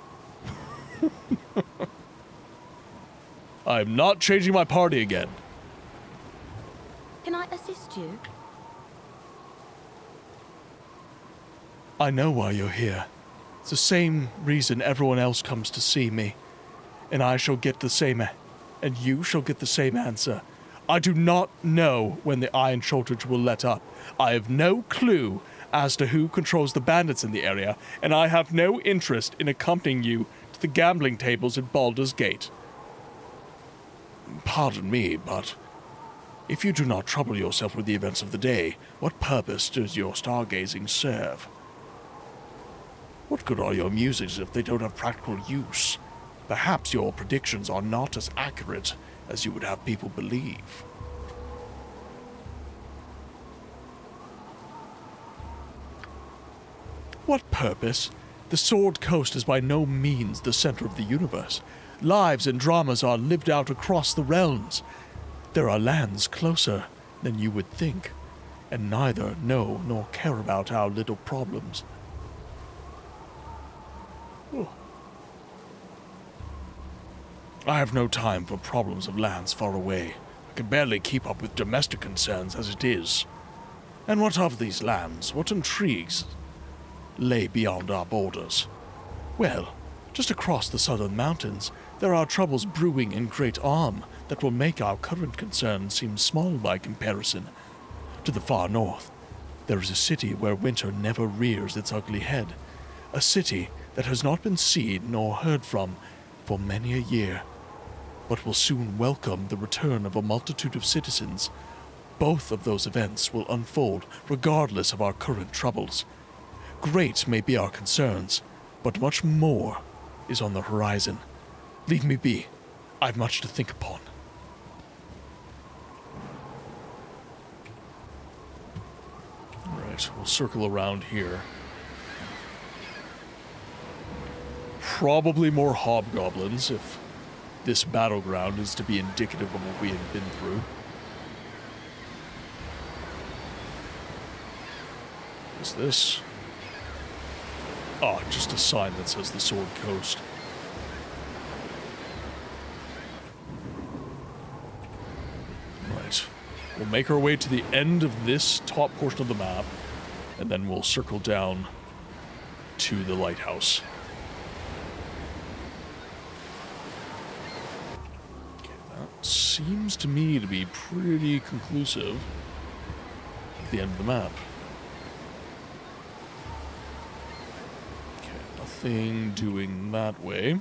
I'm not changing my party again. Can I assist you? I know why you're here. It's the same reason everyone else comes to see me. And I shall get the same, and you shall get the same answer. I do not know when the iron shortage will let up. I have no clue as to who controls the bandits in the area, and I have no interest in accompanying you to the gambling tables at Baldur's Gate. Pardon me, but if you do not trouble yourself with the events of the day, what purpose does your stargazing serve? What good are your musings if they don't have practical use? Perhaps your predictions are not as accurate as you would have people believe. What purpose? The Sword Coast is by no means the center of the universe. Lives and dramas are lived out across the realms. There are lands closer than you would think, and neither know nor care about our little problems. Oh. I have no time for problems of lands far away. I can barely keep up with domestic concerns as it is. And what of these lands? What intrigues lay beyond our borders? Well, just across the southern mountains, there are troubles brewing in Great Arm that will make our current concerns seem small by comparison. To the far north, there is a city where winter never rears its ugly head. A city that has not been seen nor heard from for many a year, but will soon welcome the return of a multitude of citizens. Both of those events will unfold regardless of our current troubles. Great may be our concerns, but much more is on the horizon. Leave me be. I've much to think upon. Alright, we'll circle around here. Probably more hobgoblins if this battleground is to be indicative of what we have been through. What is this? Ah, just a sign that says the Sword Coast. Right. We'll make our way to the end of this top portion of the map, and then we'll circle down to the lighthouse. seems to me to be pretty conclusive at the end of the map. Okay, nothing doing that way.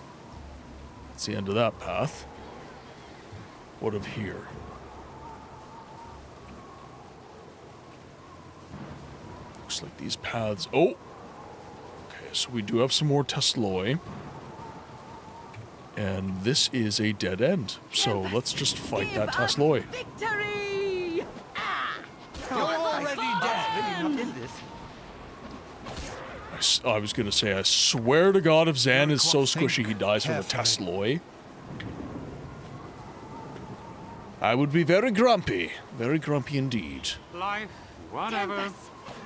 That's the end of that path. What of here? Looks like these paths... Oh! Okay, so we do have some more Tesloi. And this is a dead end. So let's just fight that Tesloi. Victory! You're already dead. You're not in this. I was gonna say, I swear to God, if Zan is so squishy he dies from a Tesloi, I would be very grumpy indeed. Life, whatever.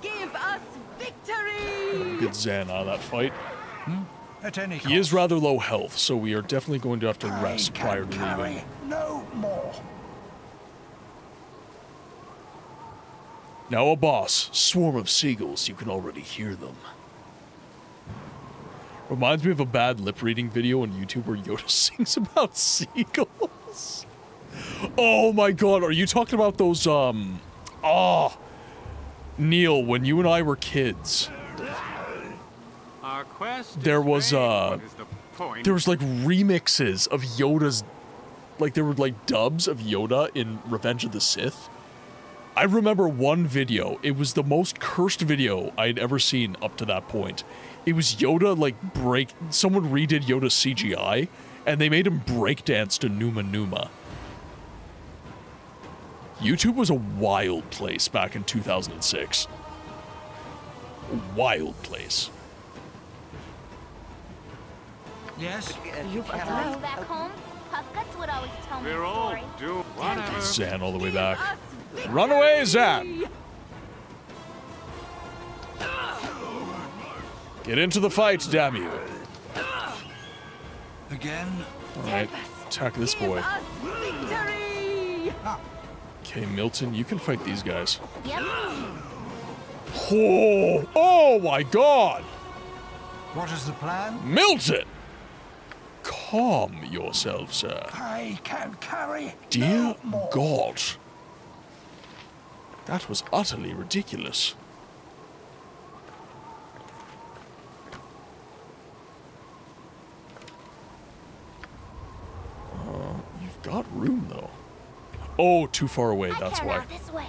Give us victory! Get Zan out of that fight. At any cost. He is rather low health, so we are definitely going to have to rest prior to leaving. No more. Now a boss, swarm of seagulls, you can already hear them. Reminds me of a bad lip-reading video on YouTube where Yoda sings about seagulls. Oh my god, are you talking about those, Neil, when you and I were kids, Our quest there is was, vain. What is the point? there was like remixes of Yoda's, like there were like dubs of Yoda in Revenge of the Sith. I remember one video, it was the most cursed video I'd ever seen up to that point. It was Yoda, like, someone redid Yoda's CGI, and they made him breakdance to Numa Numa. YouTube was a wild place back in 2006. A wild place. Yes? You've back home? Puff Guts would always tell me We're a all story. doomed. Whatever. Zan all the way back. Run away, Zan! Get into the fight, damn you. Again? Alright, attack this boy. Victory! Okay, Milton, you can fight these guys. Yep. Oh my god! What is the plan? Milton! Calm yourself, sir. I can carry Dear no more. God. That was utterly ridiculous. You've got room, though. Oh, too far away, that's why. This way.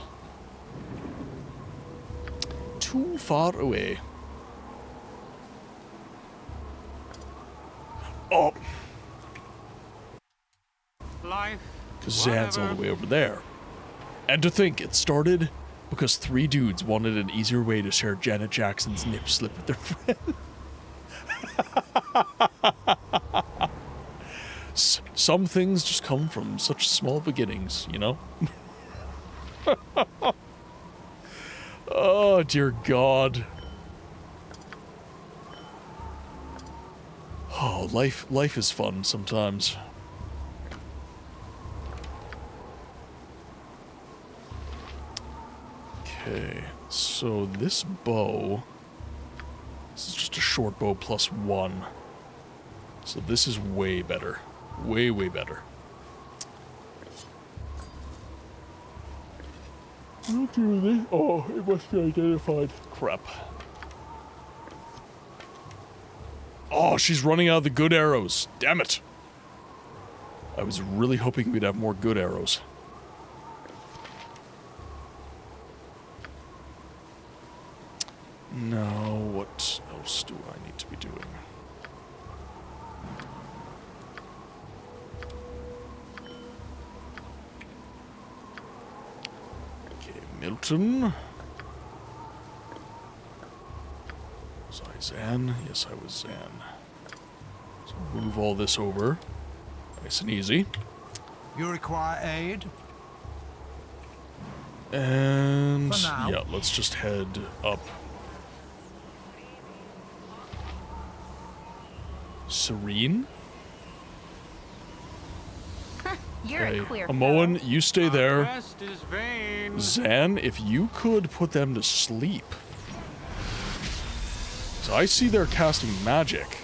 Too far away. Oh. Life, Because Zan's all the way over there. And to think, it started because 3 dudes wanted an easier way to share Janet Jackson's nip slip with their friend. Some things just come from such small beginnings, you know? Oh, dear God. Oh, life is fun sometimes. Okay, so this bow, this is just a short bow plus 1. So this is way better. Way, way better. What do this? Oh, it must be identified. Crap. Oh, she's running out of the good arrows. Damn it. I was really hoping we'd have more good arrows. Now, what else do I need to be doing? Okay, Milton. Was I Zan? Yes, I was Zan. So move all this over. Nice and easy. You require aid? And For now. yeah, let's just head up. Serene? You're a queer Amoan, you stay there. quest is vain. Zan, if you could put them to sleep. So I see they're casting magic.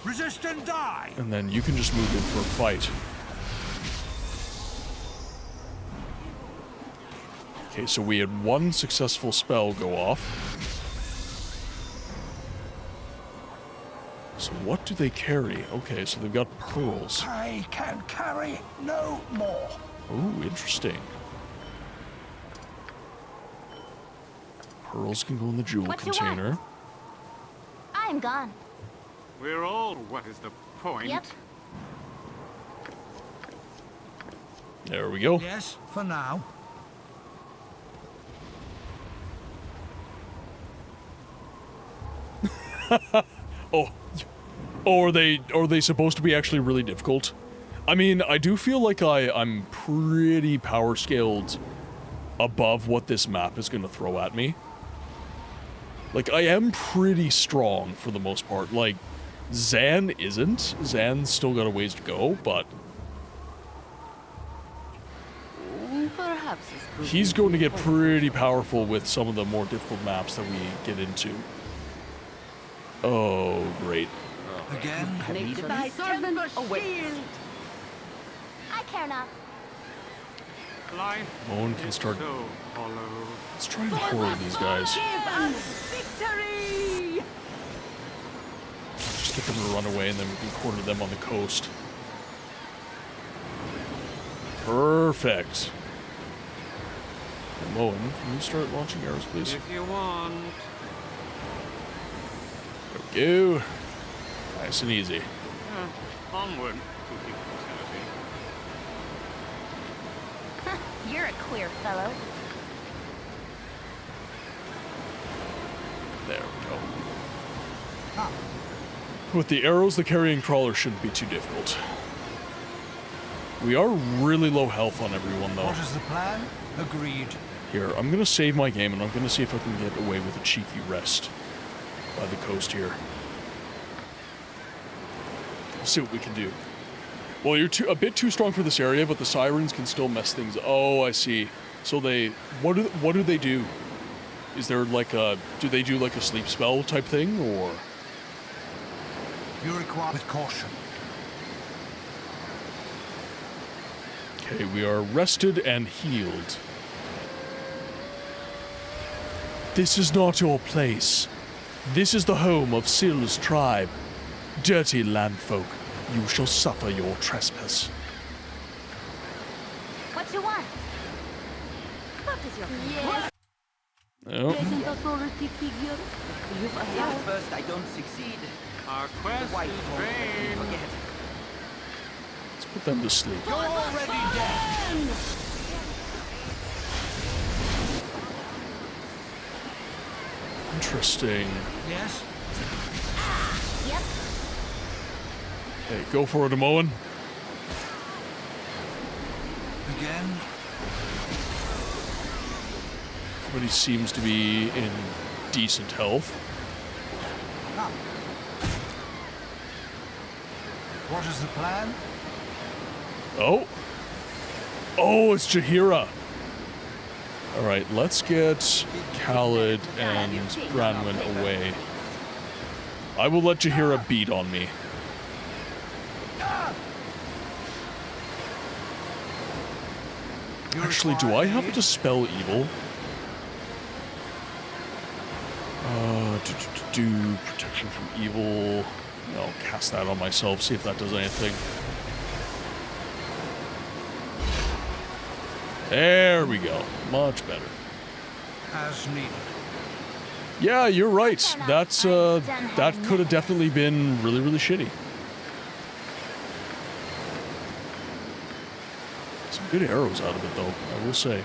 Resist and die! And then you can just move in for a fight. Okay, so we had one successful spell go off. So what do they carry? Okay, so they've got pearls. I can carry no more. Ooh, interesting. Pearls can go in the jewel What you container. want? I'm gone. We're all, what is the point? Yep. There we go. Yes, for now. Are they supposed to be actually really difficult? I mean, I do feel like I'm pretty power scaled above what this map is going to throw at me. Like, I am pretty strong for the most part. Like, Zan isn't. Zan's still got a ways to go, but Perhaps he's going to get pretty powerful with some of the more difficult maps that we get into. Oh, great. Again? my servant awaits. I care not. Life Moan can start. so hollow. Let's try and horror these guys. Give us victory! Just get them to run away, and then we can corner them on the coast. Perfect. Moen, can you start launching arrows, please? If you want. There we go. Nice and easy. Onward to immortality. You're a queer fellow. There we go. With the arrows, the carrying crawler shouldn't be too difficult. We are really low health on everyone, though. What is the plan? Agreed. Here, I'm gonna save my game, and I'm gonna see if I can get away with a cheeky rest by the coast here. We'll see what we can do. Well, you're a bit too strong for this area, but the sirens can still mess things. Oh, I see. So what do they do? Is there like do they do like a sleep spell type thing, or? You require with caution. Okay, we are rested and healed. This is not your place. This is the home of Syl's tribe. Dirty landfolk, you shall suffer your trespass. What you want? What is your Yes. Oh. pleasant authority figure? You've At arrived. first I don't succeed. Our quest The white is folk let me vain. forget. Let's put them to sleep. You're already dead. Interesting. Yes? Yep. Okay, go for it, Moen. Again? Everybody seems to be in decent health. What is the plan? Oh! Oh, it's Jaheira! Alright, let's get Khalid and Branwen away. I will let Jaheira beat on me. Actually, do I have to dispel evil? Do protection from evil. I'll cast that on myself, see if that does anything. There we go. Much better. As needed. Yeah, you're right. That's that could have definitely been really, really shitty. Some good arrows out of it, though, I will say.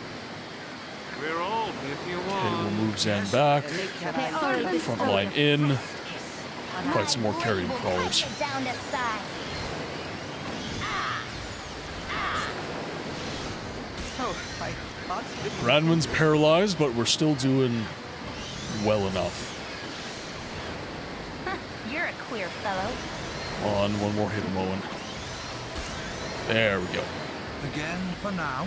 We're all if you Okay, want. we'll move Zan back. Front line in. Fight some more carrion crawlers. Down to size. Oh, my heart's beating. Branwen's paralyzed, but we're still doing well enough. You're a queer fellow. Come on, one more hit of Moen. There we go. Again for now.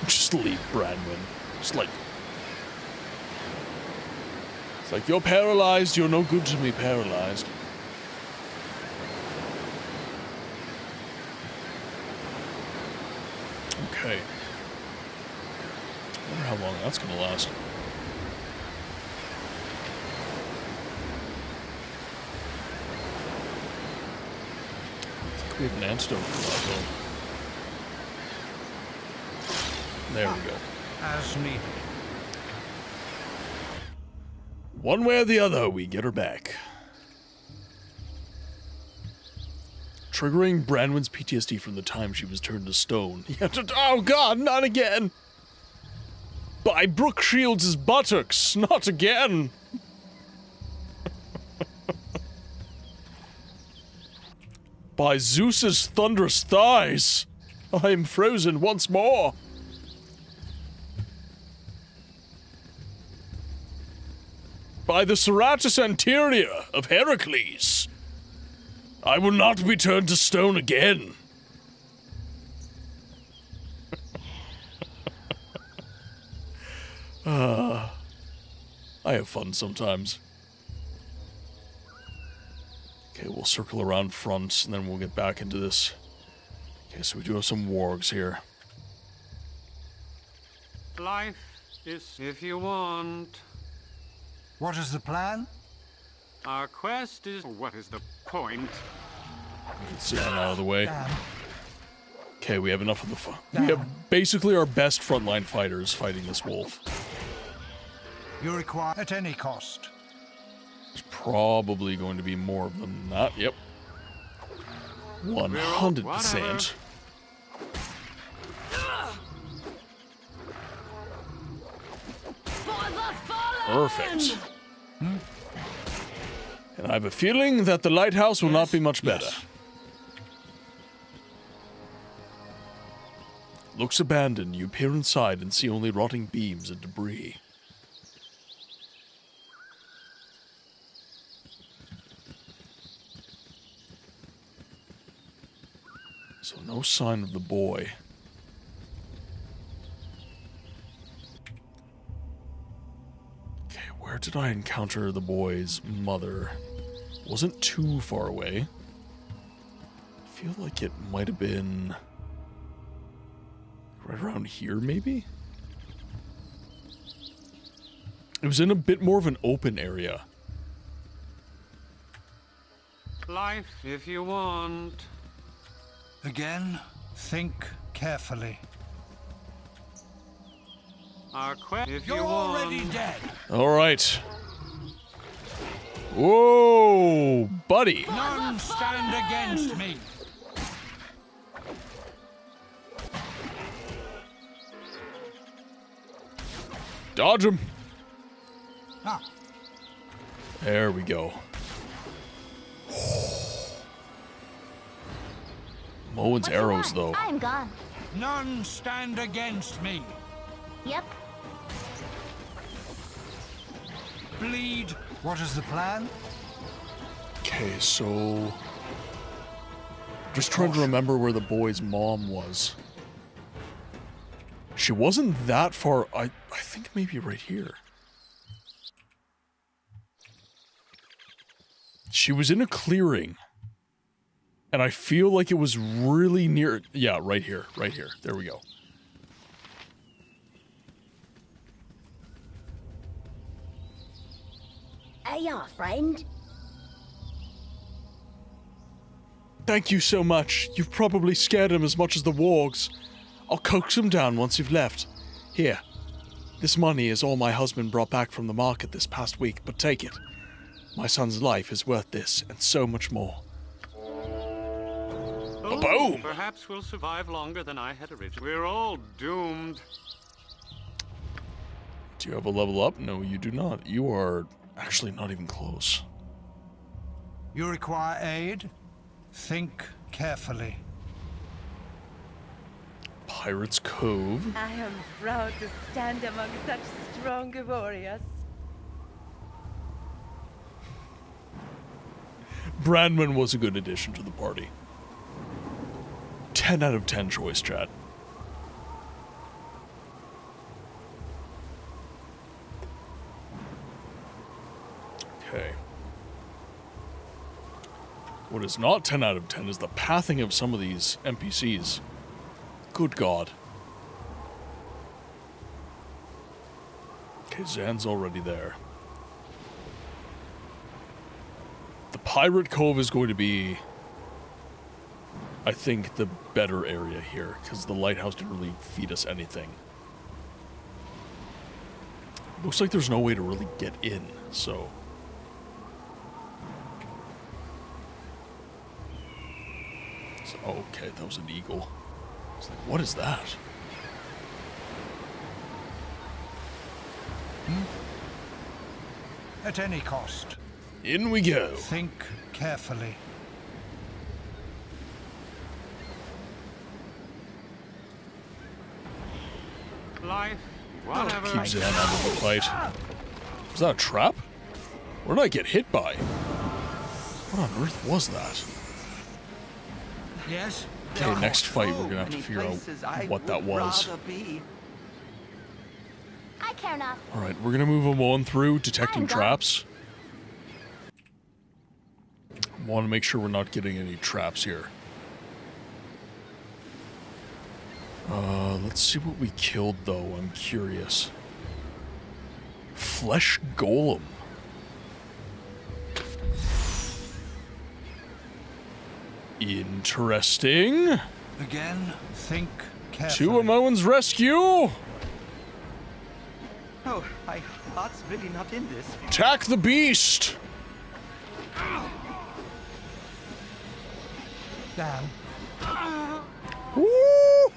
Just leave Branwen. Just like... It's like, you're paralyzed, you're no good to me paralyzed. Okay. I wonder how long that's gonna last. I think we have an antidote for that, though. There we go. As needed. One way or the other, we get her back. Triggering Branwen's PTSD from the time she was turned to stone. Oh god, not again! By Brooke Shields' buttocks, not again! By Zeus's thunderous thighs, I am frozen once more. By the serratus anterior of Heracles, I will not be turned to stone again. I have fun sometimes. Okay, we'll circle around front, and then we'll get back into this. Okay, so we do have some wargs here. Life is if you want. What is the plan? Our quest is... What is the point? Let's get out of the way. Okay, we have enough of the fun. We have basically our best frontline fighters fighting this wolf. You require at any cost. There's probably going to be more of them than that. Yep. 100%. Perfect. And I have a feeling that the lighthouse will not be much better. Looks abandoned. You peer inside and see only rotting beams and debris. So no sign of the boy. Okay, where did I encounter the boy's mother? Wasn't too far away. I feel like it might have been right around here, maybe? It was in a bit more of an open area. Life if you want. Again, think carefully. Our quest if You're you want. already dead. All right. Whoa, buddy. None stand against me. Dodge him. Ah. There we go. Moen's arrows, though. I'm gone. None stand against me. Yep. Bleed. What is the plan? Okay, so... just trying to remember where the boy's mom was. She wasn't that far. I think maybe right here. She was in a clearing. And I feel like it was really near... yeah, right here. Right here. There we go. Hey, friend. Thank you so much. You've probably scared him as much as the wargs. I'll coax him down once you've left. Here. This money is all my husband brought back from the market this past week, but take it. My son's life is worth this, and so much more. Oh, Boom! Perhaps we'll survive longer than I had originally. We're all doomed. Do you have a level up? No, you do not. You are actually not even close. You require aid? Think carefully. Pirate's Cove. I am proud to stand among such strong warriors. Branwen was a good addition to the party. 10 out of 10 choice, chat. Okay. What is not 10 out of 10 is the pathing of some of these NPCs. Good God. Okay, Zan's already there. The Pirate Cove is going to be, I think, the better area here, because the lighthouse didn't really feed us anything. Looks like there's no way to really get in, so... Okay, that was an eagle. It's like, what is that? At any cost. In we go. Think carefully. Life, whatever. Keep Zan out of the fight. Was that a trap? What did I get hit by? What on earth was that? Yes? Okay, next fight we're gonna have to figure out what that was. I care not. Alright, we're gonna move them on through, detecting traps. Want to make sure we're not getting any traps here. Let's see what we killed though, I'm curious. Flesh Golem. Interesting. Again, think carefully. To Amoan's rescue! Oh, my heart's really not in this. Attack the beast! Damn. Woo!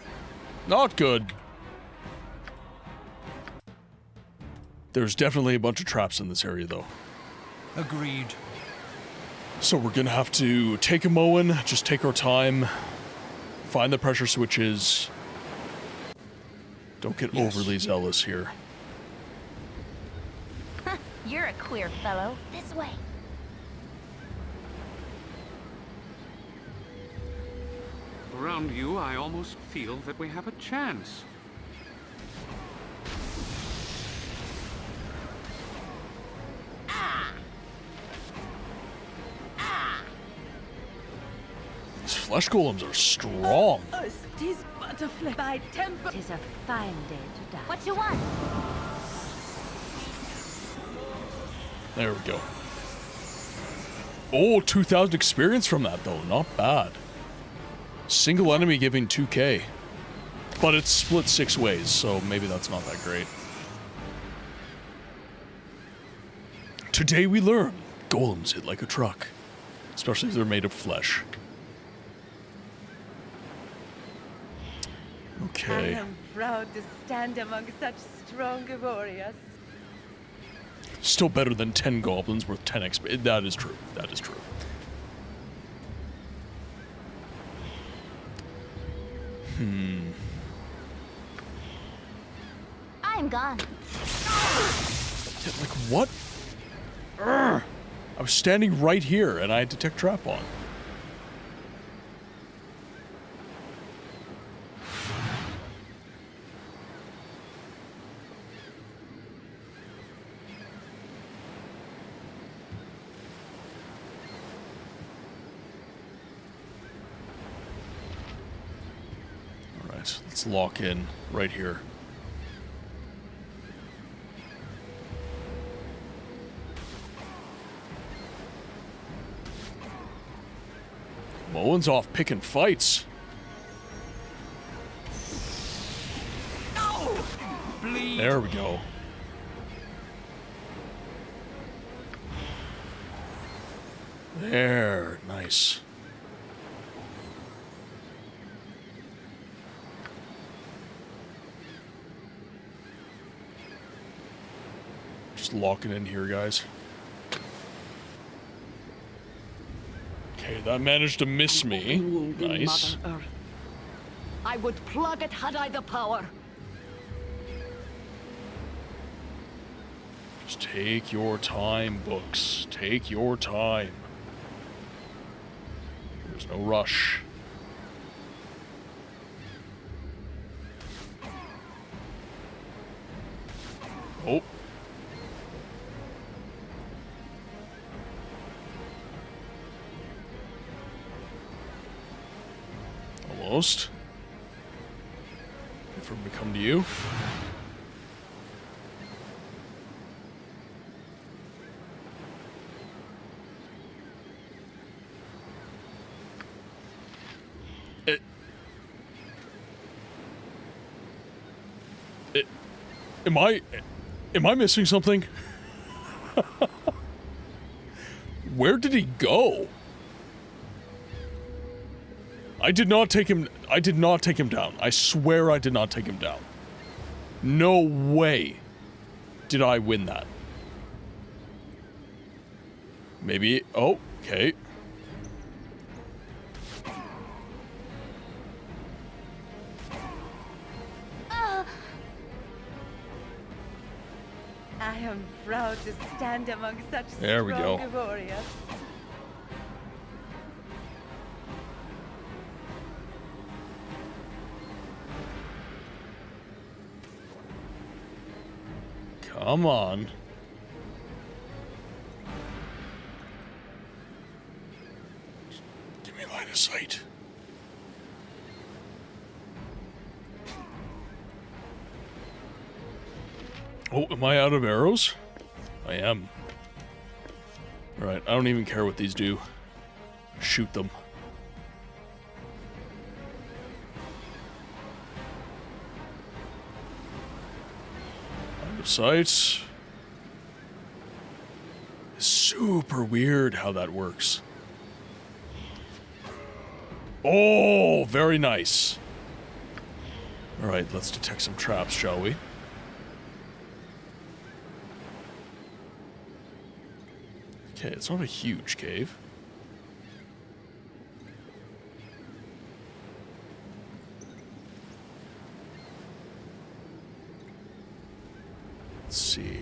Not good. There's definitely a bunch of traps in this area, though. Agreed. So we're gonna have to take a Moen, just take our time, find the pressure switches. Don't get overly zealous here. You're a queer fellow. This way. Around you, I almost feel that we have a chance. These flesh golems are strong. Tis butterfly by temper. Tis a fine day to die. What you want? There we go. Oh, 2,000 experience from that, though. Not bad. Single enemy giving 2k. But it's split 6 ways, so maybe that's not that great. Today we learn golems hit like a truck. Especially if they're made of flesh. Okay. I am proud to stand among such strong warriors. Still better than 10 goblins worth 10 XP. That is true. That is true. I'm gone. Yeah, like, what? Urgh. I was standing right here, and I had detect trap on. Alright, let's lock in right here. Moen's off picking fights. There we go. There, nice. Just locking in here, guys. Okay, that managed to miss me. Nice. I would plug it had I the power. Just take your time, books. Take your time. There's no rush. Oh. almost. Wait for him to come to you. Am I missing something? Where did he go? I did not take him down. I swear I did not take him down. No way did I win that. Maybe, oh, okay. I am proud to stand among such There we go. strong warriors. Come on. Give me line of sight. Oh, am I out of arrows? I am. Alright, I don't even care what these do. Shoot them. Out of sight. It's super weird how that works. Oh, very nice. Alright, let's detect some traps, shall we? Okay, it's not a huge cave. Let's see.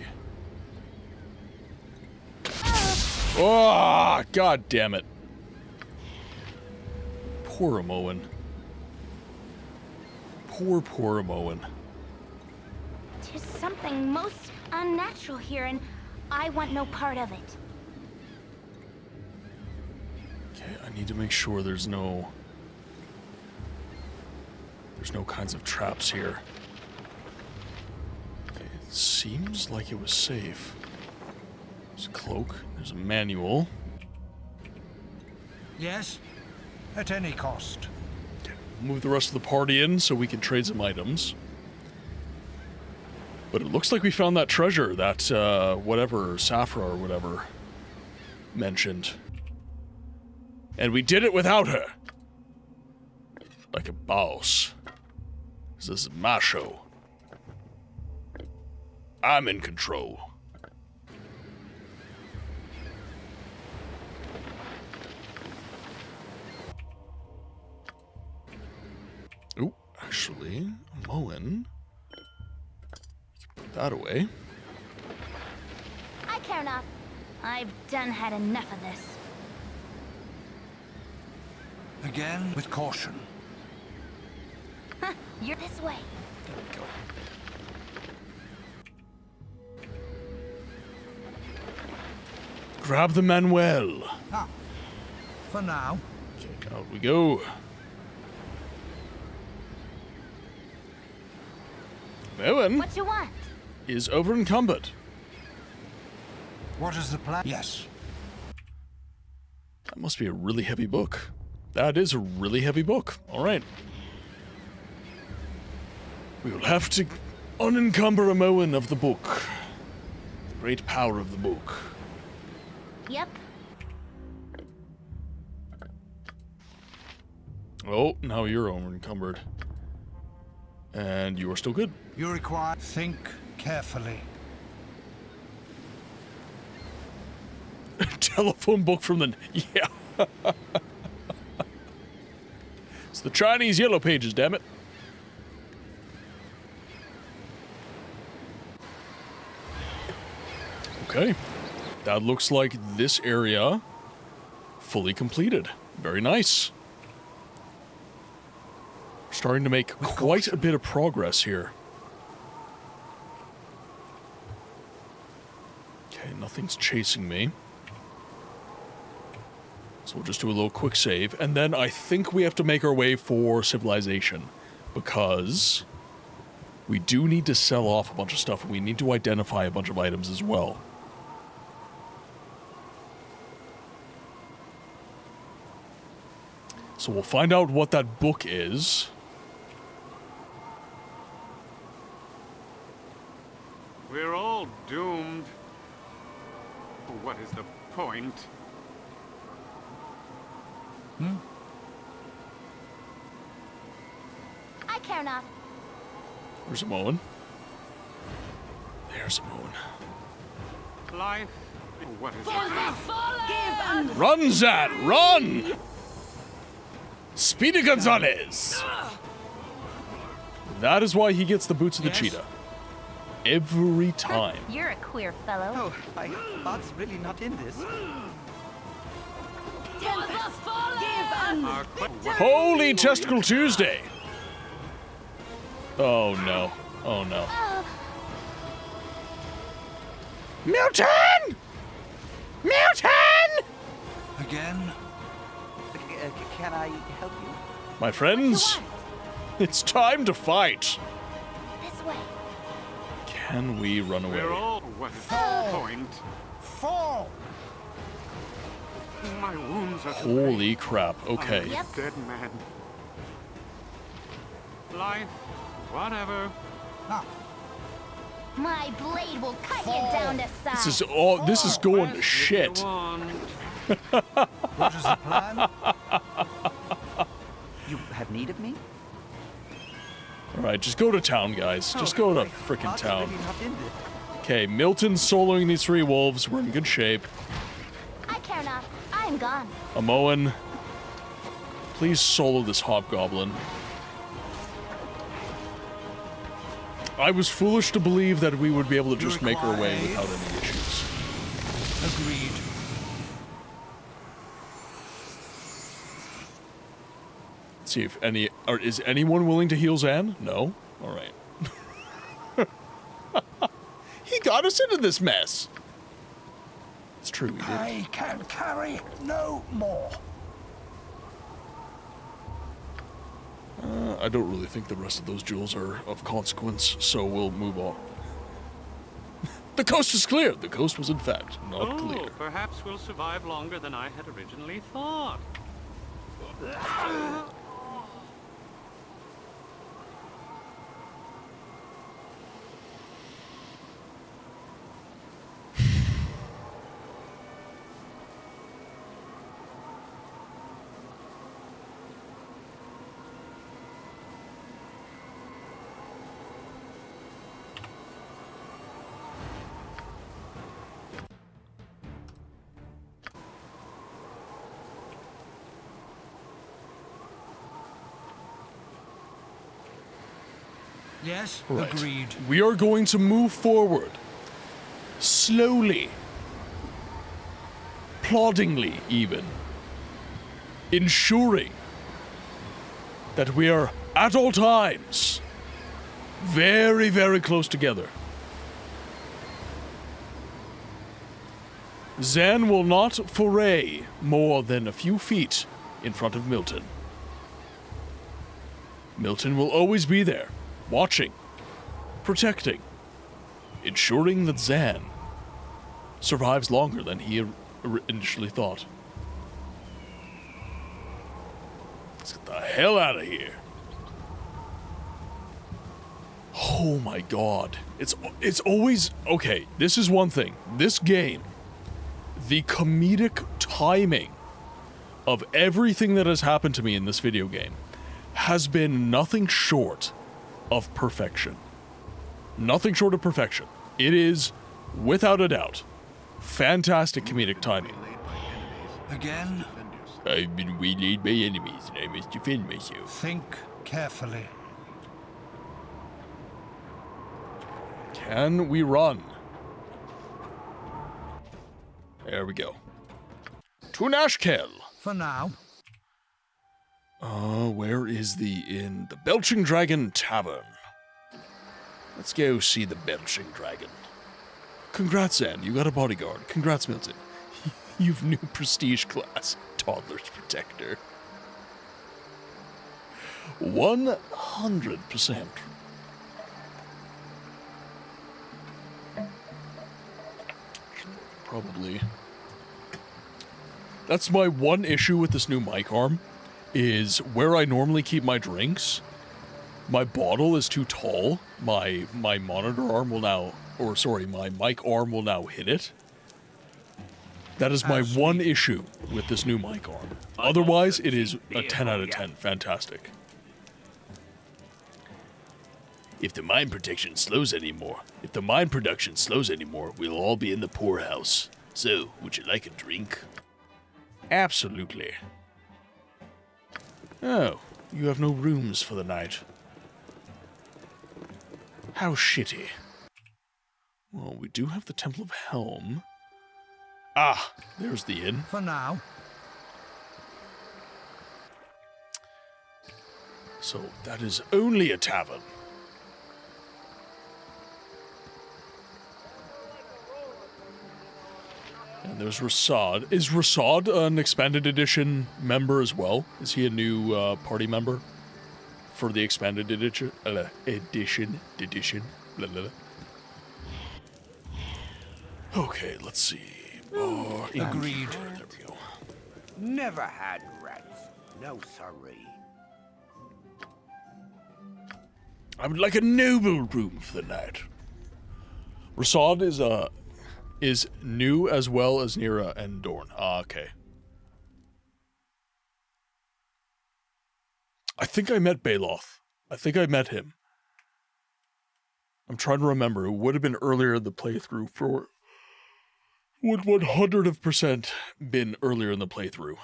Oh, god damn it. Poor Amoan. Poor Amoan. There's something most unnatural here, and I want no part of it. Okay, I need to make sure there's no kinds of traps here. Okay, it seems like it was safe. There's a cloak, there's a manual. Yes, at any cost. Okay, move the rest of the party in so we can trade some items. But it looks like we found that treasure that, whatever, Safra or whatever mentioned. And we did it without her. Like a boss. This is my show. I'm in control. Ooh, actually, Moen. Put that away. I care not. I've done had enough of this. Again, with caution. Huh, you're this way. There we go. Grab the Manuel. Ah, for now. Okay, out we go. Moen What you want? is over encumbered. What is the plan? Yes. That must be a really heavy book. That is a really heavy book. All right. We will have to unencumber Moen of the book. The great power of the book. Yep. Oh, now you're unencumbered. And you are still good. You require think carefully. Telephone book from the... Yeah. It's the Chinese Yellow Pages, damn it. Okay. That looks like this area fully completed. Very nice. Starting to make quite a bit of progress here. Okay, nothing's chasing me. So we'll just do a little quick save, and then I think we have to make our way for civilization, because we do need to sell off a bunch of stuff, and we need to identify a bunch of items as well. So we'll find out what that book is. We're all doomed. What is the point? I care not. There's a Moen. There's a Moen. Life. What is it? Run, Zan, run! Speedy Gonzalez! That is why he gets the boots of the cheetah. Every time. You're a queer fellow. Oh, my heart's really not in this. Holy Testicle Tuesday! Oh no. Oh no. Milton! Milton! Again? Can I help you? My friends, it's time to fight. This way. Can we run away? We're all. What is the point? Fall! My wounds are. Holy crap, okay. I'm a dead man. Life, whatever. My blade will cut you down to size. This is going to shit. What is the plan? You have need of me? Alright, just go to town, guys. Just go to frickin' Heart's town. really not in this. Okay, Milton's soloing these 3 wolves. We're in good shape. I care not. I'm gone. Moen, please solo this hobgoblin. I was foolish to believe that we would be able to just make our way without any issues. Agreed. Let's see if is anyone willing to heal Zan? No? Alright. He got us into this mess. It's true, he did. I can carry no more. I don't really think the rest of those jewels are of consequence, so we'll move on. The coast is clear. The coast was, in fact, not clear. Perhaps we'll survive longer than I had originally thought. Yes, Right. agreed. We are going to move forward. Slowly. Ploddingly, even. Ensuring that we are, at all times, very, very close together. Zan will not foray more than a few feet in front of Milton. Milton will always be there, watching, protecting, ensuring that Zan survives longer than he initially thought. Let's get the hell out of here. Oh my god. It's always... Okay, this is one thing. This game, the comedic timing of everything that has happened to me in this video game has been nothing short of perfection. Nothing short of perfection. It is, without a doubt, fantastic comedic timing. Again? I've been waylaid by enemies and I must defend myself. Think carefully. Can we run? There we go. To Nashkel. For now. Where is the inn? The Belching Dragon Tavern. Let's go see the Belching Dragon. Congrats, Zan. You got a bodyguard. Congrats, Milton. You've new prestige class. toddler's protector. 100%. Probably. That's my one issue with this new mic arm, is where I normally keep my drinks, my bottle is too tall. My monitor arm will now, or sorry, my mic arm will now hit it. That is my one issue with this new mic arm. Otherwise, it is a 10 out of 10. Fantastic. If the mine production slows anymore, we'll all be in the poorhouse. So, would you like a drink? Absolutely. Oh, you have no rooms for the night. How shitty. Well, we do have the Temple of Helm. Ah, there's the inn. For now. So, that is only a tavern. And there's Rasad. Is Rasad an expanded edition member as well? Is he a new party member for the expanded edition? Edition. Blah, blah, blah. Okay, let's see. Agreed. There we go. Never had rats. No sorry. I would like a noble room for the night. Rasad is new as well as Nira and Dorn. Ah, okay. I think I met Baloth. I think I met him. I'm trying to remember. It would have been earlier in the playthrough for... Would 100% been earlier in the playthrough.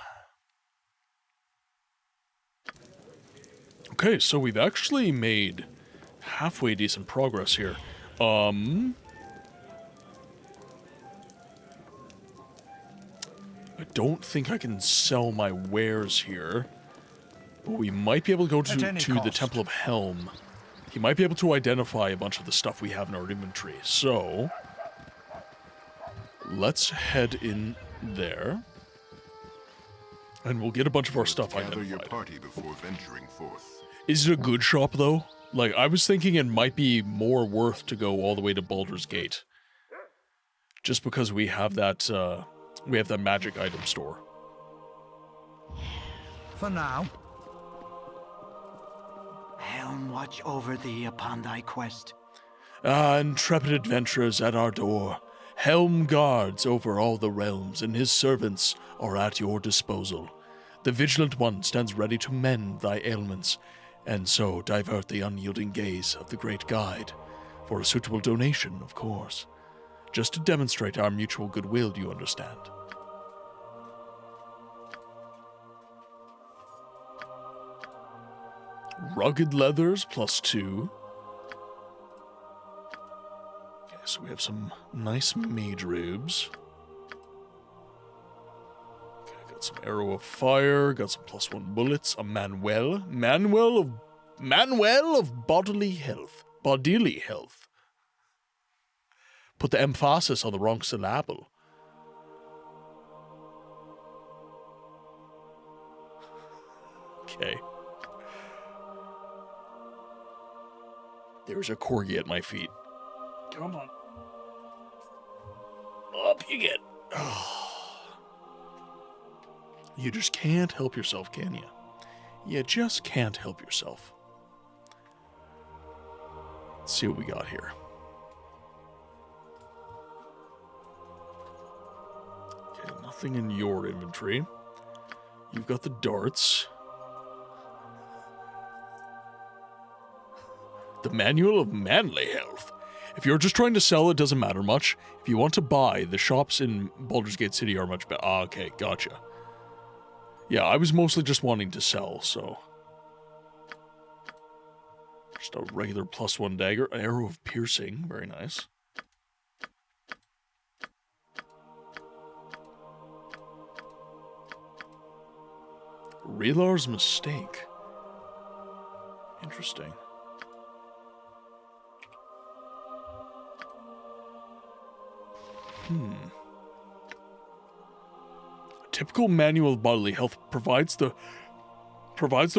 Okay, so we've actually made halfway decent progress here. I don't think I can sell my wares here, but we might be able to go to the Temple of Helm. He might be able to identify a bunch of the stuff we have in our inventory. So, let's head in there, and we'll get a bunch of our stuff identified. Your party before venturing forth. Is it a good shop, though? Like, I was thinking it might be more worth to go all the way to Baldur's Gate. Just because we have that magic item store. For now. Helm watch over thee upon thy quest. Ah, intrepid adventurers at our door. Helm guards over all the realms, and his servants are at your disposal. The Vigilant One stands ready to mend thy ailments, and so divert the unyielding gaze of the Great Guide, for a suitable donation, of course. Just to demonstrate our mutual goodwill, you understand. Rugged leathers +2. Okay, so we have some nice mage robes. Okay, got some arrow of fire, got some +1 bullets, a Manuel of bodily health. Bodily health. Put the emphasis on the wrong syllable. Okay. There's a corgi at my feet. Come on. Up you get. Oh. You just can't help yourself, can you? You just can't help yourself. Let's see what we got here. Okay, nothing in your inventory. You've got the darts. The Manual of Manly Health. If you're just trying to sell, it doesn't matter much. If you want to buy, the shops in Baldur's Gate City are much better. Ah, okay, gotcha. Yeah, I was mostly just wanting to sell, so... Just a regular +1 dagger. An arrow of piercing. Very nice. Relar's Mistake. Interesting. Typical manual of bodily health provides the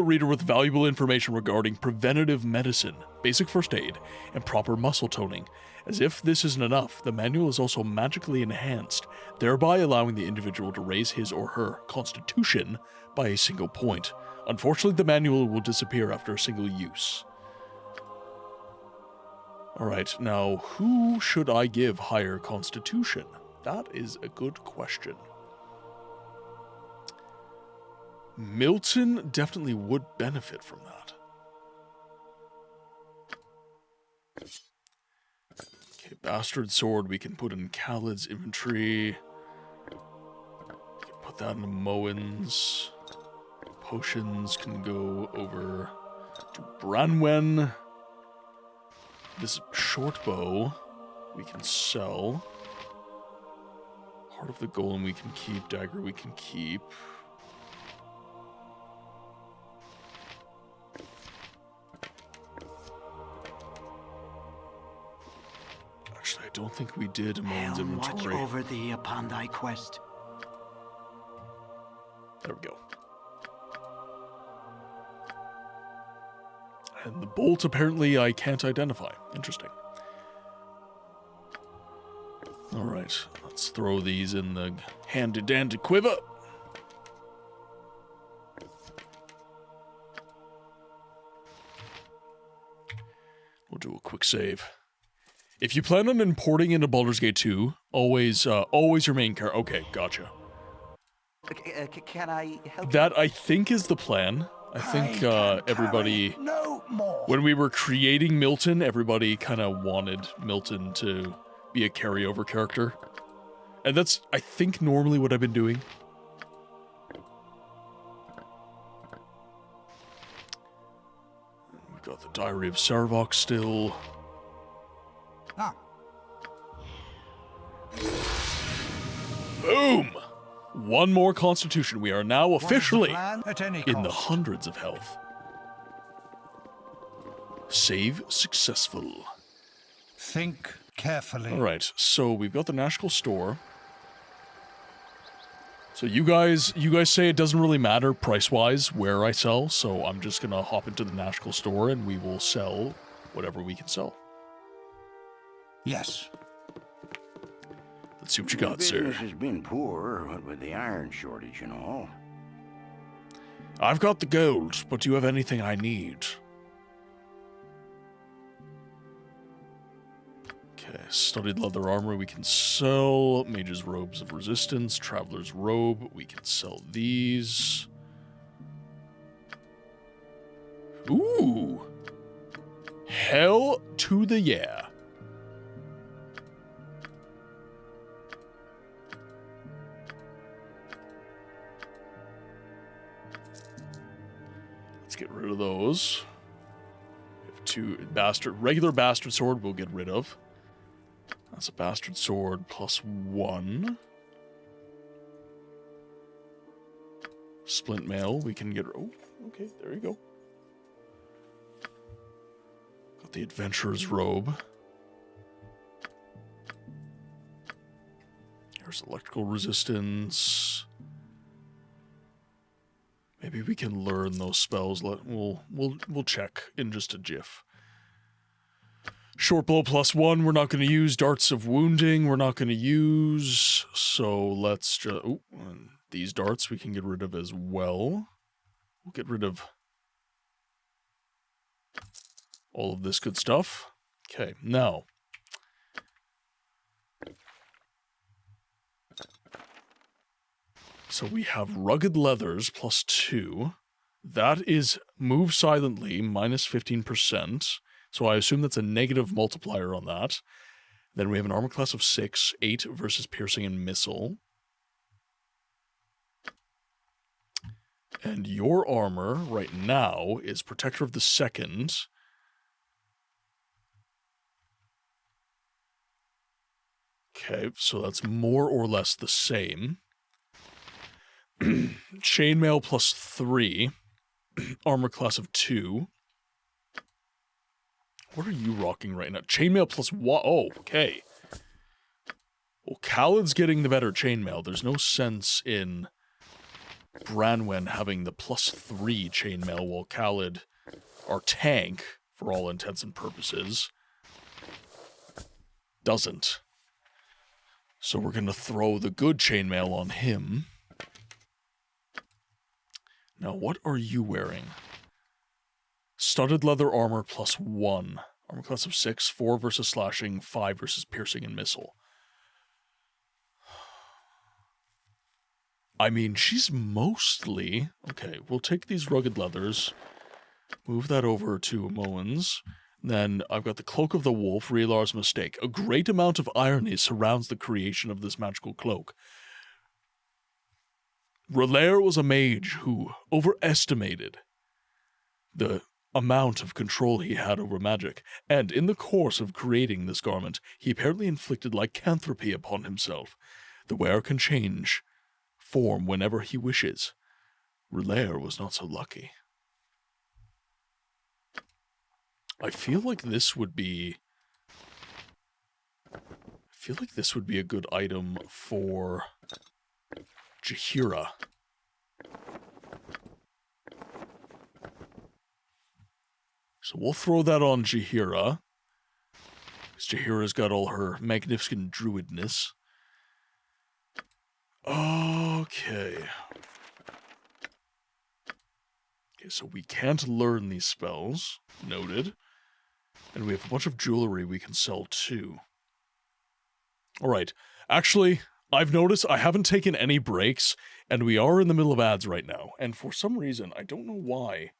reader with valuable information regarding preventative medicine, basic first aid, and proper muscle toning. As if this isn't enough, the manual is also magically enhanced, thereby allowing the individual to raise his or her constitution by a single point. Unfortunately, the manual will disappear after a single use. Alright, now who should I give higher constitution? That is a good question. Milton definitely would benefit from that. Okay, Bastard Sword we can put in Khaled's inventory. We can put that into Moen's. Potions can go over to Branwen. This short bow we can sell. Heart of the Golem we can keep. Dagger we can keep. Actually, I don't think we did Moen's inventory. Watch over thee upon thy quest. There we go. And the bolt, apparently, I can't identify. Interesting. Alright, let's throw these in the handy-dandy quiver. We'll do a quick save. If you plan on importing into Baldur's Gate 2, always your main character. Okay, gotcha. Can I help? That, I think, is the plan. I think everybody, when we were creating Milton, everybody kind of wanted Milton to be a carryover character. And that's, I think, normally what I've been doing. We've got the Diary of Sarvok still. Boom! One more constitution. We are now officially in the hundreds of health. Save successful. Think carefully. Alright, so we've got the National Store. So you guys say it doesn't really matter price-wise where I sell, so I'm just gonna hop into the National Store and we will sell whatever we can sell. Yes. Let's see what you got, sir. Business has been poor, what with the iron shortage and all. I've got the gold, but do you have anything I need? Okay, studied leather armor we can sell. Mage's robes of resistance. Traveler's robe, we can sell these. Ooh! Hell to the yeah. Let's get rid of those. We have two regular bastard sword we'll get rid of. That's a bastard sword +1. Splint mail we can get. Oh, okay, there you go. Got the adventurer's robe. Here's electrical resistance. Maybe we can learn those spells. We'll check in just a jiff. Short blow +1 we're not going to use. Darts of wounding we're not going to use. So let's just... Oh, and these darts we can get rid of as well. We'll get rid of all of this good stuff. Okay, now... So we have rugged leathers +2. That is move silently -15%. So I assume that's a negative multiplier on that. Then we have an armor class of 6, 8 versus piercing and missile. And your armor right now is Protector of the Second. Okay, so that's more or less the same. Chainmail +3. Armor class of 2. What are you rocking right now? Chainmail +1. Oh, okay. Well, Khaled's getting the better chainmail. There's no sense in Branwen having the +3 chainmail while Khalid, our tank, for all intents and purposes, doesn't. So we're going to throw the good chainmail on him. Now, what are you wearing? Studded leather armor +1. Armor class of 6, 4 versus slashing, 5 versus piercing and missile. I mean, she's mostly... Okay, we'll take these rugged leathers, move that over to Moen's. Then I've got the Cloak of the Wolf, Reelar's Mistake. A great amount of irony surrounds the creation of this magical cloak. Relaire was a mage who overestimated the amount of control he had over magic, and in the course of creating this garment, he apparently inflicted lycanthropy upon himself. The wearer can change form whenever he wishes. Relaire was not so lucky. I feel like this would be a good item for Jaheira. So we'll throw that on Jaheira, because Jaheira's got all her magnificent druidness. Okay. Okay, so we can't learn these spells. Noted. And we have a bunch of jewelry we can sell too. Alright. Actually, I've noticed I haven't taken any breaks, and we are in the middle of ads right now. And for some reason, I don't know why,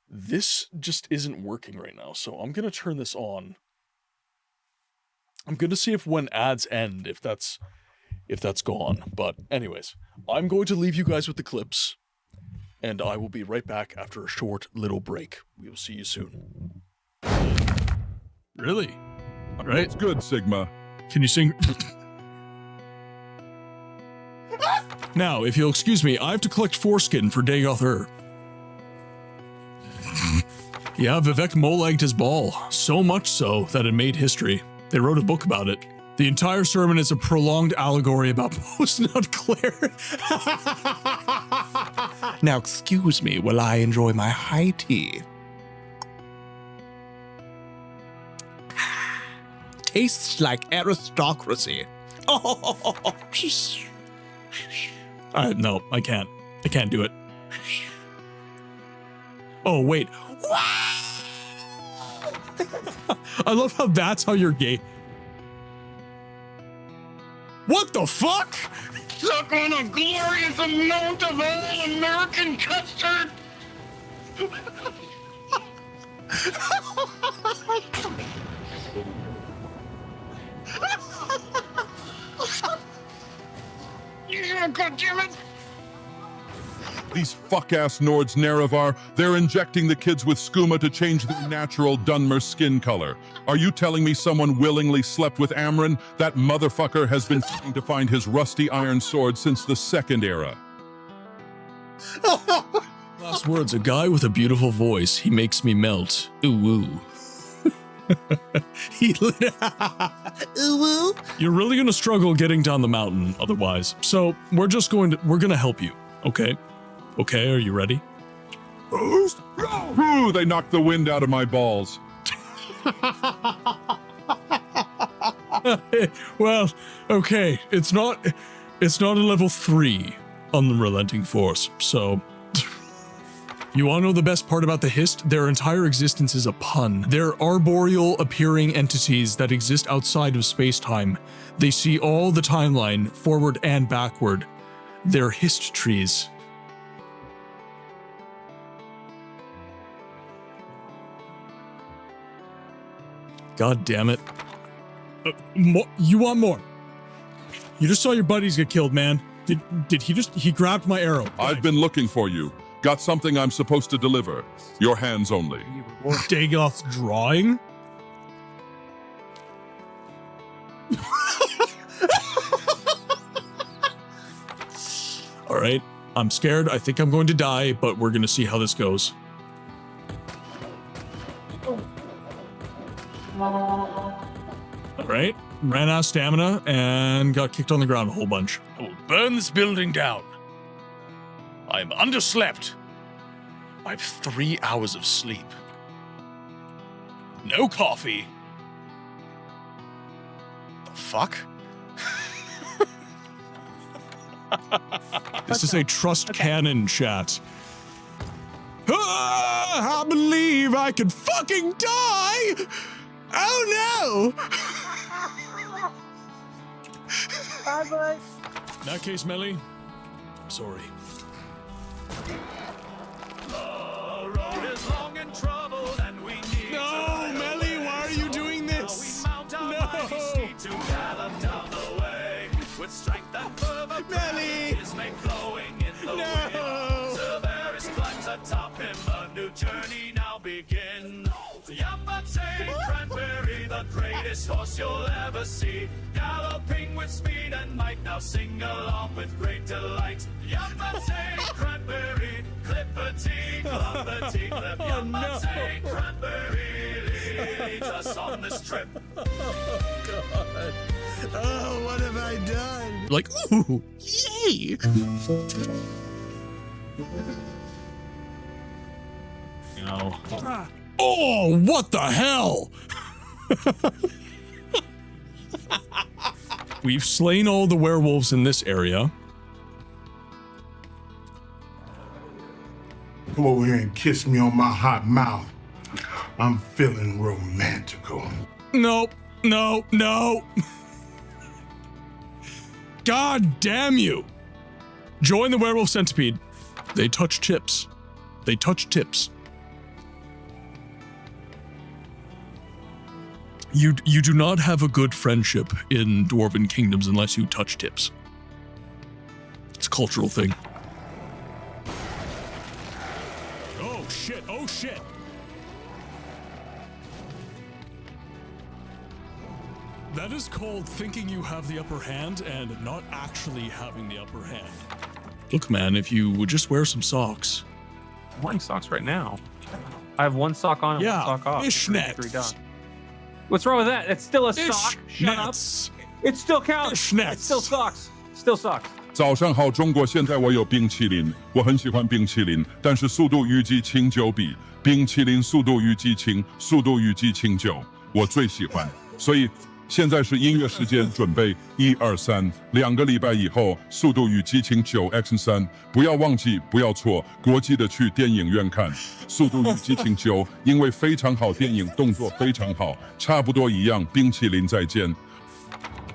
this just isn't working right now. So I'm going to turn this on. I'm going to see if when ads end, if that's gone. But anyways, I'm going to leave you guys with the clips, and I will be right back after a short little break. We will see you soon. Really? All right. It's good, Sigma. Can you sing? Now, if you'll excuse me, I have to collect foreskin for Dagoth. Yeah, Vivek mole-egged his ball, so much so that it made history. They wrote a book about it. The entire sermon is a prolonged allegory about post-nut Claire. Now, excuse me while I enjoy my high tea. Tastes like aristocracy. Oh, no, I can't. I can't do it. Oh, wait. I love how that's how you're gay. What the fuck? Suck on a glorious amount of all-American custard! Yeah, goddammit! These fuck-ass Nords Nerevar, they're injecting the kids with skooma to change their natural Dunmer skin color. Are you telling me someone willingly slept with Amryn? That motherfucker has been trying to find his rusty iron sword since the Second Era. Last words, a guy with a beautiful voice. He makes me melt. Ooh, ooh. Ooh, ooh. You're really gonna struggle getting down the mountain otherwise. So we're gonna help you, okay? Okay, are you ready? Ooh, they knocked the wind out of my balls. Well, okay, it's not a level 3 unrelenting force, so... You wanna know the best part about the Hist? Their entire existence is a pun. They're arboreal appearing entities that exist outside of space-time. They see all the timeline, forward and backward. They're Hist trees. God damn it. You want more? You just saw your buddies get killed, man. Did he grabbed my arrow. I've been looking for you. Got something I'm supposed to deliver. Your hands only. Dagoth's drawing? All right, I'm scared. I think I'm going to die, but we're going to see how this goes. All right, ran out of stamina and got kicked on the ground a whole bunch. Oh, Burn this building down. I'm underslept. I have 3 hours of sleep. No coffee. The fuck? This is a trust cannon chat. I believe I could fucking die! Oh no! Bye, boys. In that case, Melly, I'm sorry. The road is long and troubled, and we need No, Melly, why are you doing this? We mount our mighty steed to gallop down the way. With strength and fervor, Melly! his mane flowing in the wind. Severus climbs atop him, a new journey now begin. Yamate Cranberry, the greatest horse you'll ever see, galloping with speed and might, now sing along with great delight. Yamate Cranberry, clippity, cloppity, clip. Yamate Cranberry leads us on this trip. Oh, God. Oh, what have I done? Like, ooh, yay! No. Oh, what the hell? We've slain all the werewolves in this area. Come over here and kiss me on my hot mouth. I'm feeling romantical. Nope, no, no. God damn you. Join the werewolf centipede. They touch tips. They touch tips. You do not have a good friendship in Dwarven kingdoms unless you touch tips. It's a cultural thing. Oh shit, oh shit. That is called thinking you have the upper hand and not actually having the upper hand. Look, man, if you would just wear some socks. I'm wearing socks right now. I have one sock on and one sock off. Fishnets. What's wrong with that? It's still a sock. Shut up. It still counts. It's still socks. Still socks. 早上好，中国！现在我有冰淇淋，我很喜欢冰淇淋，但是速度与激情9比，冰淇淋速度与激情9，我最喜欢。所以现在是音乐时间，准备1、2、3，2个礼拜以后，速度与激情9X3，不要忘记，不要错，国际的去电影院看速度与激情9，因为非常好，电影动作非常好，差不多一样。冰淇淋再见。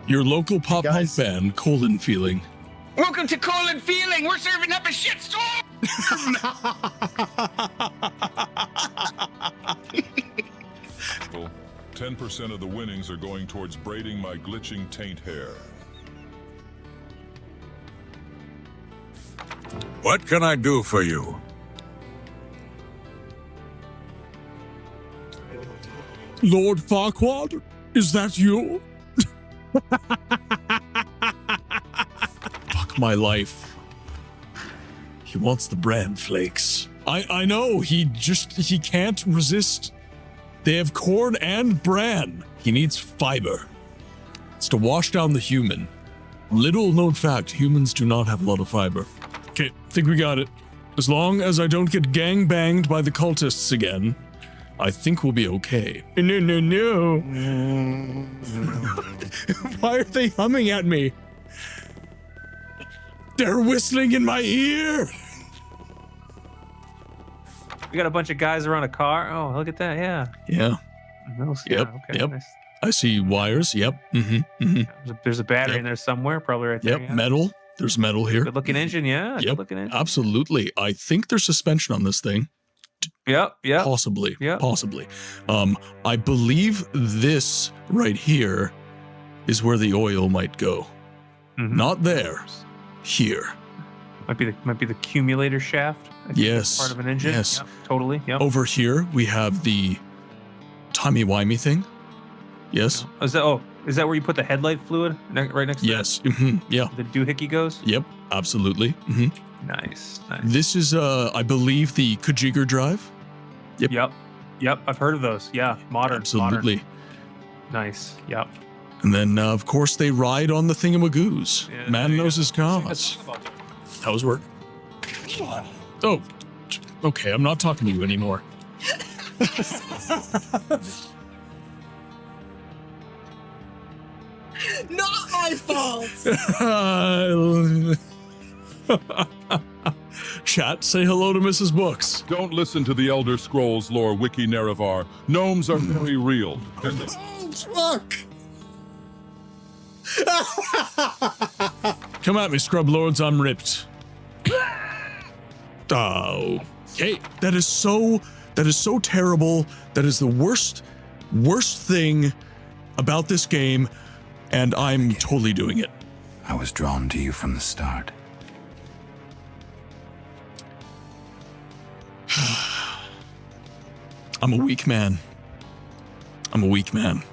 Your local pop punk band, Colon Feeling. Welcome to Colon Feeling. We're serving up a shitstorm. 10% of the winnings are going towards braiding my glitching taint hair. What can I do for you? Lord Farquaad, is that you? Fuck my life. He wants the bran flakes. I know, he can't resist. They have corn and bran. He needs fiber. It's to wash down the human. Little known fact, humans do not have a lot of fiber. Okay, think we got it. As long as I don't get gang banged by the cultists again, I think we'll be okay. No. Why are they humming at me? They're whistling in my ear. We got a bunch of guys around a car. Oh, look at that. Yeah. Yeah. Yep. Okay, yep. Nice. I see wires. Yep. There's a battery in there somewhere, probably right there. Yep. Yeah. Metal. There's metal here. Good looking engine. Yeah. Yep. Good looking engine. Absolutely. I think there's suspension on this thing. Yep. Possibly. Yep. Possibly. I believe this right here is where the oil might go. Not there. Here. Might be the accumulator shaft. I think Yes. that's part of an engine. Yes. Yep, totally. Yep. Over here we have the timey-wimey thing. Yes. Is that where you put the headlight fluid right next to Yes. Yeah. the doohickey goes? Yep. Absolutely. Nice. This is I believe the Kajigger drive. Yep. I've heard of those. Yeah. Modern. Absolutely. Modern. Nice. Yep. And then, of course, they ride on the thingamagoos. Yeah, Man knows his cause. How's work? Oh, okay, I'm not talking to you anymore. Not my fault! Chat, say hello to Mrs. Books. Don't listen to the Elder Scrolls lore wiki Nerevar. Gnomes are very real. Oh, fuck! Come at me, scrub lords, I'm ripped. Oh, okay. That is so terrible. That is the worst thing about this game, and I'm totally doing it. I was drawn to you from the start. I'm a weak man. I'm a weak man.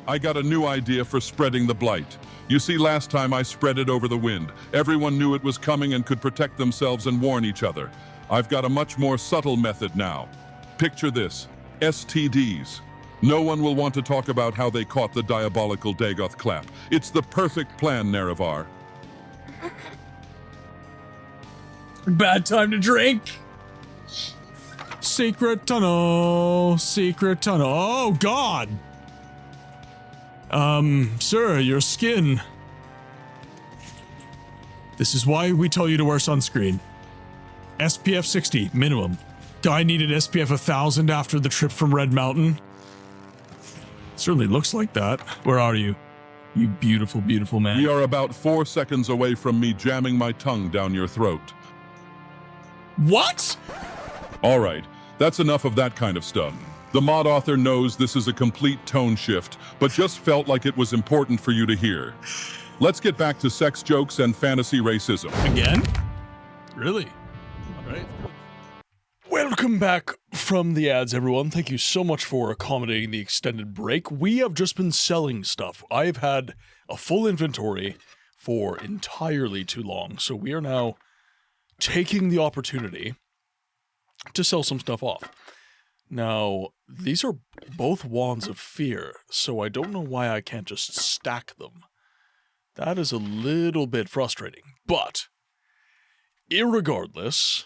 I got a new idea for spreading the blight. You see, last time I spread it over the wind. Everyone knew it was coming and could protect themselves and warn each other. I've got a much more subtle method now. Picture this: STDs. No one will want to talk about how they caught the diabolical Dagoth clap. It's the perfect plan, Nerevar. Bad time to drink. Secret tunnel. Secret tunnel. Oh, God. Sir, your skin. This is why we tell you to wear sunscreen. SPF 60, minimum. Guy needed SPF 1000 after the trip from Red Mountain. Certainly looks like that. Where are you? You beautiful, beautiful man. We are about 4 seconds away from me jamming my tongue down your throat. What? All right, that's enough of that kind of stuff. The mod author knows this is a complete tone shift, but just felt like it was important for you to hear. Let's get back to sex jokes and fantasy racism. Again? Really? All right. Welcome back from the ads, everyone. Thank you so much for accommodating the extended break. We have just been selling stuff. I've had a full inventory for entirely too long, so we are now taking the opportunity to sell some stuff off. Now, these are both Wands of Fear, so I don't know why I can't just stack them. That is a little bit frustrating, but irregardless,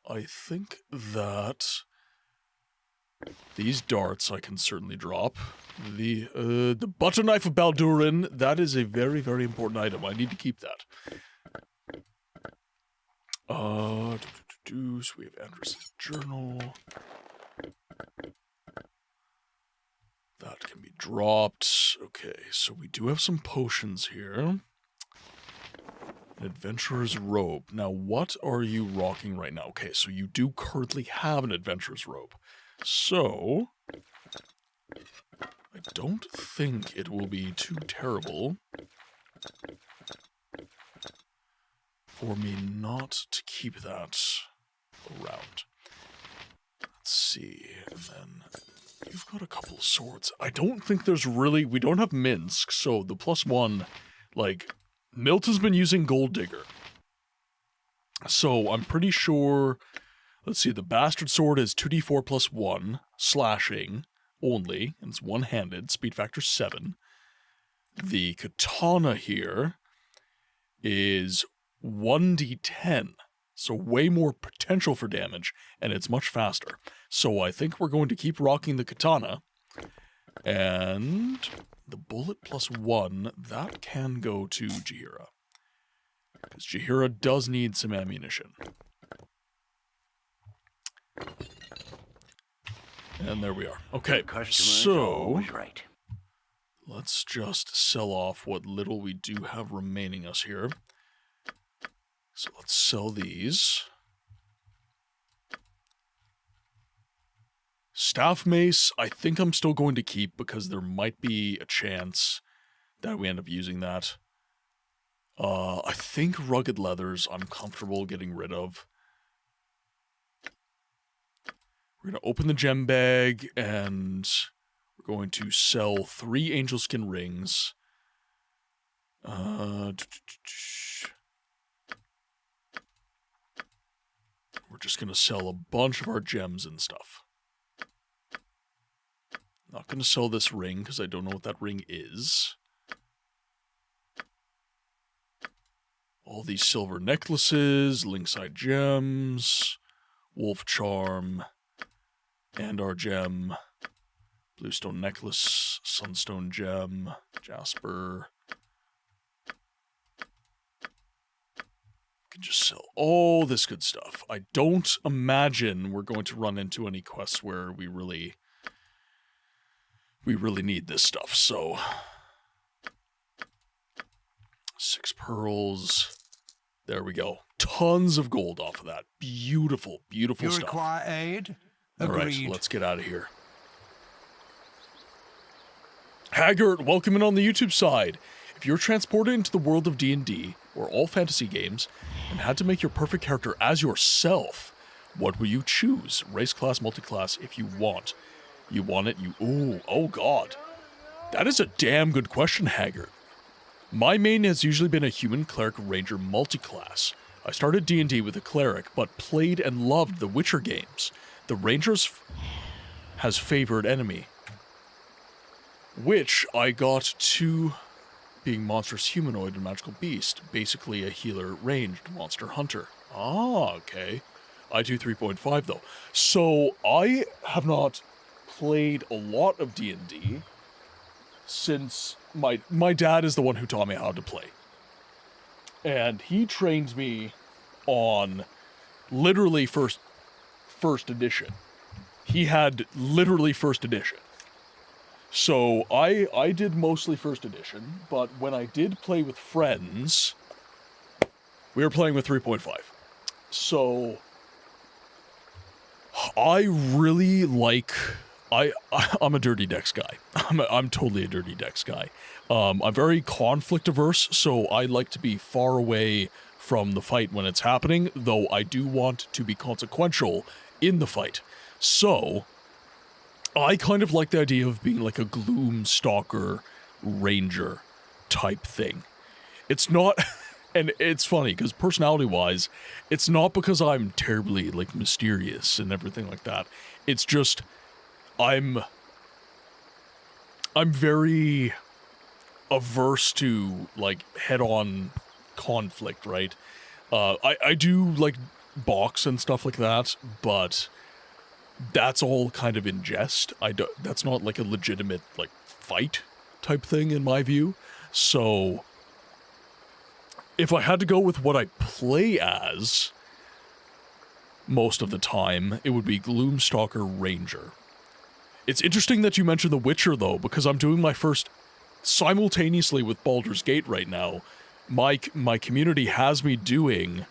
I think that these darts I can certainly drop. The butter knife of Baldurin, that is a very, very important item. I need to keep that. So we have Andrew's journal. That can be dropped. Okay, so we do have some potions here. An adventurer's robe. Now, what are you rocking right now? Okay, so you do currently have an adventurer's robe. So, I don't think it will be too terrible for me not to keep that around. Let's see, and then you've got a couple swords. I don't think there's really, we don't have Minsk, so the +1, like, Milton's been using Gold Digger. So I'm pretty sure, let's see, the Bastard Sword is 2d4 +1, slashing only, and it's one-handed, speed factor 7. The Katana here is 1d10, so way more potential for damage, and it's much faster. So I think we're going to keep rocking the Katana, and the bullet +1, that can go to Jaheira. Because Jaheira does need some ammunition. And there we are. Okay, so right. Let's just sell off what little we do have remaining us here. So let's sell these. Staff mace, I think I'm still going to keep because there might be a chance that we end up using that. I think rugged leathers I'm comfortable getting rid of. We're going to open the gem bag and we're going to sell 3 angel skin rings. just gonna sell a bunch of our gems and stuff. Not gonna sell this ring, because I don't know what that ring is. All these silver necklaces, linkside gems, wolf charm, and our gem, bluestone necklace, sunstone gem, jasper. Can just sell all this good stuff. I don't imagine we're going to run into any quests where we really need this stuff, so 6 pearls. There we go. Tons of gold off of that. Beautiful, beautiful stuff. You require aid? All right, Agreed. let's get out of here. Haggard, welcome in on the YouTube side. If you're transported into the world of D&D, or all fantasy games, and had to make your perfect character as yourself, what will you choose? Race, class, multi-class, if you want. You want it, oh god. That is a damn good question, Haggard. My main has usually been a human, cleric, ranger, multi-class. I started D&D with a cleric, but played and loved the Witcher games. The rangers has favored enemy, which I got to being monstrous humanoid and magical beast, basically a healer ranged monster hunter. Ah, okay. I do 3.5 though. So I have not played a lot of D&D since my dad is the one who taught me how to play. And he trained me on literally first edition. He had literally first edition. So I did mostly first edition, but when I did play with friends, we were playing with 3.5. So I really like I'm a dirty decks guy. I'm totally a dirty decks guy. I'm very conflict averse, so I like to be far away from the fight when it's happening, though I do want to be consequential in the fight. So I kind of like the idea of being like a gloom stalker ranger type thing. It's not, and it's funny because personality wise, it's not because I'm terribly like mysterious and everything like that. It's just I'm very averse to like head-on conflict, right? I do like box and stuff like that, but that's all kind of in jest. That's not like a legitimate like fight type thing in my view. So if I had to go with what I play as most of the time, it would be Gloomstalker Ranger. It's interesting that you mentioned The Witcher, though, because I'm doing my first simultaneously with Baldur's Gate right now. My community has me doing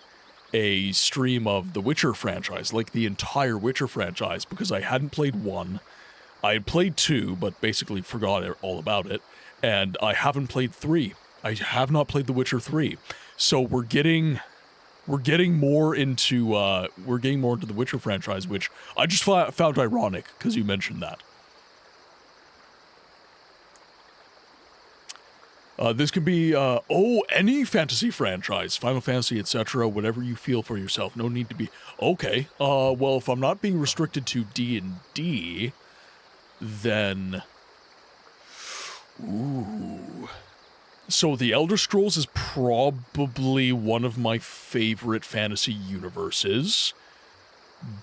a stream of the Witcher franchise, like the entire Witcher franchise, because I hadn't played 1. I had played 2, but basically forgot all about it, and I haven't played 3. I have not played The Witcher 3. So we're getting more into the Witcher franchise, which I just found ironic because you mentioned that. This can be any fantasy franchise, Final Fantasy, etc., whatever you feel for yourself. No need to be okay. Well, if I'm not being restricted to D&D, then ooh. So the Elder Scrolls is probably one of my favorite fantasy universes,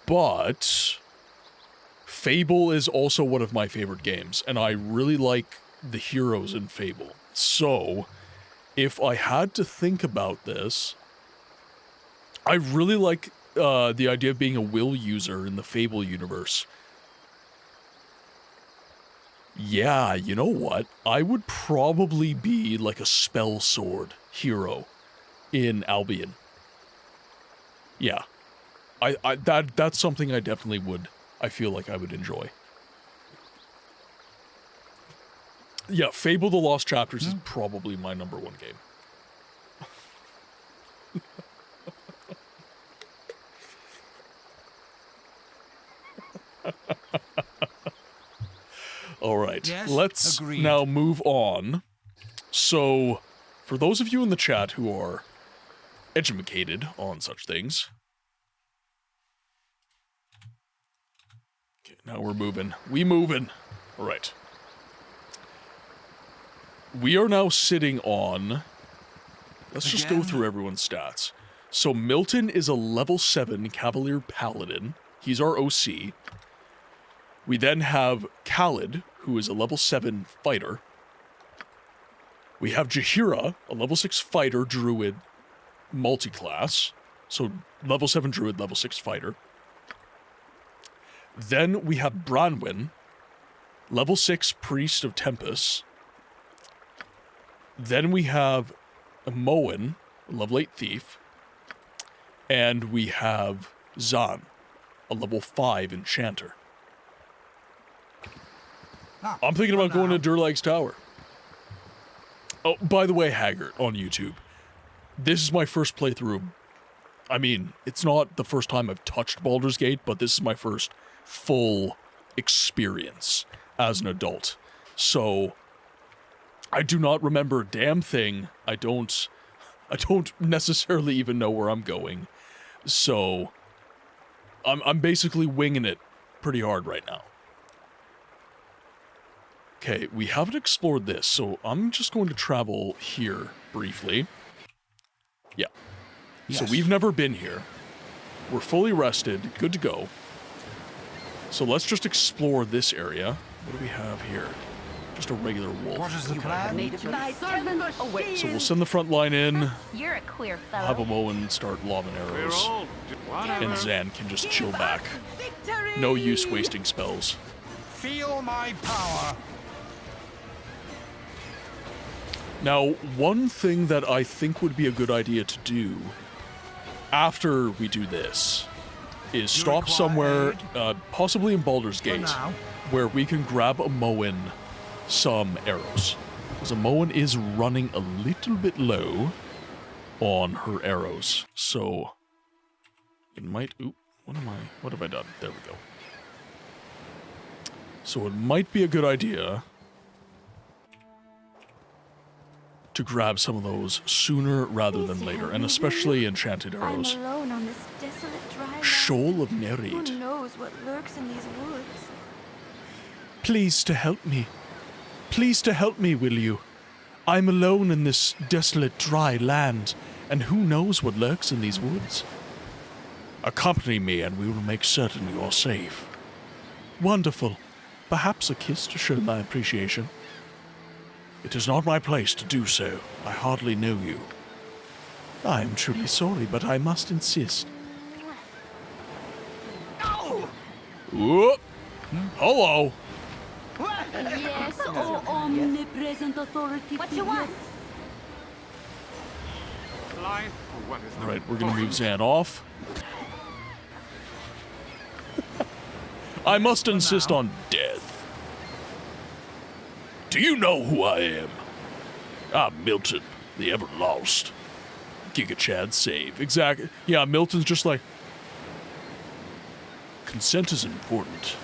but Fable is also one of my favorite games, and I really like the heroes in Fable. So if I had to think about this, I really like the idea of being a will user in the Fable universe. Yeah, you know what? I would probably be like a spell sword hero in Albion. Yeah. That's something I definitely I feel like I would enjoy. Yeah, Fable the Lost Chapters is probably my #1 game. All right, yes, let's now move on. So, for those of you in the chat who are educated on such things, Now we're moving. We moving. All right. We are now sitting on... Let's just go through everyone's stats. So Milton is a level 7 Cavalier Paladin. He's our OC. We then have Khalid, who is a level 7 fighter. We have Jahira, a level 6 fighter druid multi-class. So level 7 druid, level 6 fighter. Then we have Branwyn, level 6 priest of Tempest. Then we have Moen, a level 8 thief. And we have Zan, a level 5 enchanter. I'm thinking about going to Durlag's Tower. Oh, by the way, Haggart on YouTube. This is my first playthrough. I mean, it's not the first time I've touched Baldur's Gate, but this is my first full experience as an adult. So, I do not remember a damn thing. I don't necessarily even know where I'm going. So, I'm basically winging it pretty hard right now. Okay, we haven't explored this, so I'm just going to travel here briefly. Yeah. Yes. So we've never been here. We're fully rested, good to go. So let's just explore this area. What do we have here? Just a regular wolf. What is the plan? So we'll send the front line in. You're a queer fellow. Have a Moen start lobbing arrows. And Zan can just chill back. No use wasting spells. Feel my power. Now, one thing that I think would be a good idea to do after we do this is stop somewhere, possibly in Baldur's Gate, where we can grab a Moen some arrows. Because a Moen is running a little bit low on her arrows. So, it might... Oop, what have I done? There we go. So it might be a good idea to grab some of those sooner rather than later, and especially enchanted arrows. I'm alone on this desolate dry land. Shoal of Nereid. Who knows what lurks in these woods? Please to help me. Please to help me, will you? I'm alone in this desolate dry land, and who knows what lurks in these woods? Accompany me, and we will make certain you are safe. Wonderful. Perhaps a kiss to show my appreciation. It is not my place to do so. I hardly know you. I am truly sorry, but I must insist. No! Whoop! Hello! Yes, oh omnipresent authority. What you want? Alright, we're gonna move Zan off. I must insist on death. Do you know who I am? I'm Milton, the ever-lost. Giga Chad save. Exactly. Yeah, Milton's just like... Consent is important.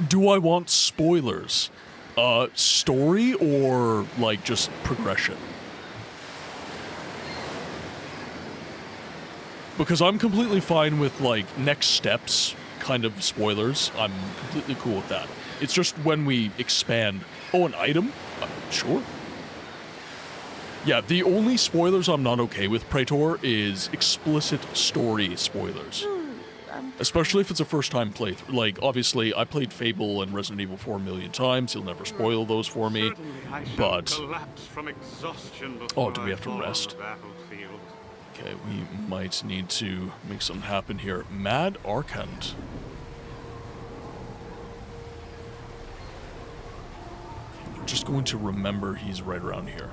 Do I want spoilers? Story or, like, just progression? Because I'm completely fine with, like, next steps kind of spoilers. I'm completely cool with that. It's just when we expand... Oh, an item? Sure. Yeah, the only spoilers I'm not okay with, Praetor, is explicit story spoilers. Especially if it's a first-time playthrough. Like, obviously, I played Fable and Resident Evil 4 a million times. He'll never spoil those for me. But... Oh, do we have to rest? Okay, we might need to make something happen here. Mad Archant. Okay, we're just going to remember he's right around here.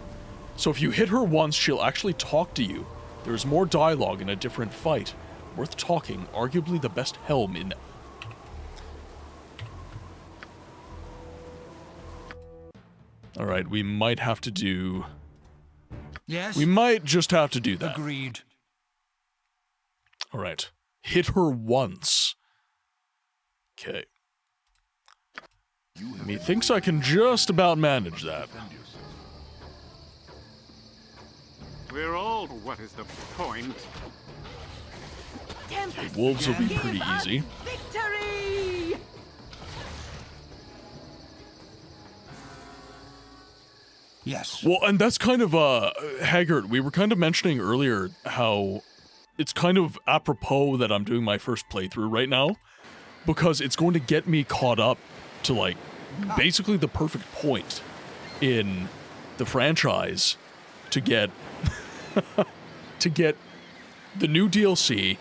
So if you hit her once, she'll actually talk to you. There's more dialogue in a different fight. Worth talking, arguably the best helm in... Alright, we might have to do... Yes? We might just have to do that. Agreed. Alright. Hit her once. Okay. Methinks I can just about manage that. We're all. What is the point? Okay, wolves will be pretty easy. Victory! Yes. Well, and that's kind of, Haggard, we were kind of mentioning earlier how it's kind of apropos that I'm doing my first playthrough right now, because it's going to get me caught up to, like, basically the perfect point in the franchise to get, to get the new DLC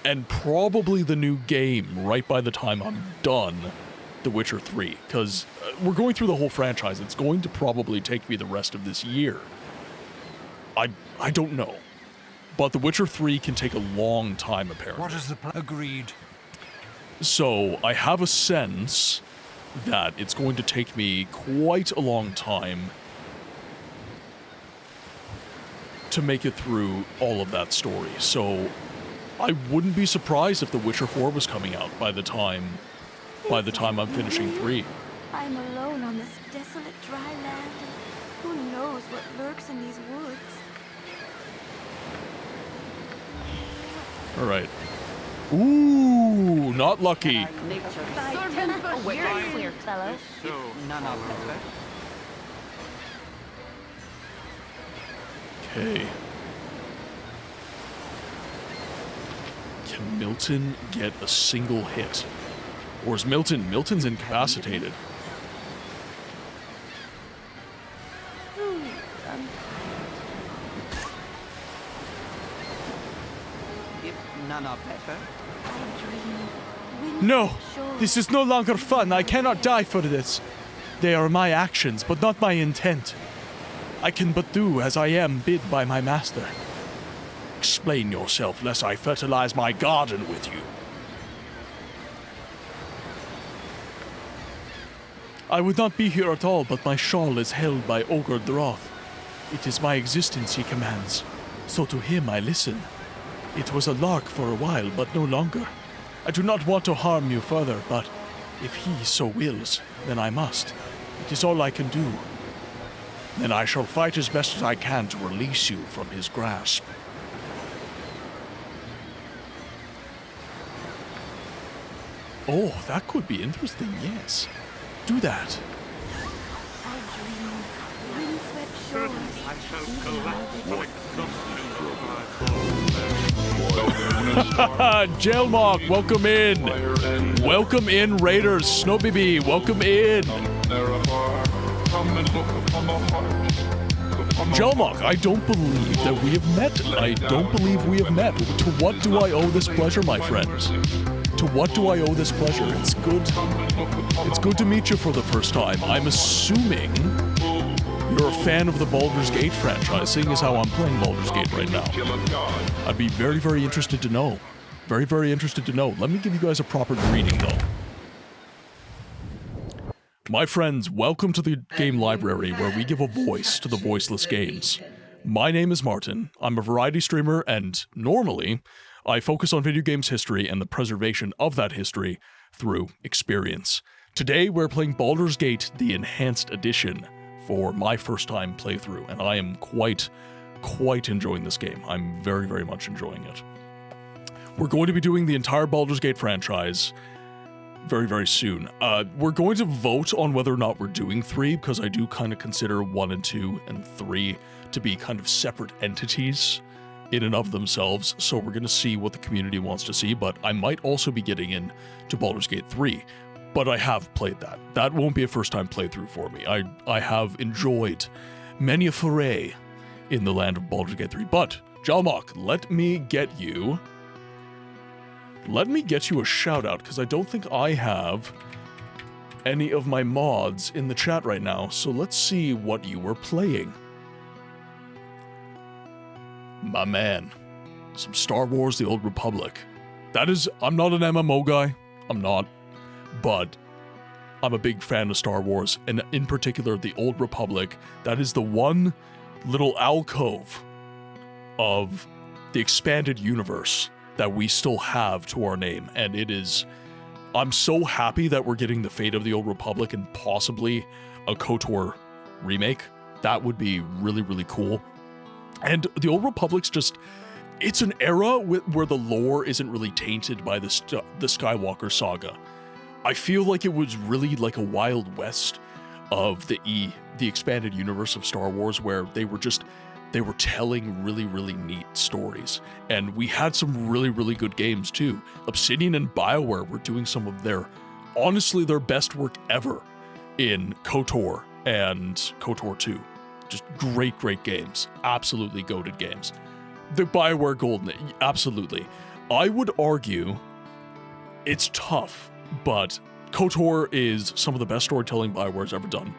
and probably the new game right by the time I'm done The Witcher 3, because we're going through the whole franchise. It's going to probably take me the rest of this year. I don't know. But The Witcher 3 can take a long time, apparently. What is the plan? Agreed. So, I have a sense that it's going to take me quite a long time to make it through all of that story. So, I wouldn't be surprised if The Witcher 4 was coming out by the time I'm finishing 3. I'm alone on this desolate dry land, and who knows what lurks in these woods. Alright. Ooh, not lucky. Clear, fellow. None of it. Okay. Can Milton get a single hit? Or is Milton's incapacitated. None of better. No, this is no longer fun. I cannot die for this. They are my actions, but not my intent. I can but do as I am bid by my master. Explain yourself, lest I fertilize my garden with you. I would not be here at all, but my shawl is held by Ogre Droth. It is my existence he commands, so to him I listen. It was a lark for a while, but no longer. I do not want to harm you further, but if he so wills, then I must. It is all I can do. Then I shall fight as best as I can to release you from his grasp. Oh, that could be interesting, yes. Do that. I shall collect Jailmock, welcome in. Welcome in, Raiders. Snowbaby, welcome in. Jailmock, I don't believe that we have met. I don't believe we have met. To what do I owe this pleasure, my friends? To what do I owe this pleasure? It's good to meet you for the first time. I'm assuming you're a fan of the Baldur's Gate franchise, seeing as how I'm playing Baldur's Gate right now. I'd be very, very interested to know. Very, very interested to know. Let me give you guys a proper greeting, though. My friends, welcome to the game library, where we give a voice to the voiceless games. My name is Martin. I'm a variety streamer, and normally, I focus on video games history and the preservation of that history through experience. Today, we're playing Baldur's Gate, the Enhanced Edition, for my first time playthrough, and I am quite enjoying this game. I'm very, very much enjoying it. We're going to be doing the entire Baldur's Gate franchise very, very soon. We're going to vote on whether or not we're doing 3, because I do kind of consider 1 and 2 and 3 to be kind of separate entities in and of themselves, so we're going to see what the community wants to see, but I might also be getting in to Baldur's Gate 3. But I have played that. That won't be a first-time playthrough for me. I have enjoyed many a foray in the land of Baldur's Gate 3. But, Jalmok, let me get you a shout-out, because I don't think I have any of my mods in the chat right now. So let's see what you were playing. My man. Some Star Wars The Old Republic. I'm not an MMO guy. I'm not. But I'm a big fan of Star Wars, and in particular, The Old Republic. That is the one little alcove of the expanded universe that we still have to our name, and it is... I'm so happy that we're getting the Fate of the Old Republic and possibly a KOTOR remake. That would be really, really cool. And the Old Republic's just, it's an era where the lore isn't really tainted by the Skywalker saga. I feel like it was really like a Wild West of the expanded universe of Star Wars, where they were telling really, really neat stories. And we had some really, really good games too. Obsidian and BioWare were doing some of honestly, their best work ever in KOTOR and KOTOR 2. Just great, great games. Absolutely goated games. The BioWare Golden, absolutely. I would argue it's tough, but KOTOR is some of the best storytelling BioWare's ever done.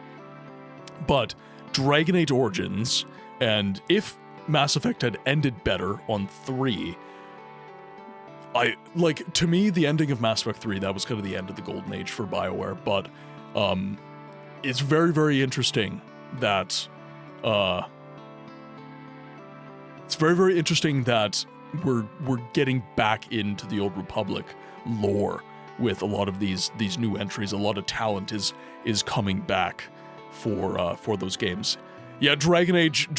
But Dragon Age Origins, and if Mass Effect had ended better on 3, to me, the ending of Mass Effect 3, that was kind of the end of the Golden Age for BioWare, but it's very, very interesting that we're getting back into the Old Republic lore with a lot of these new entries. A lot of talent is coming back for those games. Yeah, Dragon Age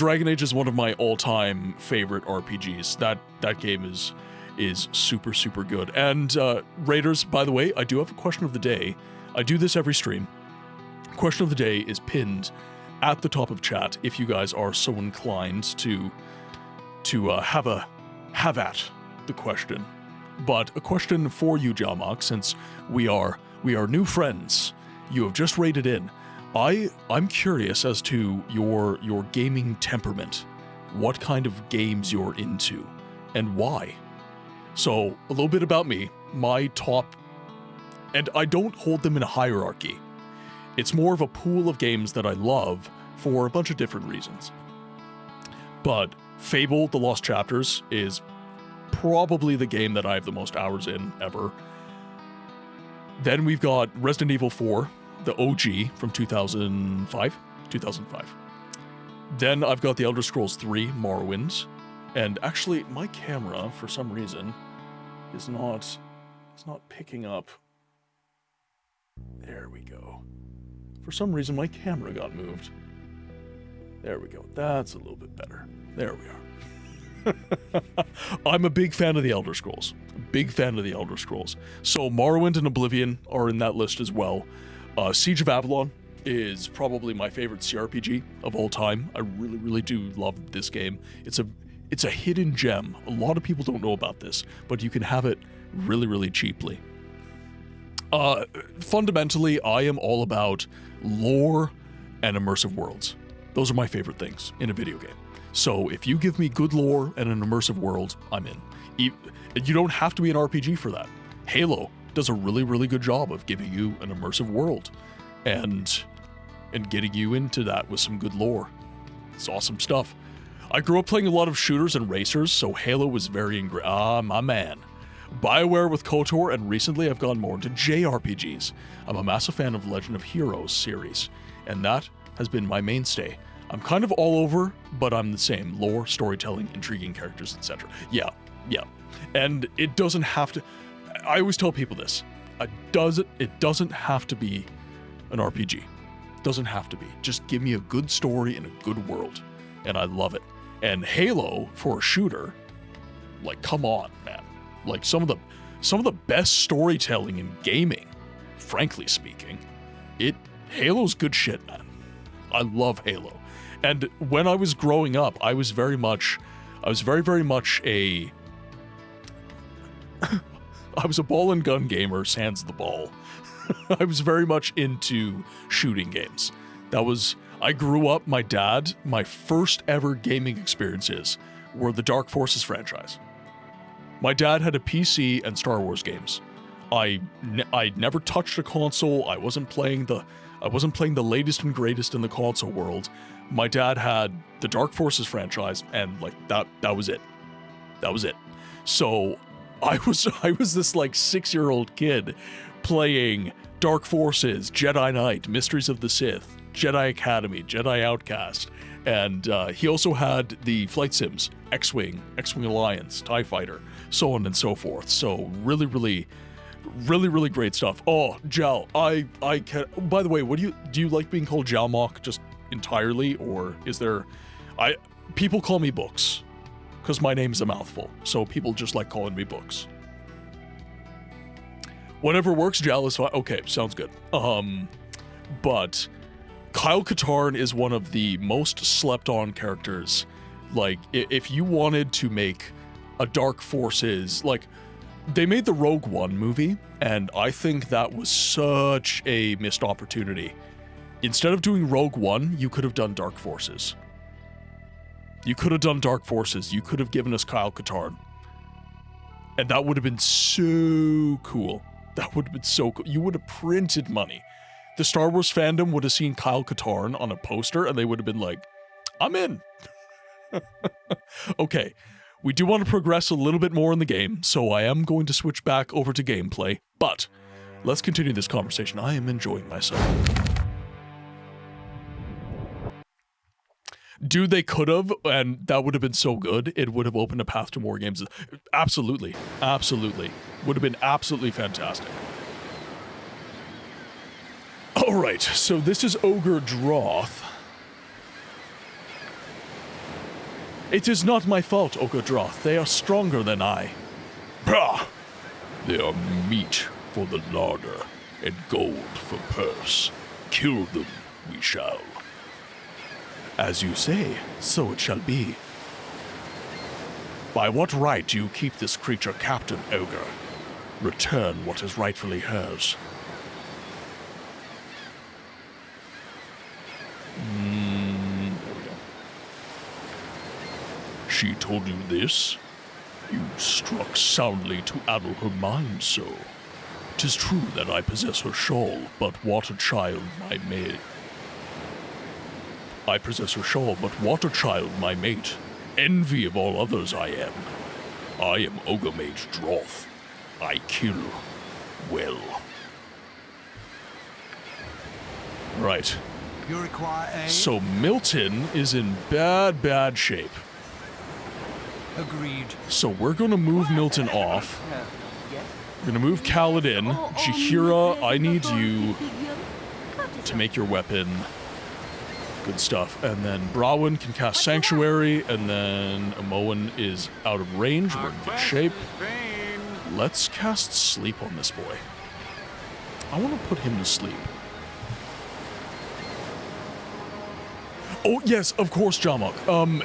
is one of my all-time favorite RPGs. That game is super, super good. And Raiders, by the way, I do have a question of the day. I do this every stream. Question of the day is pinned at the top of chat if you guys are so inclined to have at the question. But a question for you, Jalmok, since we are new friends. You have just raided in. I'm curious as to your gaming temperament. What kind of games you're into and why. So, a little bit about me. My top, and I don't hold them in a hierarchy. It's more of a pool of games that I love for a bunch of different reasons. But Fable: The Lost Chapters is probably the game that I have the most hours in ever. Then we've got Resident Evil 4, the OG from 2005. Then I've got The Elder Scrolls 3, Morrowind. And actually, my camera, for some reason, is not picking up. There we go. For some reason, my camera got moved. There we go. That's a little bit better. There we are. I'm a big fan of The Elder Scrolls. Big fan of The Elder Scrolls. So Morrowind and Oblivion are in that list as well. Siege of Avalon is probably my favorite CRPG of all time. I really, really do love this game. It's a hidden gem. A lot of people don't know about this, but you can have it really, really cheaply. Fundamentally, I am all about lore and immersive worlds. Those are my favorite things in a video game. So if you give me good lore and an immersive world, I'm in. You don't have to be an RPG for that. Halo does a really, really good job of giving you an immersive world and getting you into that with some good lore. It's awesome stuff. I grew up playing a lot of shooters and racers, so Halo was very my man. BioWare with KOTOR, and recently I've gone more into JRPGs. I'm a massive fan of Legend of Heroes series, and that has been my mainstay. I'm kind of all over, but I'm the same. Lore, storytelling, intriguing characters, etc. Yeah. And it doesn't have to... I always tell people this. It doesn't have to be an RPG. It doesn't have to be. Just give me a good story and a good world, and I love it. And Halo, for a shooter, like, come on, man. Like, some of the best storytelling in gaming, frankly speaking. Halo's good shit, man. I love Halo. And when I was growing up, I was very, very much I was a ball and gun gamer, sans the ball. I was very much into shooting games. I grew up, my first ever gaming experiences were the Dark Forces franchise. My dad had a PC and Star Wars games. I never touched a console. I wasn't playing the latest and greatest in the console world. My dad had the Dark Forces franchise, and like that was it. That was it. So I was this like 6-year-old kid playing Dark Forces, Jedi Knight, Mysteries of the Sith, Jedi Academy, Jedi Outcast, and he also had the flight sims, X-Wing Alliance, TIE Fighter, so on and so forth. So really, really, really, really great stuff. Oh, Jal, I can. By the way, do you like being called Jalmok just entirely, or is there? people call me Books, because my name's a mouthful, so people just like calling me Books. Whatever works, Jal is fine. Okay, sounds good. But Kyle Katarn is one of the most slept-on characters. Like, if you wanted to make a Dark Forces, like, they made the Rogue One movie, and I think that was such a missed opportunity. Instead of doing Rogue One, you could have done Dark Forces. You could have done Dark Forces. You could have given us Kyle Katarn. And that would have been so cool. That would have been so cool. You would have printed money. The Star Wars fandom would have seen Kyle Katarn on a poster, and they would have been like, I'm in. Okay, we do want to progress a little bit more in the game, so I am going to switch back over to gameplay, but let's continue this conversation. I am enjoying myself. Dude, they could have, and that would have been so good. It would have opened a path to more games. Absolutely. Absolutely. Would have been absolutely fantastic. Alright, so this is Ogre Droth. It is not my fault, Ogre Droth. They are stronger than I. Bah! They are meat for the larder, and gold for purse. Kill them, we shall. As you say, so it shall be. By what right do you keep this creature captive, Ogre? Return what is rightfully hers. There we go. She told you this? You struck soundly to addle her mind so. 'Tis true that I possess her shawl, but what a child my maid. I possess her shawl, but what a child my mate. Envy of all others I am. I am Ogre Mage Droth. I kill well. Right. You require aid? So Milton is in bad shape. Agreed. So we're gonna move Milton off. We're gonna move Kaladin. Jahira, I need you to make your weapon. Good stuff. And then Brawin can cast Sanctuary, and then Amoan is out of range. We're in good shape. Let's cast Sleep on this boy. I want to put him to sleep. Oh, yes, of course, Jamok.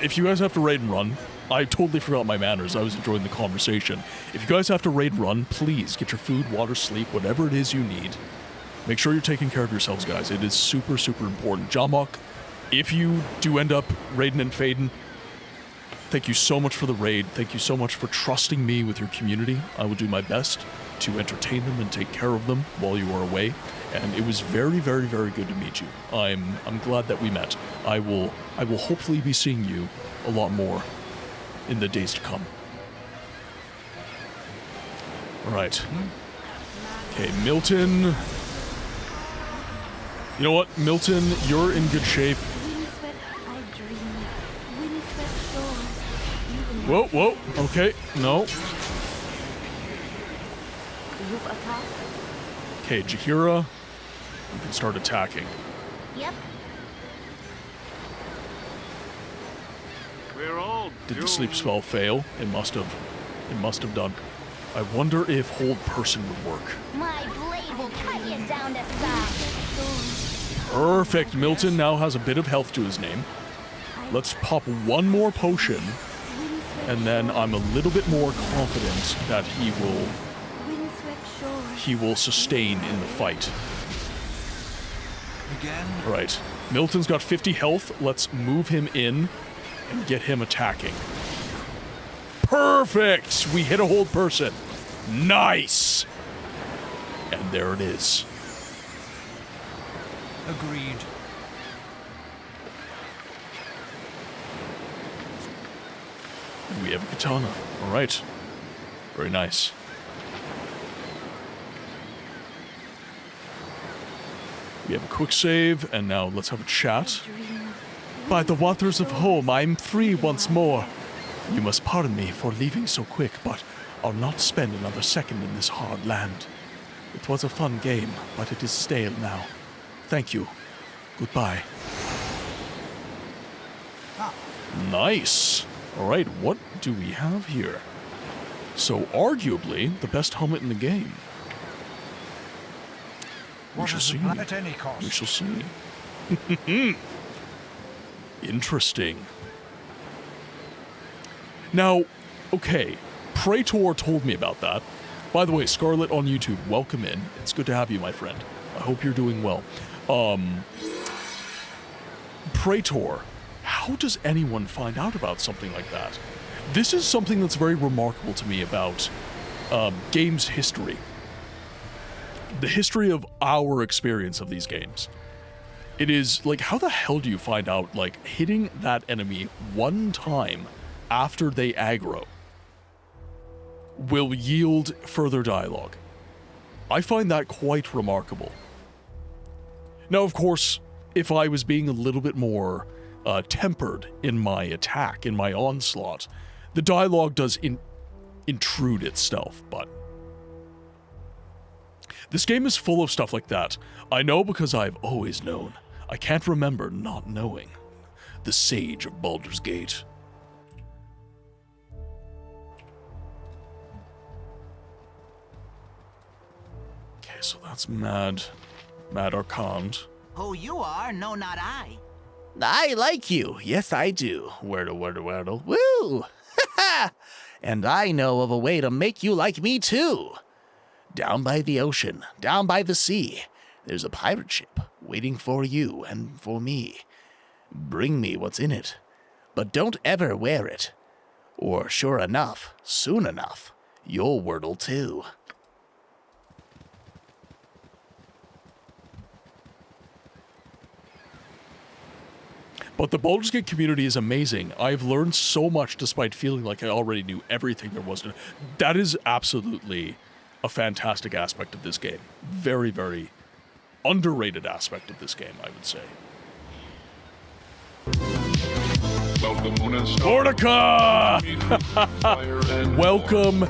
If you guys have to raid and run, I totally forgot my manners. I was enjoying the conversation. If you guys have to raid and run, please get your food, water, sleep, whatever it is you need. Make sure you're taking care of yourselves, guys. It is super, super important. Jamok, if you do end up raiding and fading, thank you so much for the raid. Thank you so much for trusting me with your community. I will do my best to entertain them and take care of them while you are away. And it was very, very, very good to meet you. I'm glad that we met. I will hopefully be seeing you a lot more in the days to come. All right. Okay, Milton. You know what, Milton, you're in good shape. Whoa, whoa, okay, no. Okay, Jahira, you can start attacking. Yep. We're all Did the sleep spell fail? It must have done. I wonder if Hold Person would work. My blade will cut you down to size. Perfect, Milton now has a bit of health to his name. Let's pop one more potion, and then I'm a little bit more confident that he will sustain in the fight. Again? Right. Milton's got 50 health. Let's move him in and get him attacking. Perfect! We hit a Hold Person. Nice! And there it is. Agreed. We have a katana. All right. Very nice. We have a quick save, and now let's have a chat. By the waters of home, I'm free once more. You must pardon me for leaving so quick, but I'll not spend another second in this hard land. It was a fun game, but it is stale now. Thank you. Goodbye. Nice. All right, what do we have here? So, arguably, the best helmet in the game. We shall see. At any cost? We shall see. Interesting. Now, okay, Praetor told me about that. By the way, Scarlet on YouTube, welcome in. It's good to have you, my friend. I hope you're doing well. Praetor, how does anyone find out about something like that? This is something that's very remarkable to me about games history. The history of our experience of these games. It is, like, how the hell do you find out, like, hitting that enemy one time after they aggro will yield further dialogue? I find that quite remarkable. Now, of course, if I was being a little bit more tempered in my attack, in my onslaught, the dialogue does intrude itself, but this game is full of stuff like that. I know because I've always known. I can't remember not knowing. The Sage of Baldur's Gate. Okay, so that's Mad Archand. Who you are, no, not I. I like you. Yes, I do. Wordle. Woo! And I know of a way to make you like me, too. Down by the ocean, down by the sea, there's a pirate ship waiting for you and for me. Bring me what's in it, but don't ever wear it. Or sure enough, soon enough, you'll wordle too. But the Baldur's Gate community is amazing. I've learned so much despite feeling like I already knew everything there was to. That is absolutely a fantastic aspect of this game. Very, very underrated aspect of this game, I would say. Vortica! Welcome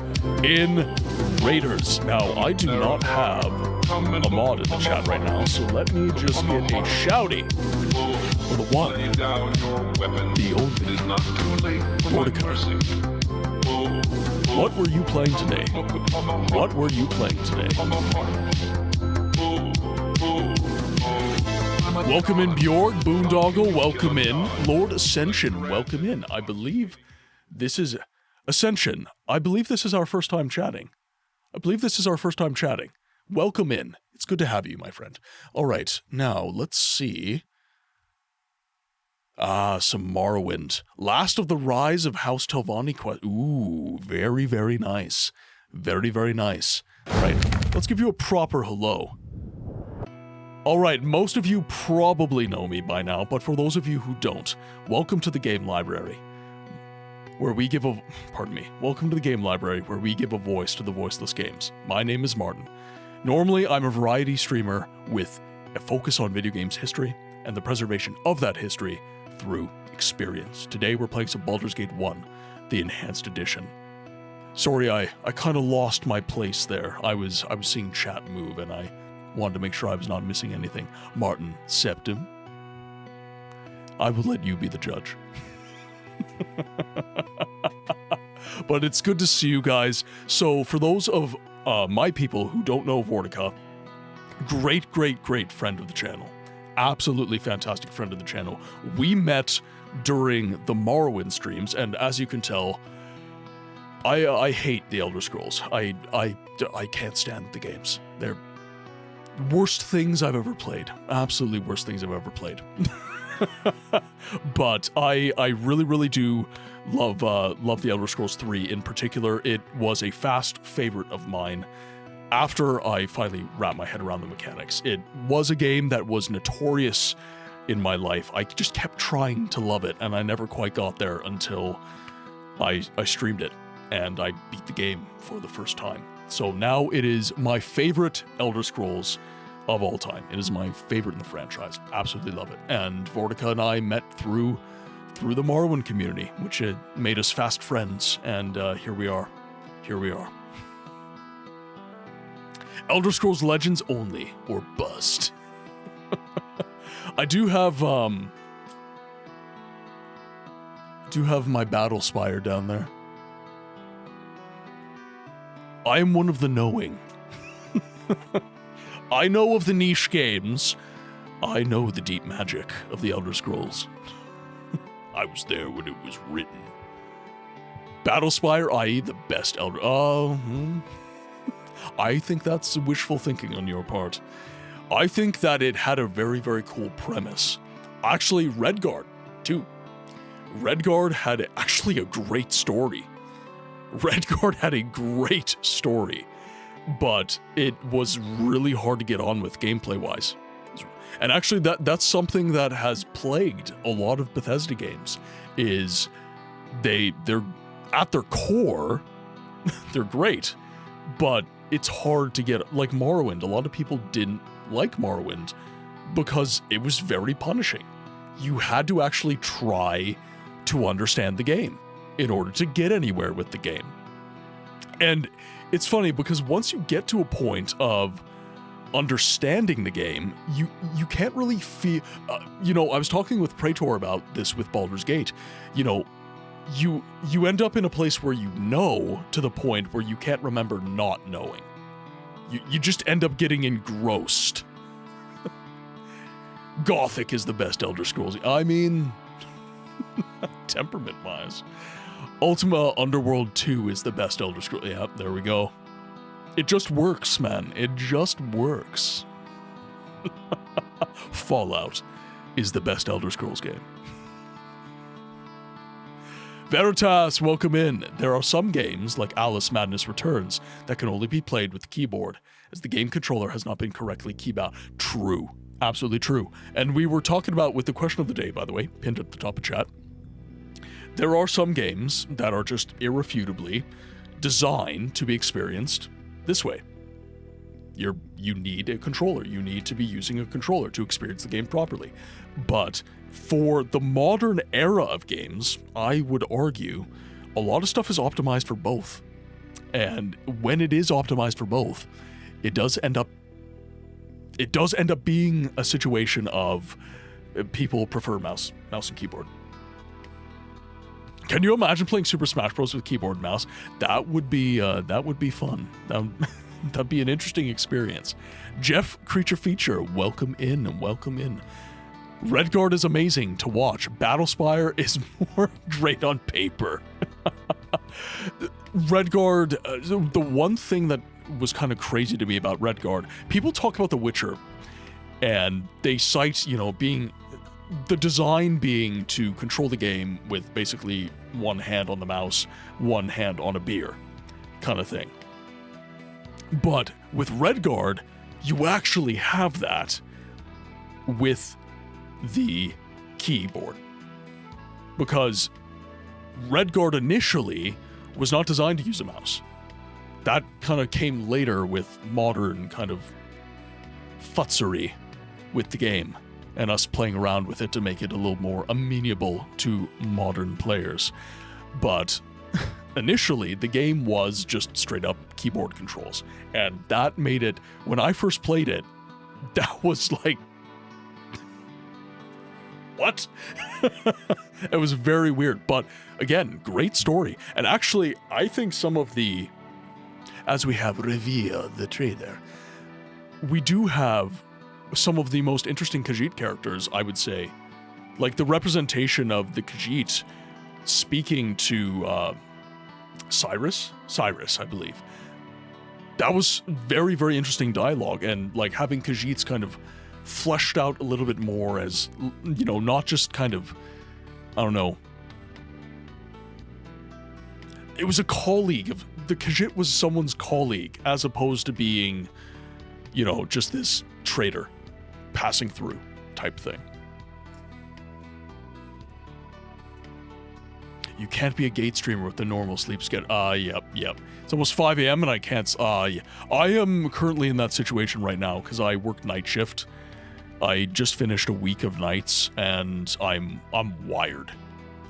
in, Raiders. Now, I do not have a mod in the chat right now, so let me just get a shouty for the one, the only, Vortica. What were you playing today? What were you playing today? Welcome in, Bjorg, Boondoggle, welcome in. Lord Ascension, welcome in. I believe this is Ascension. I believe this is our first time chatting. Welcome in. It's good to have you, my friend. All right, now let's see. Some Morrowind. Last of the Rise of House Telvanni quest. Ooh, very, very nice. Very, very nice. All right, let's give you a proper hello. All right, most of you probably know me by now, but for those of you who don't, welcome to the Game Library, where we give a... Welcome to the Game Library, where we give a voice to the voiceless games. My name is Martin. Normally, I'm a variety streamer with a focus on video games history and the preservation of that history through experience. Today, we're playing some Baldur's Gate 1, the Enhanced Edition. Sorry, I kind of lost my place there. I was seeing chat move, and I wanted to make sure I was not missing anything. Martin Septim, I will let you be the judge. But it's good to see you guys. So for those of my people who don't know Vortica, great friend of the channel. Absolutely fantastic friend of the channel. We met during the Morrowind streams, and as you can tell, I hate the Elder Scrolls. I can't stand the games. They're worst things I've ever played. Absolutely worst things I've ever played. But I really do love the Elder Scrolls 3 in particular. It was a fast favorite of mine after I finally wrapped my head around the mechanics. It was a game that was notorious in my life. I just kept trying to love it, and I never quite got there until I streamed it, and I beat the game for the first time. So now it is my favorite Elder Scrolls of all time. It is my favorite in the franchise. Absolutely love it. And Vortica and I met through the Morrowind community, which made us fast friends, and here we are. Elder Scrolls Legends only, or bust. I do have do have my battle spire down there. I am one of the knowing. I know of the niche games. I know the deep magic of the Elder Scrolls. I was there when it was written. Battlespire, i.e. the best Elder... I think that's wishful thinking on your part. I think that it had a very, very cool premise. Actually, Redguard, too. Redguard had actually a great story. Redguard had a great story, but it was really hard to get on with gameplay-wise. And actually, that's something that has plagued a lot of Bethesda games, is they're at their core, they're great, but it's hard to get, like Morrowind. A lot of people didn't like Morrowind because it was very punishing. You had to actually try to understand the game in order to get anywhere with the game. And it's funny because once you get to a point of understanding the game, you can't really feel... I was talking with Praetor about this with Baldur's Gate. You end up in a place where you know to the point where you can't remember not knowing. You just end up getting engrossed. Gothic is the best Elder Scrolls. I mean, temperament-wise. Ultima Underworld 2 is the best Elder Scrolls. Yeah, there we go. It just works, man. It just works. Fallout is the best Elder Scrolls game. Veritas, welcome in. There are some games, like Alice Madness Returns, that can only be played with the keyboard, as the game controller has not been correctly keybound. True. Absolutely true. And we were talking about, with the question of the day, by the way, pinned at the top of chat, there are some games that are just irrefutably designed to be experienced this way. You need a controller. You need to be using a controller to experience the game properly. But for the modern era of games, I would argue a lot of stuff is optimized for both. And when it is optimized for both, it does end up being a situation of people prefer mouse and keyboard. Can you imagine playing Super Smash Bros. With keyboard and mouse? That would be fun. That'd be an interesting experience. Jeff Creature Feature, welcome in and welcome in. Redguard is amazing to watch. Battlespire is more great on paper. Redguard, the one thing that was kind of crazy to me about Redguard, people talk about The Witcher, and they cite, being the design being to control the game with basically one hand on the mouse, one hand on a beer, kind of thing. But with Redguard, you actually have that with the keyboard. Because Redguard initially was not designed to use a mouse. That kind of came later with modern kind of futzery with the game, and us playing around with it to make it a little more amenable to modern players. But initially, the game was just straight up keyboard controls. And that made it, when I first played it, that was like, what? It was very weird. But again, great story. And actually, I think some of the, as we have revealed the trailer, we do have some of the most interesting Khajiit characters, I would say. Like the representation of the Khajiit speaking to Cyrus, I believe. That was very, very interesting dialogue, and like having Khajiits kind of fleshed out a little bit more as, not just kind of, I don't know. It was a colleague the Khajiit was someone's colleague as opposed to being, just this traitor passing through type thing. You can't be a gate streamer with the normal sleep schedule. Yep. It's almost 5 a.m. and I can't, yeah. I am currently in that situation right now because I work night shift. I just finished a week of nights and I'm wired.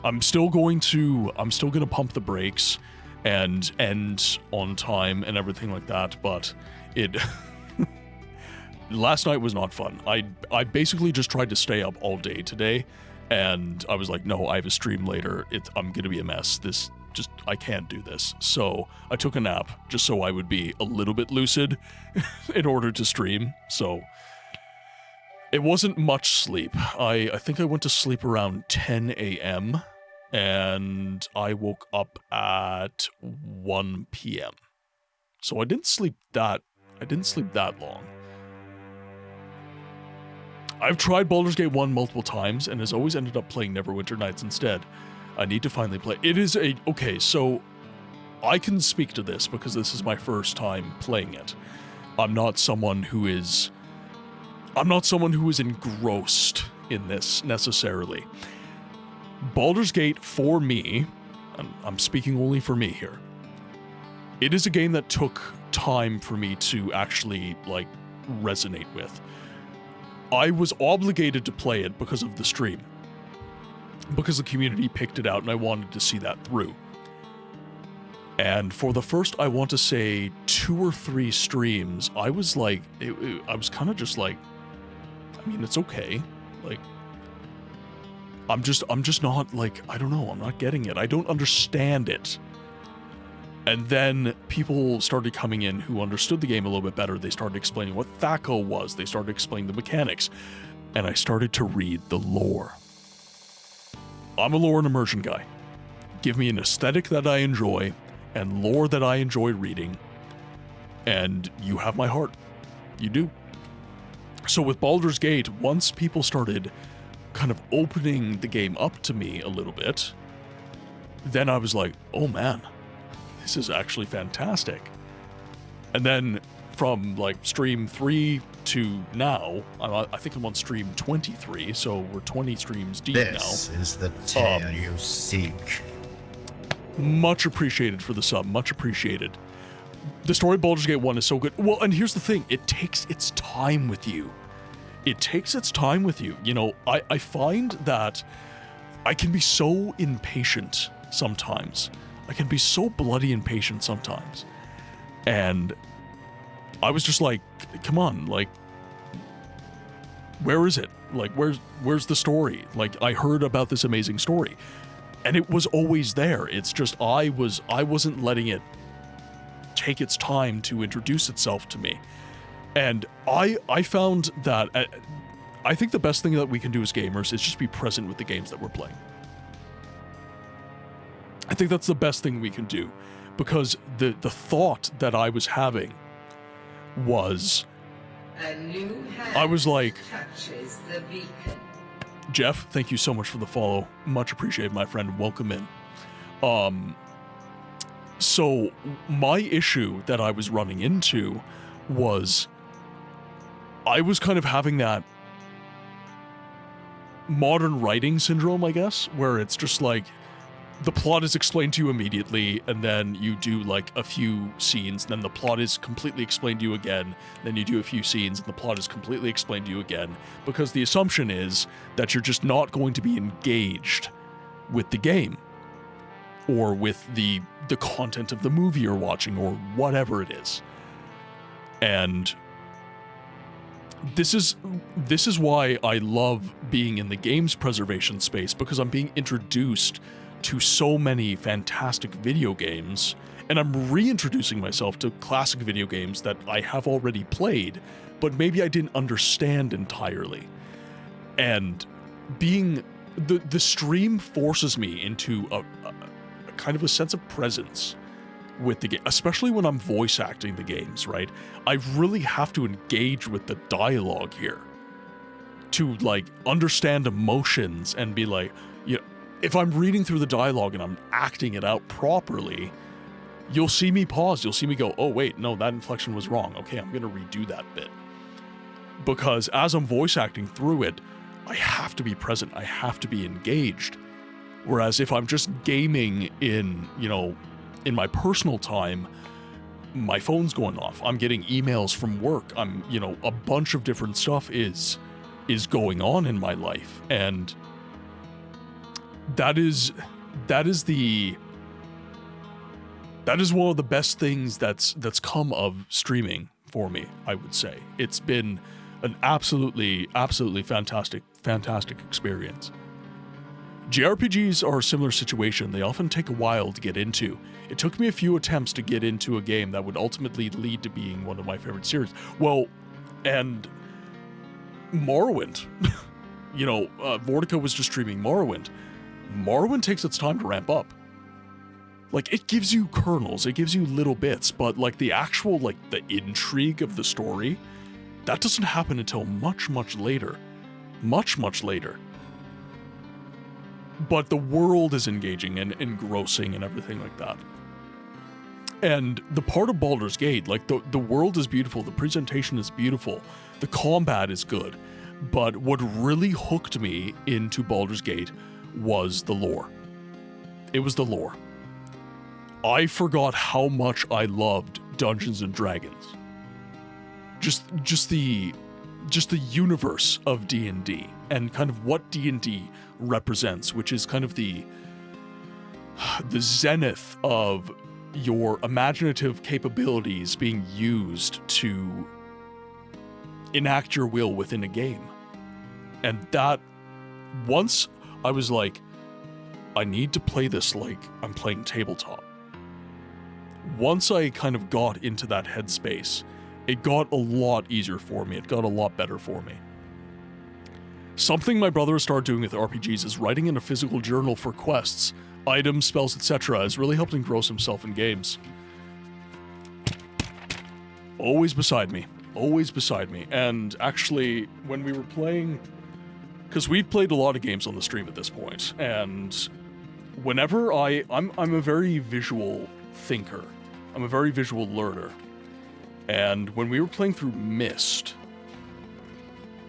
I'm still gonna pump the brakes and end on time and everything like that, but it last night was not fun. I basically just tried to stay up all day today And I was like, no, I have a stream later. I'm going to be a mess. I can't do this. So I took a nap just so I would be a little bit lucid in order to stream. So it wasn't much sleep. I think I went to sleep around 10 a.m. and I woke up at 1 p.m. So I didn't sleep that long. I've tried Baldur's Gate 1 multiple times and has always ended up playing Neverwinter Nights instead. I need to finally play. Okay, so I can speak to this because this is my first time playing it. I'm not someone who is engrossed in this necessarily. Baldur's Gate, for me, and I'm speaking only for me here, it is a game that took time for me to actually, like, resonate with. I was obligated to play it because of the stream. Because the community picked it out and I wanted to see that through. And for the first, I want to say, 2 or 3 streams, I was like, I was kind of just like, I mean, it's okay. Like, I'm just not, like, I don't know, I'm not getting it. I don't understand it. And then people started coming in who understood the game a little bit better. They started explaining what THAC0 was. They started explaining the mechanics. And I started to read the lore. I'm a lore and immersion guy. Give me an aesthetic that I enjoy and lore that I enjoy reading, and you have my heart. You do. So with Baldur's Gate, once people started kind of opening the game up to me a little bit, then I was like, oh man, this is actually fantastic. And then from like stream 3 to now, I think I'm on stream 23, so we're 20 streams deep now. This is the tale you seek. Much appreciated for the sub, much appreciated. The story of Baldur's Gate 1 is so good. Well, and here's the thing, it takes its time with you. It takes its time with you. You know, I find that I can be so impatient sometimes. I can be so bloody impatient sometimes. And I was just like, come on, like, where is it? Like, where's the story? Like, I heard about this amazing story. And it was always there. It's just I wasn't letting it take its time to introduce itself to me. And I found that I think the best thing that we can do as gamers is just be present with the games that we're playing. I think that's the best thing we can do, because the thought that I was having was, I was like, Jeff, thank you so much for the follow. Much appreciated, my friend. Welcome in. So my issue that I was running into was I was kind of having that modern writing syndrome, I guess, where it's just like the plot is explained to you immediately, and then you do like a few scenes, then the plot is completely explained to you again, then you do a few scenes and the plot is completely explained to you again, because the assumption is that you're just not going to be engaged with the game or with the content of the movie you're watching or whatever it is. And this is why I love being in the games preservation space, because I'm being introduced to so many fantastic video games, and I'm reintroducing myself to classic video games that I have already played, but maybe I didn't understand entirely. And being the stream forces me into a kind of a sense of presence with the game, especially when I'm voice acting the games, right? I really have to engage with the dialogue here to like understand emotions and be like, you know, if I'm reading through the dialogue and I'm acting it out properly, you'll see me pause. You'll see me go, oh, wait, no, that inflection was wrong. Okay, I'm going to redo that bit. Because as I'm voice acting through it, I have to be present. I have to be engaged. Whereas if I'm just gaming in, you know, in my personal time, my phone's going off. I'm getting emails from work. I'm, you know, a bunch of different stuff is going on in my life. And that is one of the best things that's come of streaming for me, I would say. It's been an absolutely fantastic experience. JRPGs are a similar situation. They often take a while to get into. It took me a few attempts to get into a game that would ultimately lead to being one of my favorite series. Well, and Morrowind. You know, Vortica was just streaming Morrowind. Morrowind takes its time to ramp up. Like, it gives you kernels, it gives you little bits, but like the actual, like, the intrigue of the story, that doesn't happen until much, much later. Much, much later. But the world is engaging and engrossing and everything like that. And the part of Baldur's Gate, like, the world is beautiful, the presentation is beautiful, the combat is good, but what really hooked me into Baldur's Gate was the lore. It was the lore. I forgot how much I loved Dungeons and Dragons. Just the universe of D&D and kind of what D&D represents, which is kind of the zenith of your imaginative capabilities being used to enact your will within a game. And that, once I was like, I need to play this like I'm playing tabletop. Once I kind of got into that headspace, it got a lot easier for me. It got a lot better for me. Something my brother started doing with RPGs is writing in a physical journal for quests, items, spells, etc. has really helped engross himself in games. Always beside me. Always beside me. And actually, when we were playing... Because we've played a lot of games on the stream at this point, and whenever I'm a very visual thinker. I'm a very visual learner. And when we were playing through Myst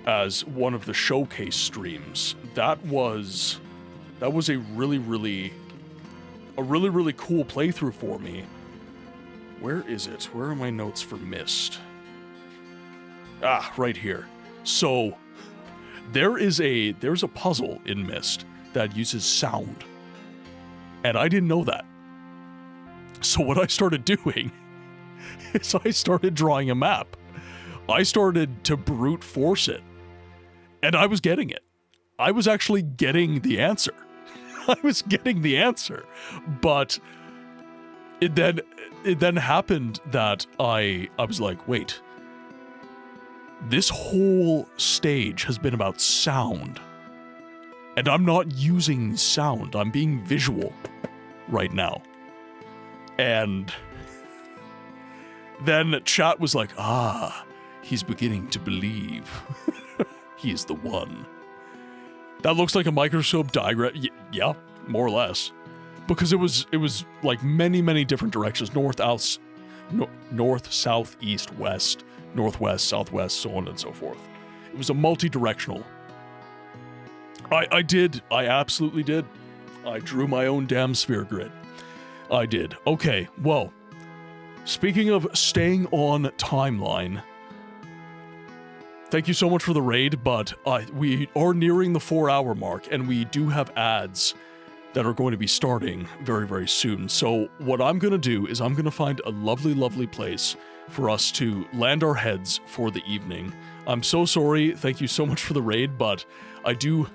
as one of the showcase streams, that was a really, really cool playthrough for me. Where is it? Where are my notes for Myst? Ah, right here. So there's a puzzle in Myst that uses sound. And I didn't know that. So what I started doing is I started drawing a map. I started to brute force it. And I was getting it. I was actually getting the answer. I was getting the answer. But it then happened that I was like, wait. This whole stage has been about sound. And I'm not using sound. I'm being visual right now. And then chat was like, ah, he's beginning to believe. He is the one. That looks like a microscope diagram. Yeah, more or less. Because it was like many different directions. North, south, east, west, northwest, southwest, so on and so forth. It was a multi-directional. I absolutely did. I drew my own damn sphere grid. I did. Okay, well, speaking of staying on timeline, thank you so much for the raid, but we are nearing the 4-hour mark, and we do have ads that are going to be starting very, very soon. So what I'm going to do is I'm going to find a lovely, lovely place for us to land our heads for the evening. I'm so sorry. Thank you so much for the raid, but I do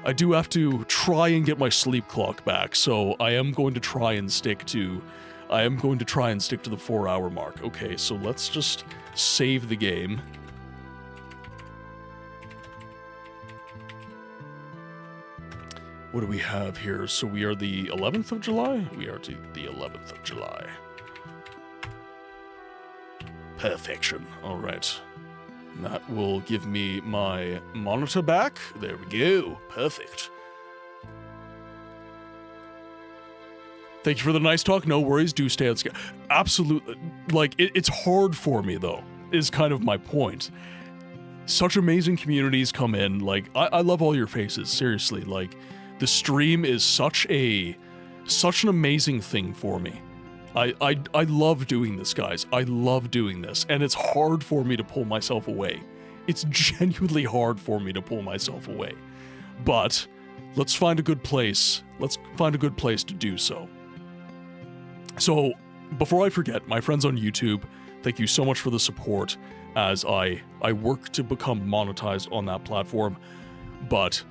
have to try and get my sleep clock back, so I am going to try and stick to the 4-hour mark. Okay, so let's just save the game. What do we have here? So we are the 11th of July? We are to the 11th of July. Perfection. All right. That will give me my monitor back. There we go. Perfect. Thank you for the nice talk. No worries. Do stay on schedule. Absolutely. Like, it's hard for me, though, is kind of my point. Such amazing communities come in. Like, I love all your faces. Seriously. Like, the stream is such an amazing thing for me. I love doing this, guys. I love doing this, and it's hard for me to pull myself away. It's genuinely hard for me to pull myself away. But let's find a good place. Let's find a good place to do so. So, before I forget, my friends on YouTube, thank you so much for the support as I work to become monetized on that platform. But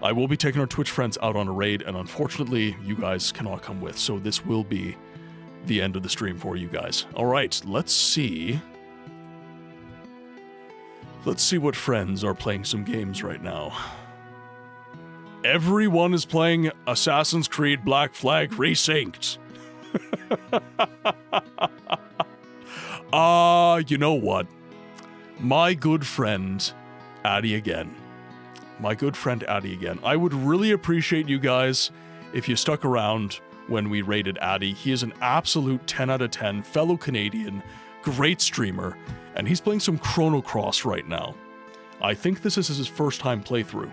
I will be taking our Twitch friends out on a raid, and unfortunately, you guys cannot come with, so this will be the end of the stream for you guys. All right, let's see. Let's see what friends are playing some games right now. Everyone is playing Assassin's Creed Black Flag Resynced. You know what? My good friend, Addy again. My good friend Addy again. I would really appreciate you guys if you stuck around when we rated Addy. He is an absolute 10 out of 10 fellow Canadian, great streamer, and he's playing some Chrono Cross right now. I think this is his first time playthrough.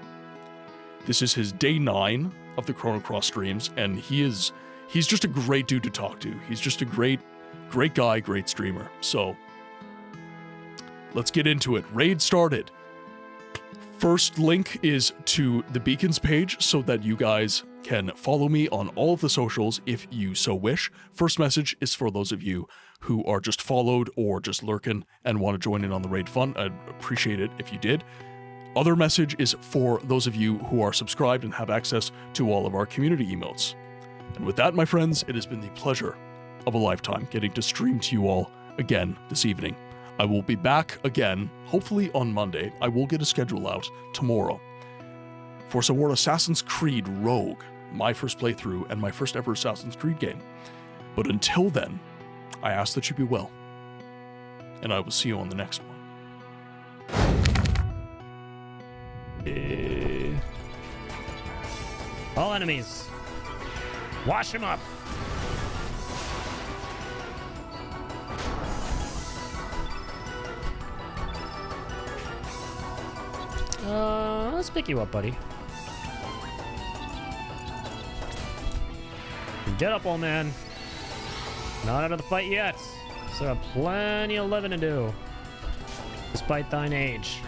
This is his day 9 of the Chrono Cross streams, and he's just a great dude to talk to. He's just a great guy, great streamer. So, let's get into it. Raid started. First link is to the Beacons page so that you guys can follow me on all of the socials if you so wish. First message is for those of you who are just followed or just lurking and want to join in on the raid fun. I'd appreciate it if you did. Other message is for those of you who are subscribed and have access to all of our community emotes. And with that, my friends, it has been the pleasure of a lifetime getting to stream to you all again this evening. I will be back again, hopefully on Monday. I will get a schedule out tomorrow for some more Assassin's Creed Rogue, my first playthrough and my first ever Assassin's Creed game. But until then, I ask that you be well, and I will see you on the next one. All enemies, wash him up. Let's pick you up, buddy. Get up, old man. Not out of the fight yet. So plenty of living to do, despite thine age.